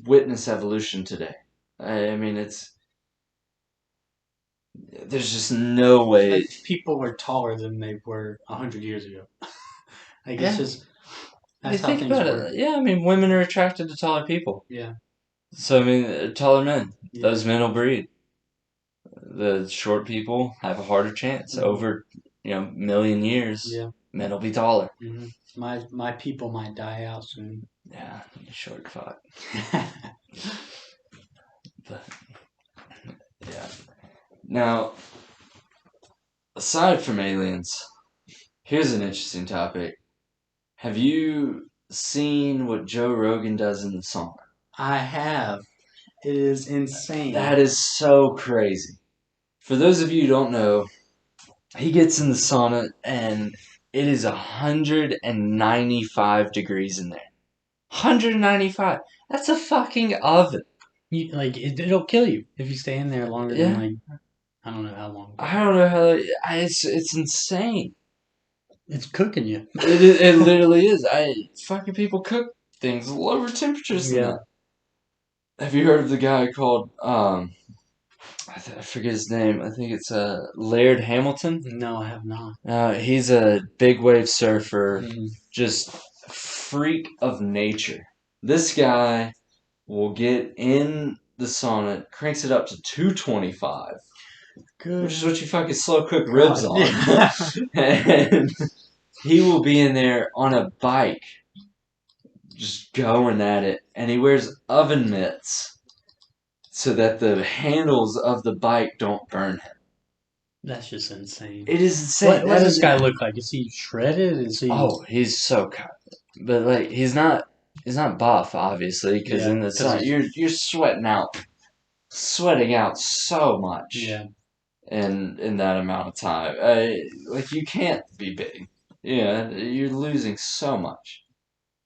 witness evolution today. I mean, there's just no way. Like people were taller than they were 100 years ago. Like it's Yeah, just you that's how think things about work. it. Yeah, I mean, women are attracted to taller people. Yeah. So I mean, taller men. Yeah. Those men will breed. The short people have a harder chance. Hmm. Over, million years, Yeah. men will be taller. My people might die out soon. Yeah, short fuck. But yeah. Now, aside from aliens, here's an interesting topic. Have you seen what Joe Rogan does in the sauna? I have. It is insane. That is so crazy. For those of you who don't know, he gets in the sauna and it is 195 degrees in there. 195. That's a fucking oven. Like it'll kill you if you stay in there longer than Yeah. like I don't know how long. I don't know how. It's insane. It's cooking you. It literally is. Fucking people cook things lower temperatures than Yeah. that. Have you heard of the guy called I forget his name. I think it's Laird Hamilton. No, I have not. He's a big wave surfer, Mm. just freak of nature. This guy will get in the sauna, cranks it up to 225, Good. which is what you fucking slow cook God. ribs on. Yeah. And he will be in there on a bike, just going at it, and he wears oven mitts so that the handles of the bike don't burn him. That's just insane. It is insane. What That does this is guy look like? Is he shredded? Is he? Oh, he's so cut, but like he's not buff, obviously, because Yeah, in the because sun you're sweating out so much yeah, in that amount of time. Like you can't be big. Yeah, you're losing so much.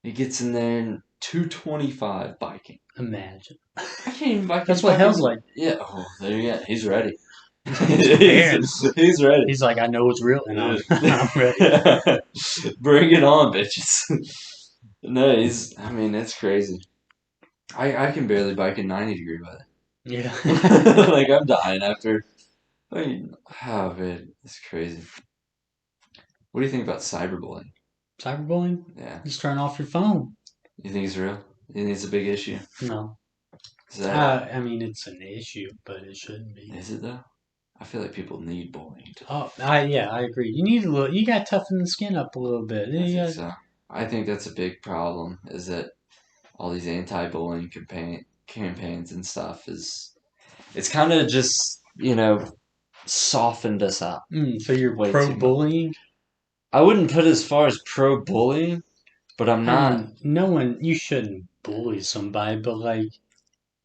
He gets in there and 225 biking. imagine. I can't even bike. That's what hell's like. Yeah. Oh, there you go. He's ready. He's prepared. he's ready. He's like, I know it's real, and I'm ready. Bring it on, bitches. No, I mean, it's crazy. I can barely bike in 90-degree weather. Yeah. Like, I'm dying after. I mean, oh, man, it's crazy. What do you think about cyberbullying? Cyberbullying? Yeah. Just turn off your phone. You think it's real? You think it's a big issue? No. Is that, I mean, it's an issue, but it shouldn't be. is it though? I feel like people need bullying to. Oh, yeah, I agree. You need a little. You got to toughen the skin up a little bit. I think so. I think that's a big problem. Is that all these anti-bullying campaigns and stuff it's kind of just softened us up So you're way pro too much. bullying? I wouldn't put it as far as pro-bullying, but I'm I not. mean, no one. You shouldn't bully somebody, but like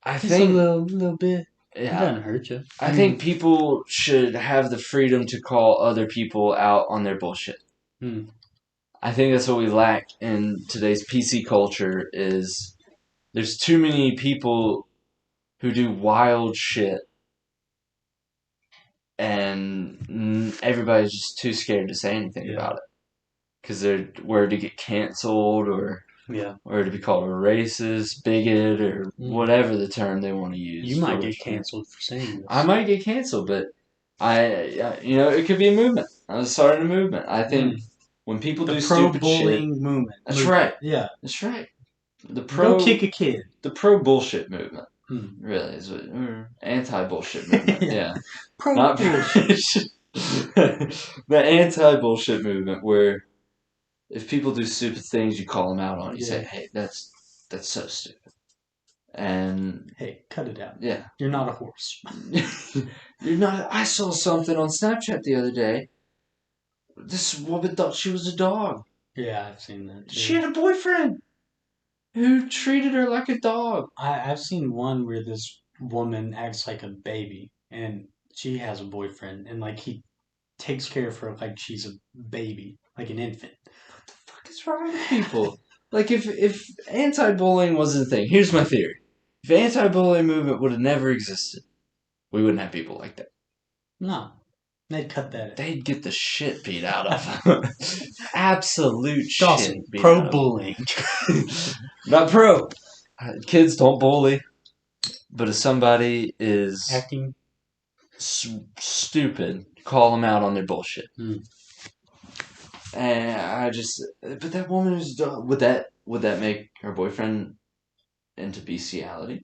I just a think little bit. It yeah. doesn't hurt you. I think people should have the freedom to call other people out on their bullshit. Hmm. I think that's what we lack in today's PC culture is there's too many people who do wild shit and everybody's just too scared to say anything about it because they're worried to get canceled or to be called a racist, bigot, or whatever the term they want to use. You might get canceled for saying this. I might get canceled, but it could be a movement. I was starting a movement. I think when people do stupid shit, pro-bullying movement. That's right. Yeah, that's right. Go kick a kid. The pro-bullshit movement. Really is what anti-bullshit movement. Yeah. Pro-bullshit. The anti-bullshit movement, where if people do stupid things, you call them out on it. You say, Yeah. "Hey, that's so stupid," and Hey, cut it out. yeah, You're not a horse. you're not. I saw something on Snapchat the other day. This woman thought she was a dog. Yeah, I've seen that She too. had a boyfriend who treated her like a dog. I've seen one where this woman acts like a baby and she has a boyfriend and like he takes care of her like she's a baby, like an infant. What is wrong with people? Like, if anti-bullying wasn't a thing, here's my theory: if anti-bullying movement would have never existed, we wouldn't have people like that. No, they'd cut that They'd get the shit beat out of them. Absolute Dawson, shit beat pro out of bullying. them. Not pro. Kids don't bully, but if somebody is Acting. stupid, call them out on their bullshit. Hmm. And but that woman is dumb. Would that make her boyfriend into bestiality?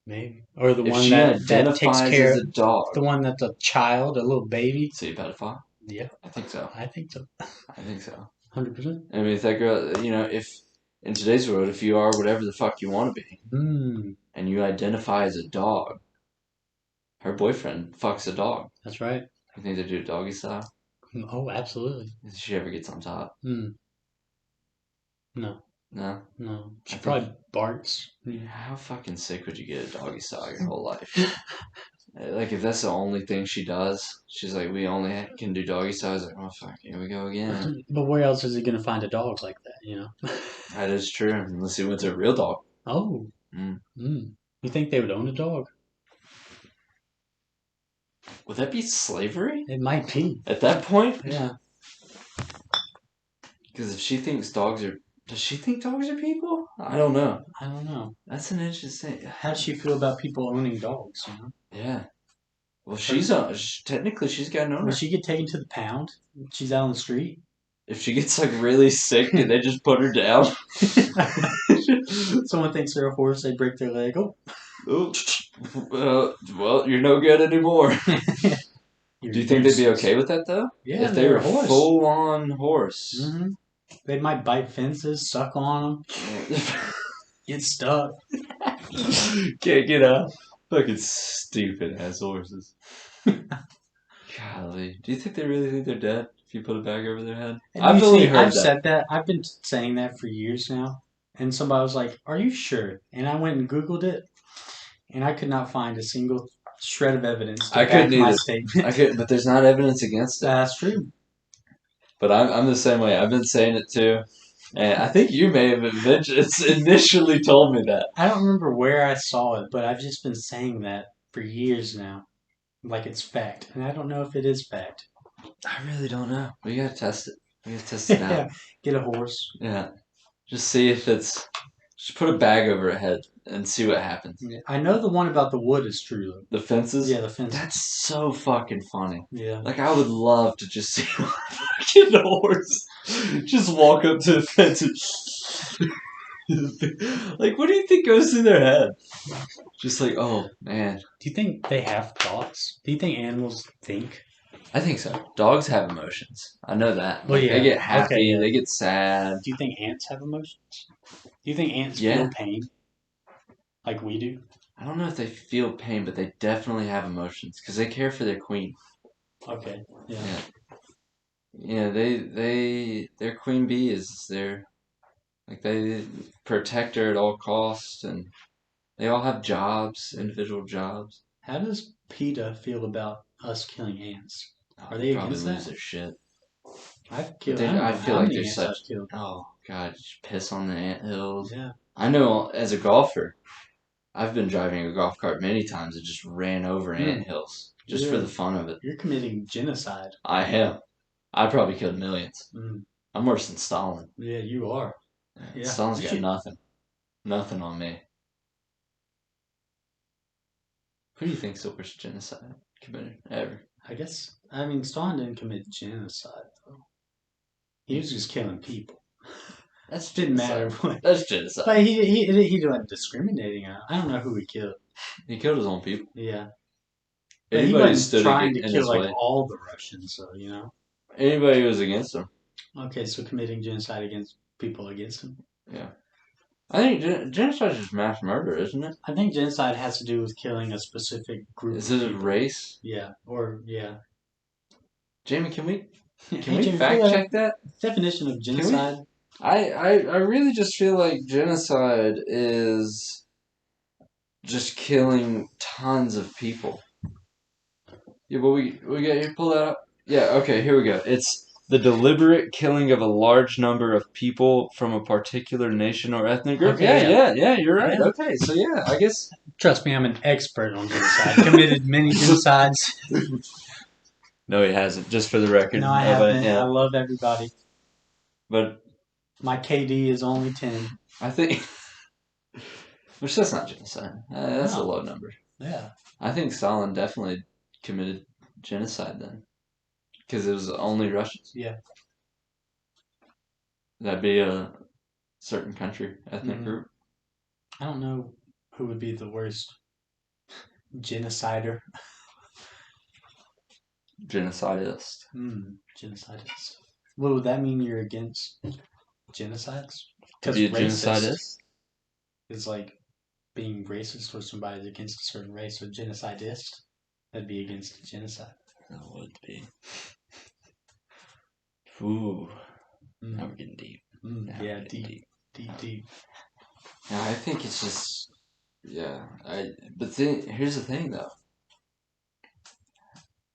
Maybe. Or the If one she that takes identifies care as of a dog, the one that's a child, a little baby. is he a pedophile? Yeah, I think so. I think so. I think so. 100%. I mean, if that girl, if in today's world, if you are whatever the fuck you want to be, Hmm. and you identify as a dog, her boyfriend fucks a dog. That's right. You think they do it doggy style? Oh, absolutely. If she ever gets on top? Hmm. No, No. no. I She think. probably barks. How fucking sick would you get a doggy style your whole life? Like, if that's the only thing she does, she's like, we only can do doggy style. I was like, oh fuck, here we go again. But where else is he gonna find a dog like that? You know. That is true, unless he went to a real dog. Oh. Mm. Hmm. You think they would own a dog? Would that be slavery It might be. at that point? Yeah. Because if she thinks dogs are, does she think dogs are people? I don't know. I don't know. That's an interesting. How does she feel about people owning dogs? You know. Yeah. Well, technically she's got an Would owner. she get taken to the pound? She's out on the street. If she gets like really sick, do they just put her down? Someone thinks they're a horse, they break their leg. Oh, Oh, well, you're no good anymore. you're Do you think they'd be useless. okay with that though? Yeah, If they they're were a horse. full on horse. Hmm. They might bite fences, suck on them, get stuck. Can't get out. Fucking stupid ass horses. Golly. Do you think they really think they're dead if you put a bag over their head? And I've you only see, heard I've that. said that. I've been saying that for years now. And somebody was like, "Are you sure?" And I went and Googled it, and I could not find a single shred of evidence to I back couldn't my either. statement. I couldn't, but there's not evidence against it. That's true. But I'm the same way. I've been saying it too. And I think you may have initially told me that. I don't remember where I saw it, but I've just been saying that for years now, like it's fact, and I don't know if it is fact. I really don't know. We gotta test it. We gotta test it out. Yeah, get a horse. Yeah. Just see if it's. Just put a bag over her head and see what happens. Yeah. I know the one about the wood is true though. The fences? Yeah, the fence. That's so fucking funny. Yeah. Like, I would love to just see a fucking horse just walk up to the fence and. Like, what do you think goes through their head? Just like, oh, man. Do you think they have thoughts? Do you think animals think? I think so. Dogs have emotions. I know that. Well, Like, yeah. they get happy, Okay, yeah. they get sad. Do you think ants have emotions? Do you think ants Yeah. feel pain like we do? I don't know if they feel pain, but they definitely have emotions because they care for their queen. Okay. Yeah. Yeah. Yeah, their queen bee is they protect her at all costs, and they all have jobs, individual jobs. How does PETA feel about us killing ants? Oh, Are they probably against lose that? their shit. I've killed. They, I don't I know feel how like many they're ants such. I've killed. Oh God, just piss on the ant hills. Yeah. I know as a golfer, I've been driving a golf cart many times and just ran over ant hills just for Yeah. the fun of it. You're committing genocide. I am. I probably killed millions. Mm. I'm worse than Stalin. Yeah, you are. Yeah. Stalin's You got should- nothing. Nothing on me. Who do you think's the worst genocide committed ever? I guess. I mean, Stalin didn't commit genocide though. He was just killing people. That's Didn't genocide. matter what. That's genocide. But he wasn't discriminating. I don't know who he killed. He killed his own people. Yeah. But he Anybody who wasn't stood trying to in kill his like way. all the Russians, so Anybody who was against him. Okay, so committing genocide against people against him. Yeah. I think genocide is just mass murder, isn't it? I think genocide has to do with killing a specific group Is of it a people. race? Yeah, or yeah. Jamie, can Hey we Jimmy, pull fact that check that? definition of Can we? genocide. I really just feel like genocide is just killing tons of people. Yeah, but we got you pull that up. Yeah, okay, here we go. It's the deliberate killing of a large number of people from a particular nation or ethnic group. Okay, Yeah, yeah, you're right. yeah. Okay, so yeah, I guess. Trust me, I'm an expert on genocide. Committed many genocides. No, he hasn't. Just for the record, No, I nobody. haven't. I Yeah, love everybody. but My KD is only 10. I think, which that's not genocide. That's a No, low number. yeah. I think Stalin definitely committed genocide then, because it was only Russians. Yeah. That'd be a certain country, ethnic Mm, group. I don't know who would be the worst genocider. Genocidist. Genocidist. Well, would that mean you're against genocides? To Because be a racist genocidist? is like being racist towards somebody against a certain race. So genocidist, that'd be against genocide. That would be. Ooh, now Mm, we're getting deep. yeah, deep, deep, deep. Yeah, I think it's just yeah. But here's the thing though.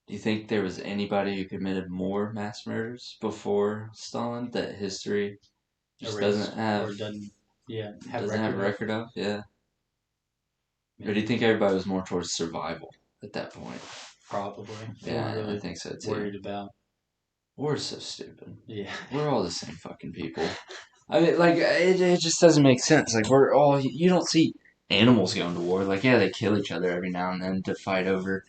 Do you think there was anybody who committed more mass murders before Stalin that history just Erased or doesn't, yeah, have doesn't have a record of. record of? Yeah. Or do you Maybe, think everybody was more towards survival at that point? probably. They weren't Yeah, I really think so too. worried about. We're so stupid. Yeah. We're all the same fucking people. I mean, like it just doesn't make sense. Like we're all you don't see animals going to war. Like yeah, they kill each other every now and then to fight over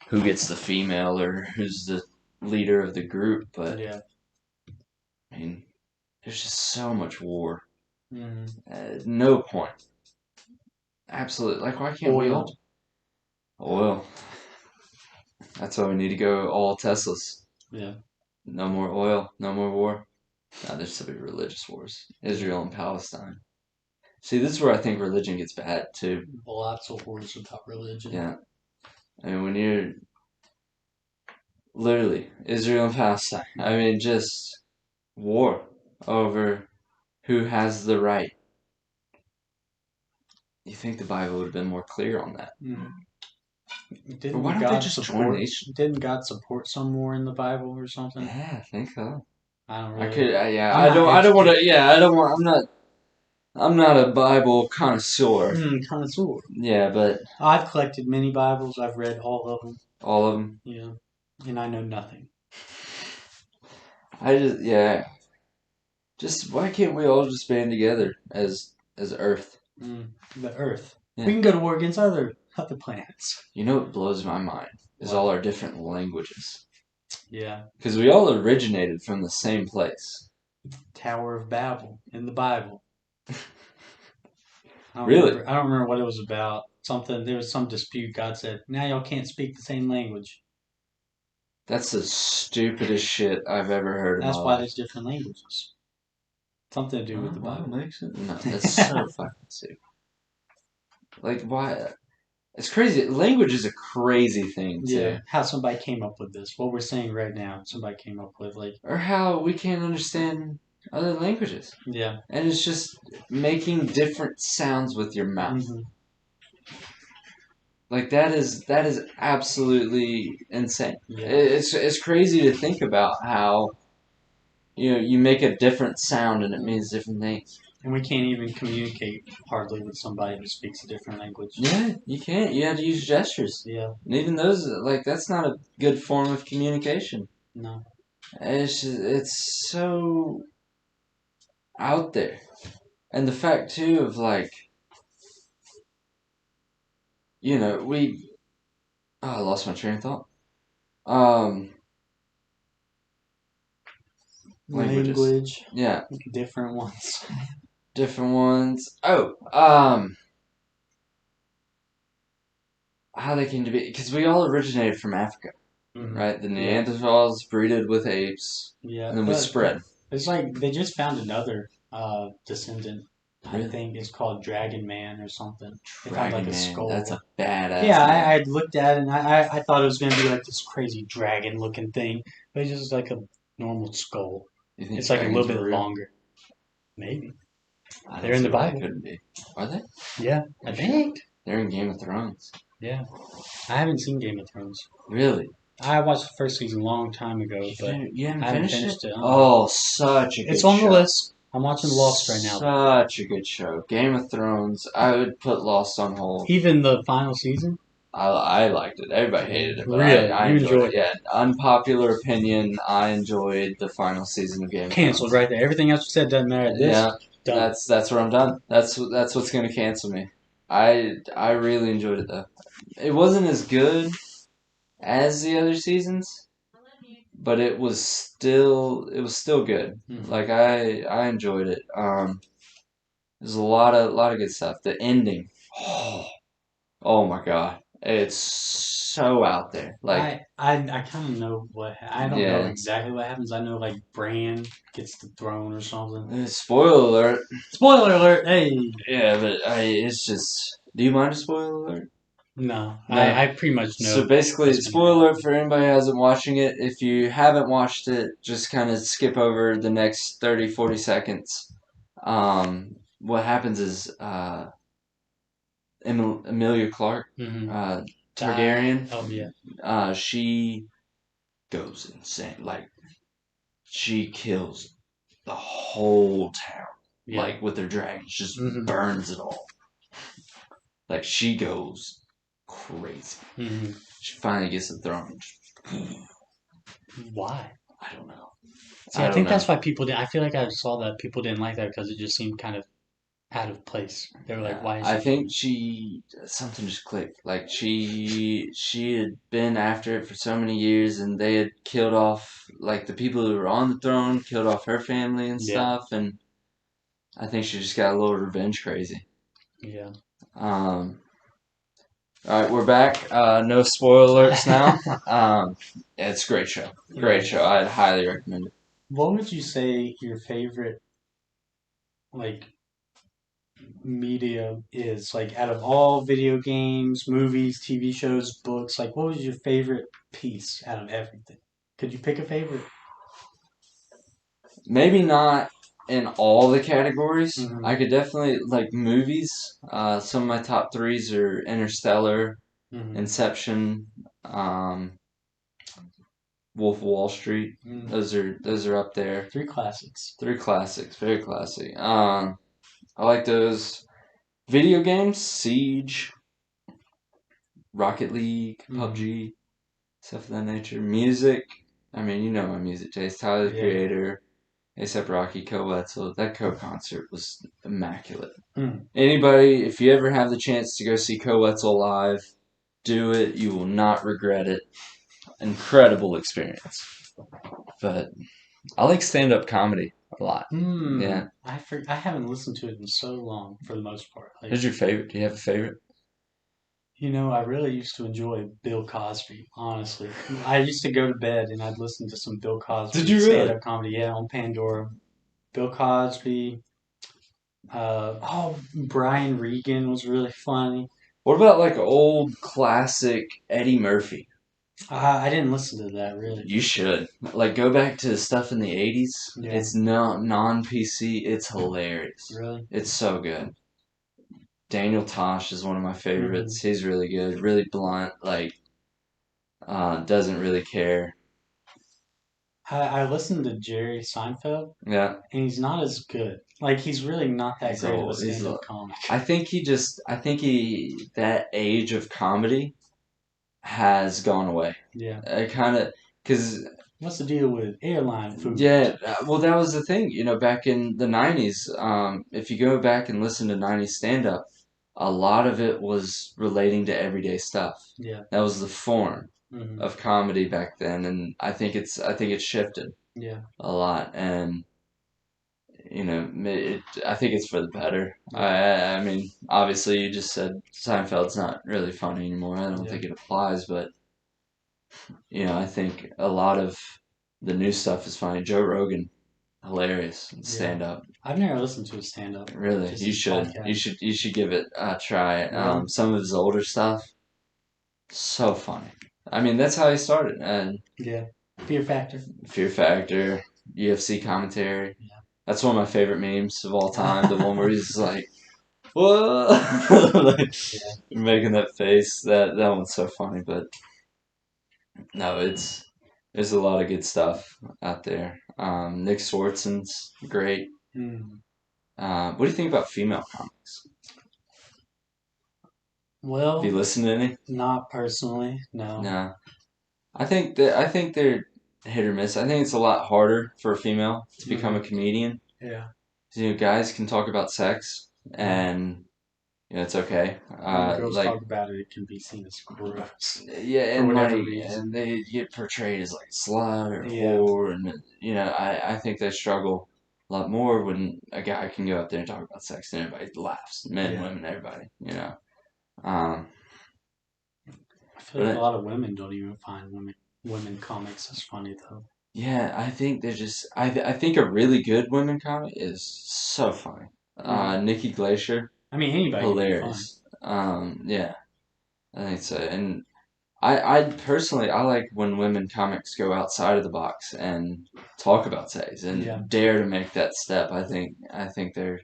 who gets the female or who's the leader of the group. But Yeah. I mean, there's just so much war. Mm. No point. Absolutely. Like why can't we Oil. all? Oil. That's why we need to go all Teslas. Yeah. No more oil. No more war. Now there's to be religious wars. Yeah. Israel and Palestine. See, this is where I think religion gets bad too. Lots of wars about religion. Yeah. I mean, when you're literally Israel and Palestine, I mean, just war over who has the right. You think the Bible would have been more clear on that? Mm. Or why Didn't don't they God just join a support? nation? Didn't God support some war in the Bible or something? Yeah, I think so. I don't I really. could, yeah. I'm not I don't want educated. to. Yeah, I don't want. I'm not a Bible connoisseur. Connoisseur. Yeah, but I've collected many Bibles. I've read all of them. all of them. Yeah, and I know nothing. I just, yeah. Just why can't we all just band together as Earth? The Earth. Yeah. We can go to war against other planets. You know what blows my mind is What? all our different languages. Yeah. Because we all originated from the same place. Tower of Babel in the Bible. Really? I don't remember what it was about. Something. There was some dispute. God said, "Now y'all can't speak the same language." That's the stupidest shit I've ever heard in my That's why life. there's different languages. Something to do with the Well, Bible. makes it. No, that's so fucking stupid. Like, why? It's crazy. Language is a crazy thing, too. Yeah, how somebody came up with this. What we're saying right now, somebody came up with like. Or how we can't understand other languages. Yeah. And it's just making different sounds with your mouth. Mm-hmm. Like that is absolutely insane. Yeah. It's crazy to think about how you make a different sound and it means different things. And we can't even communicate hardly with somebody who speaks a different language. Yeah, you can't. You have to use gestures. Yeah. And even those, like, that's not a good form of communication. No. It's so out there. And the fact, too, of, like, we... Oh, I lost my train of thought. Languages. Language. Yeah. Different ones. Different ones. Oh, how they came to be, because we all originated from Africa, Hmm. right? The Yeah, Neanderthals breeded with apes, yeah, and then we but spread. it's like they just found another descendant. I Really? think it's called Dragon Man or something. They found like Dragon a Man, that's skull. a badass Yeah, name. I looked at it and I thought it was gonna be like this crazy dragon looking thing, but it's just like a normal skull. You think It's like a little dragons were bit real? longer. Maybe I they're don't in the see why they Bible. couldn't be. Are they? Yeah, Are I you sure? think. They're in Game of Thrones. Yeah, I haven't seen Game of Thrones. Really? I watched the first season a long time ago, but You haven't I haven't finished it? finished it. Oh, such a It's good on the show. list. I'm watching Lost right now, though. Such a good show. Game of Thrones. I would put Lost on hold. Even the final season. I liked it. Everybody hated it, but Really, I you enjoyed it. enjoyed it. Yeah, unpopular opinion. I enjoyed the final season of Game of Canceled Thrones. right there. Everything else you said doesn't matter. This Yeah, done. that's where I'm done. That's what's gonna cancel me. I really enjoyed it though. It wasn't as good as the other seasons, but it was still good. Hmm. Like I enjoyed it. There's a lot of good stuff. The ending. Oh my god. It's so out there. Like I kind of know I don't know yeah. exactly what happens. I know like Bran gets the throne or something. Spoiler alert. Spoiler alert! Hey, Yeah, but it's just. Do you mind a spoiler alert? no, No. I pretty much So know basically, what's gonna spoiler alert happen. for anybody who hasn't watching it. If you haven't watched it, just kind of skip over the next 30, 40 seconds. What happens is Emilia Clarke, Hmm. uh, Targaryen, Oh yeah, she goes insane. Like she kills the whole town, yeah. like with her dragons, just Hmm. burns it all. Like she goes crazy. Hmm. She finally gets the throne. Why? I don't know. See, I I don't think know. that's why people did. I feel like I saw that people didn't like that because it just seemed kind of out of place. They were like, Yeah, "Why is I she think doing she something just clicked. Like she had been after it for so many years, and they had killed off like the people who were on the throne, killed off her family and that?" Yeah, stuff, and I think she just got a little revenge crazy. yeah. Um, all right, we're back. No spoiler alerts now. Yeah, it's a great show. Yeah. Great show. I'd highly recommend it. What would you say your favorite like media is? Like out of all video games, movies, TV shows, books, like what was your favorite piece out of everything? Could you pick a favorite? Maybe not in all the categories. Hmm. I could definitely like movies. Some of my top threes are Interstellar, Hmm. Inception, um, Wolf of Wall Street. Mm. Those are up there. Three classics. Three classics, very classy. I like those video games: Siege, Rocket League, Hmm. PUBG, stuff of that nature. Music. I mean, you know my music taste. Tyler the Yeah. Creator, ASAP Rocky, Co Wetzel. That Co concert was immaculate. Mm. Anybody, if you ever have the chance to go see Co Wetzel live, do it. You will not regret it. Incredible experience. But I like stand up comedy a lot. Hmm. Yeah. I haven't listened to it in so long for the most part. Like, Who's your favorite? Do you have a favorite? I really used to enjoy Bill Cosby, honestly. I used to go to bed and I'd listen to some Bill Did Cosby you really? stand-up comedy, yeah, on Pandora. Bill Cosby, Brian Regan was really funny. What about like old classic Eddie Murphy? I didn't listen to that really. You should. Like go back to stuff in the 80s. Yeah, It's no non PC. It's hilarious. really. It's so good. Daniel Tosh is one of my Hmm. favorites. He's really good. Really blunt. Like doesn't really care. I listened to Jerry Seinfeld, Yeah. and he's not as good. Like he's really not that He's great of a old. He's stand-up old. comic. I think he that age of comedy has gone away. Yeah. I kind of because What's the deal with airline food? yeah, well that was the thing. Back in the '90s, if you go back and listen to '90s stand up, a lot of it was relating to everyday stuff. Yeah. That was the form Hmm. of comedy back then, and I think it's shifted Yeah. a lot, and I think it's for the better. I mean, obviously, you just said Seinfeld's not really funny anymore. I don't Yeah. think it applies, but I think a lot of the new stuff is funny. Joe Rogan, hilarious, Yeah. stand up. I've never listened to his stand up, Really, just you his should. You podcast. should. You should give it a try. Really? Some of his older stuff, so funny. I mean, that's how he started. And Yeah. Fear Factor. Fear Factor, UFC commentary. Yeah. That's one of my favorite memes of all time. The one where he's like, "Whoa," like, Yeah. making that face. That one's so funny. But no, there's a lot of good stuff out there. Nick Swartzen's great. Hmm. What do you think about female comics? Have you Well, listened to any? not personally, no. No. I think they're hit or miss. I think it's a lot harder for a female to become a Hmm. comedian. Yeah. 'Cause, guys can talk about sex Hmm. and it's okay. When girls Like talk about it, it can be seen as gross yeah, for and whatever like reason. and they get portrayed as like slut or Yeah. whore, and I think they struggle a lot more when a guy can go out there and talk about sex and everybody laughs, men, Yeah. women, everybody. Um, I feel but like a lot of women don't even find women comics as funny though. yeah, I think they're just. I think a really good women comic is so funny. Hmm. Nikki Glacier, I mean, anybody can be fun. hilarious. Yeah, I think so. And I personally I like when women comics go outside of the box and talk about sex Yeah. and dare to make that step. I think they're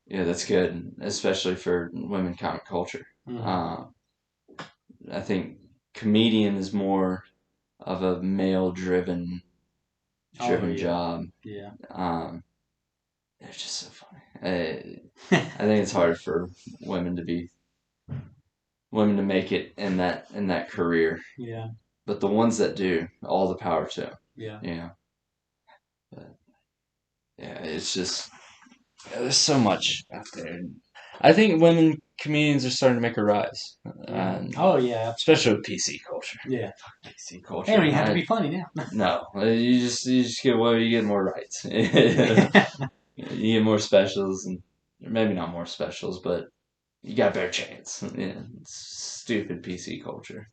that's good, especially for women comic culture. Hmm. Uh, I think comedian is more of a male Oh driven yeah. job. Yeah. Um, they're just so funny. I think it's hard for women to be women to make it in that career, Yeah. but the ones that do, all the power to 'em, Yeah. you know. But yeah, it's just there's so much out there. I think women comedians are starting to make a rise, Hmm. Oh yeah, especially absolutely. with PC culture. Yeah. PC They don't culture. even have to be funny now. No, you just get you get more rights. You get more specials and maybe not more specials, but you got a better chance. Yeah, it's stupid PC culture.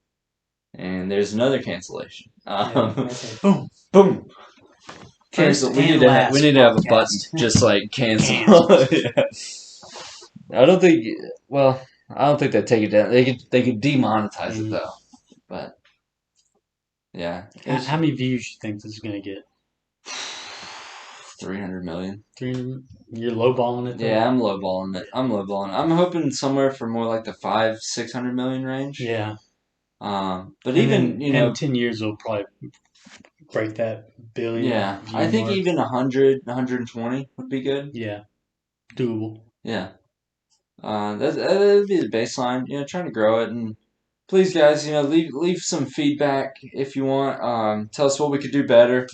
And there's another cancellation. Yeah. They say boom. Boom. First Cancel. and We last need to have a button podcast. just like cancel. Cancelled. Yeah. I don't think. Well, I don't think they take it down. They could demonetize it Mm. though. But yeah, How it's many views you think this is gonna get? 300 million. 300. You're lowballing it though. Yeah, I'm lowballing it. I'm lowballing. I'm hoping somewhere for more like the 500-600 million range. Yeah. But And even then in 10 years it'll probably break that billion yeah, I view think mark. even 100, 120 would be good. Yeah. Doable. Yeah. That'd be the baseline. Trying to grow it, and please, guys, leave some feedback if you want. Tell us what we could do better,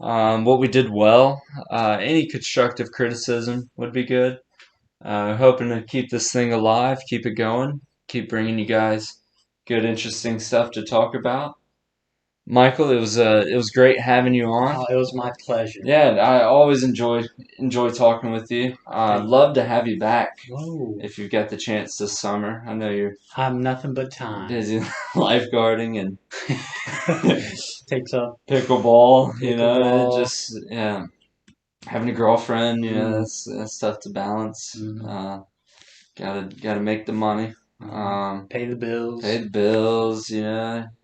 Hmm. what we did well. Any constructive criticism would be good. Hoping to keep this thing alive, keep it going, keep bringing you guys good, interesting stuff to talk about. Michael, it was great having you on. Oh, it was my pleasure. Yeah, I always enjoy talking with you. Thank you. Love to have you back Whoa. if you've got the chance this summer. I know you're I'm nothing but time. busy lifeguarding and Takes up pickleball. It pickleball. just yeah, having a girlfriend. Mm. That's tough to balance. Hmm. Gotta make the money. Hmm. Pay the Pay bills. the bills.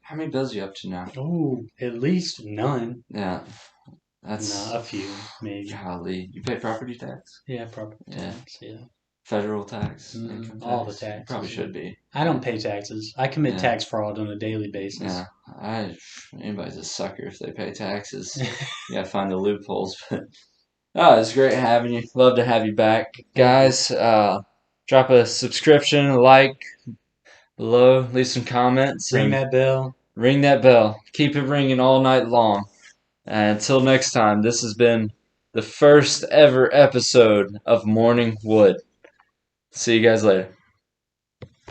How many bills are you up to now? Oh, at least none. Yeah, No, that's a few, maybe. golly. You pay property tax? Yeah, property Yeah. tax. Yeah. Federal tax, Hmm. income All the tax. You probably taxes. Yeah. should be. I don't pay taxes. I commit Yeah, tax fraud on a daily basis. yeah. I Anybody's a sucker if they pay taxes. You gotta find the loopholes. But it's great having you. Love to have you back, Thank you. guys. Drop a subscription, a like below, leave some comments, Ring and that bell. ring that bell. Keep it ringing all night long. And until next time, this has been the first ever episode of Morning Wood. See you guys later.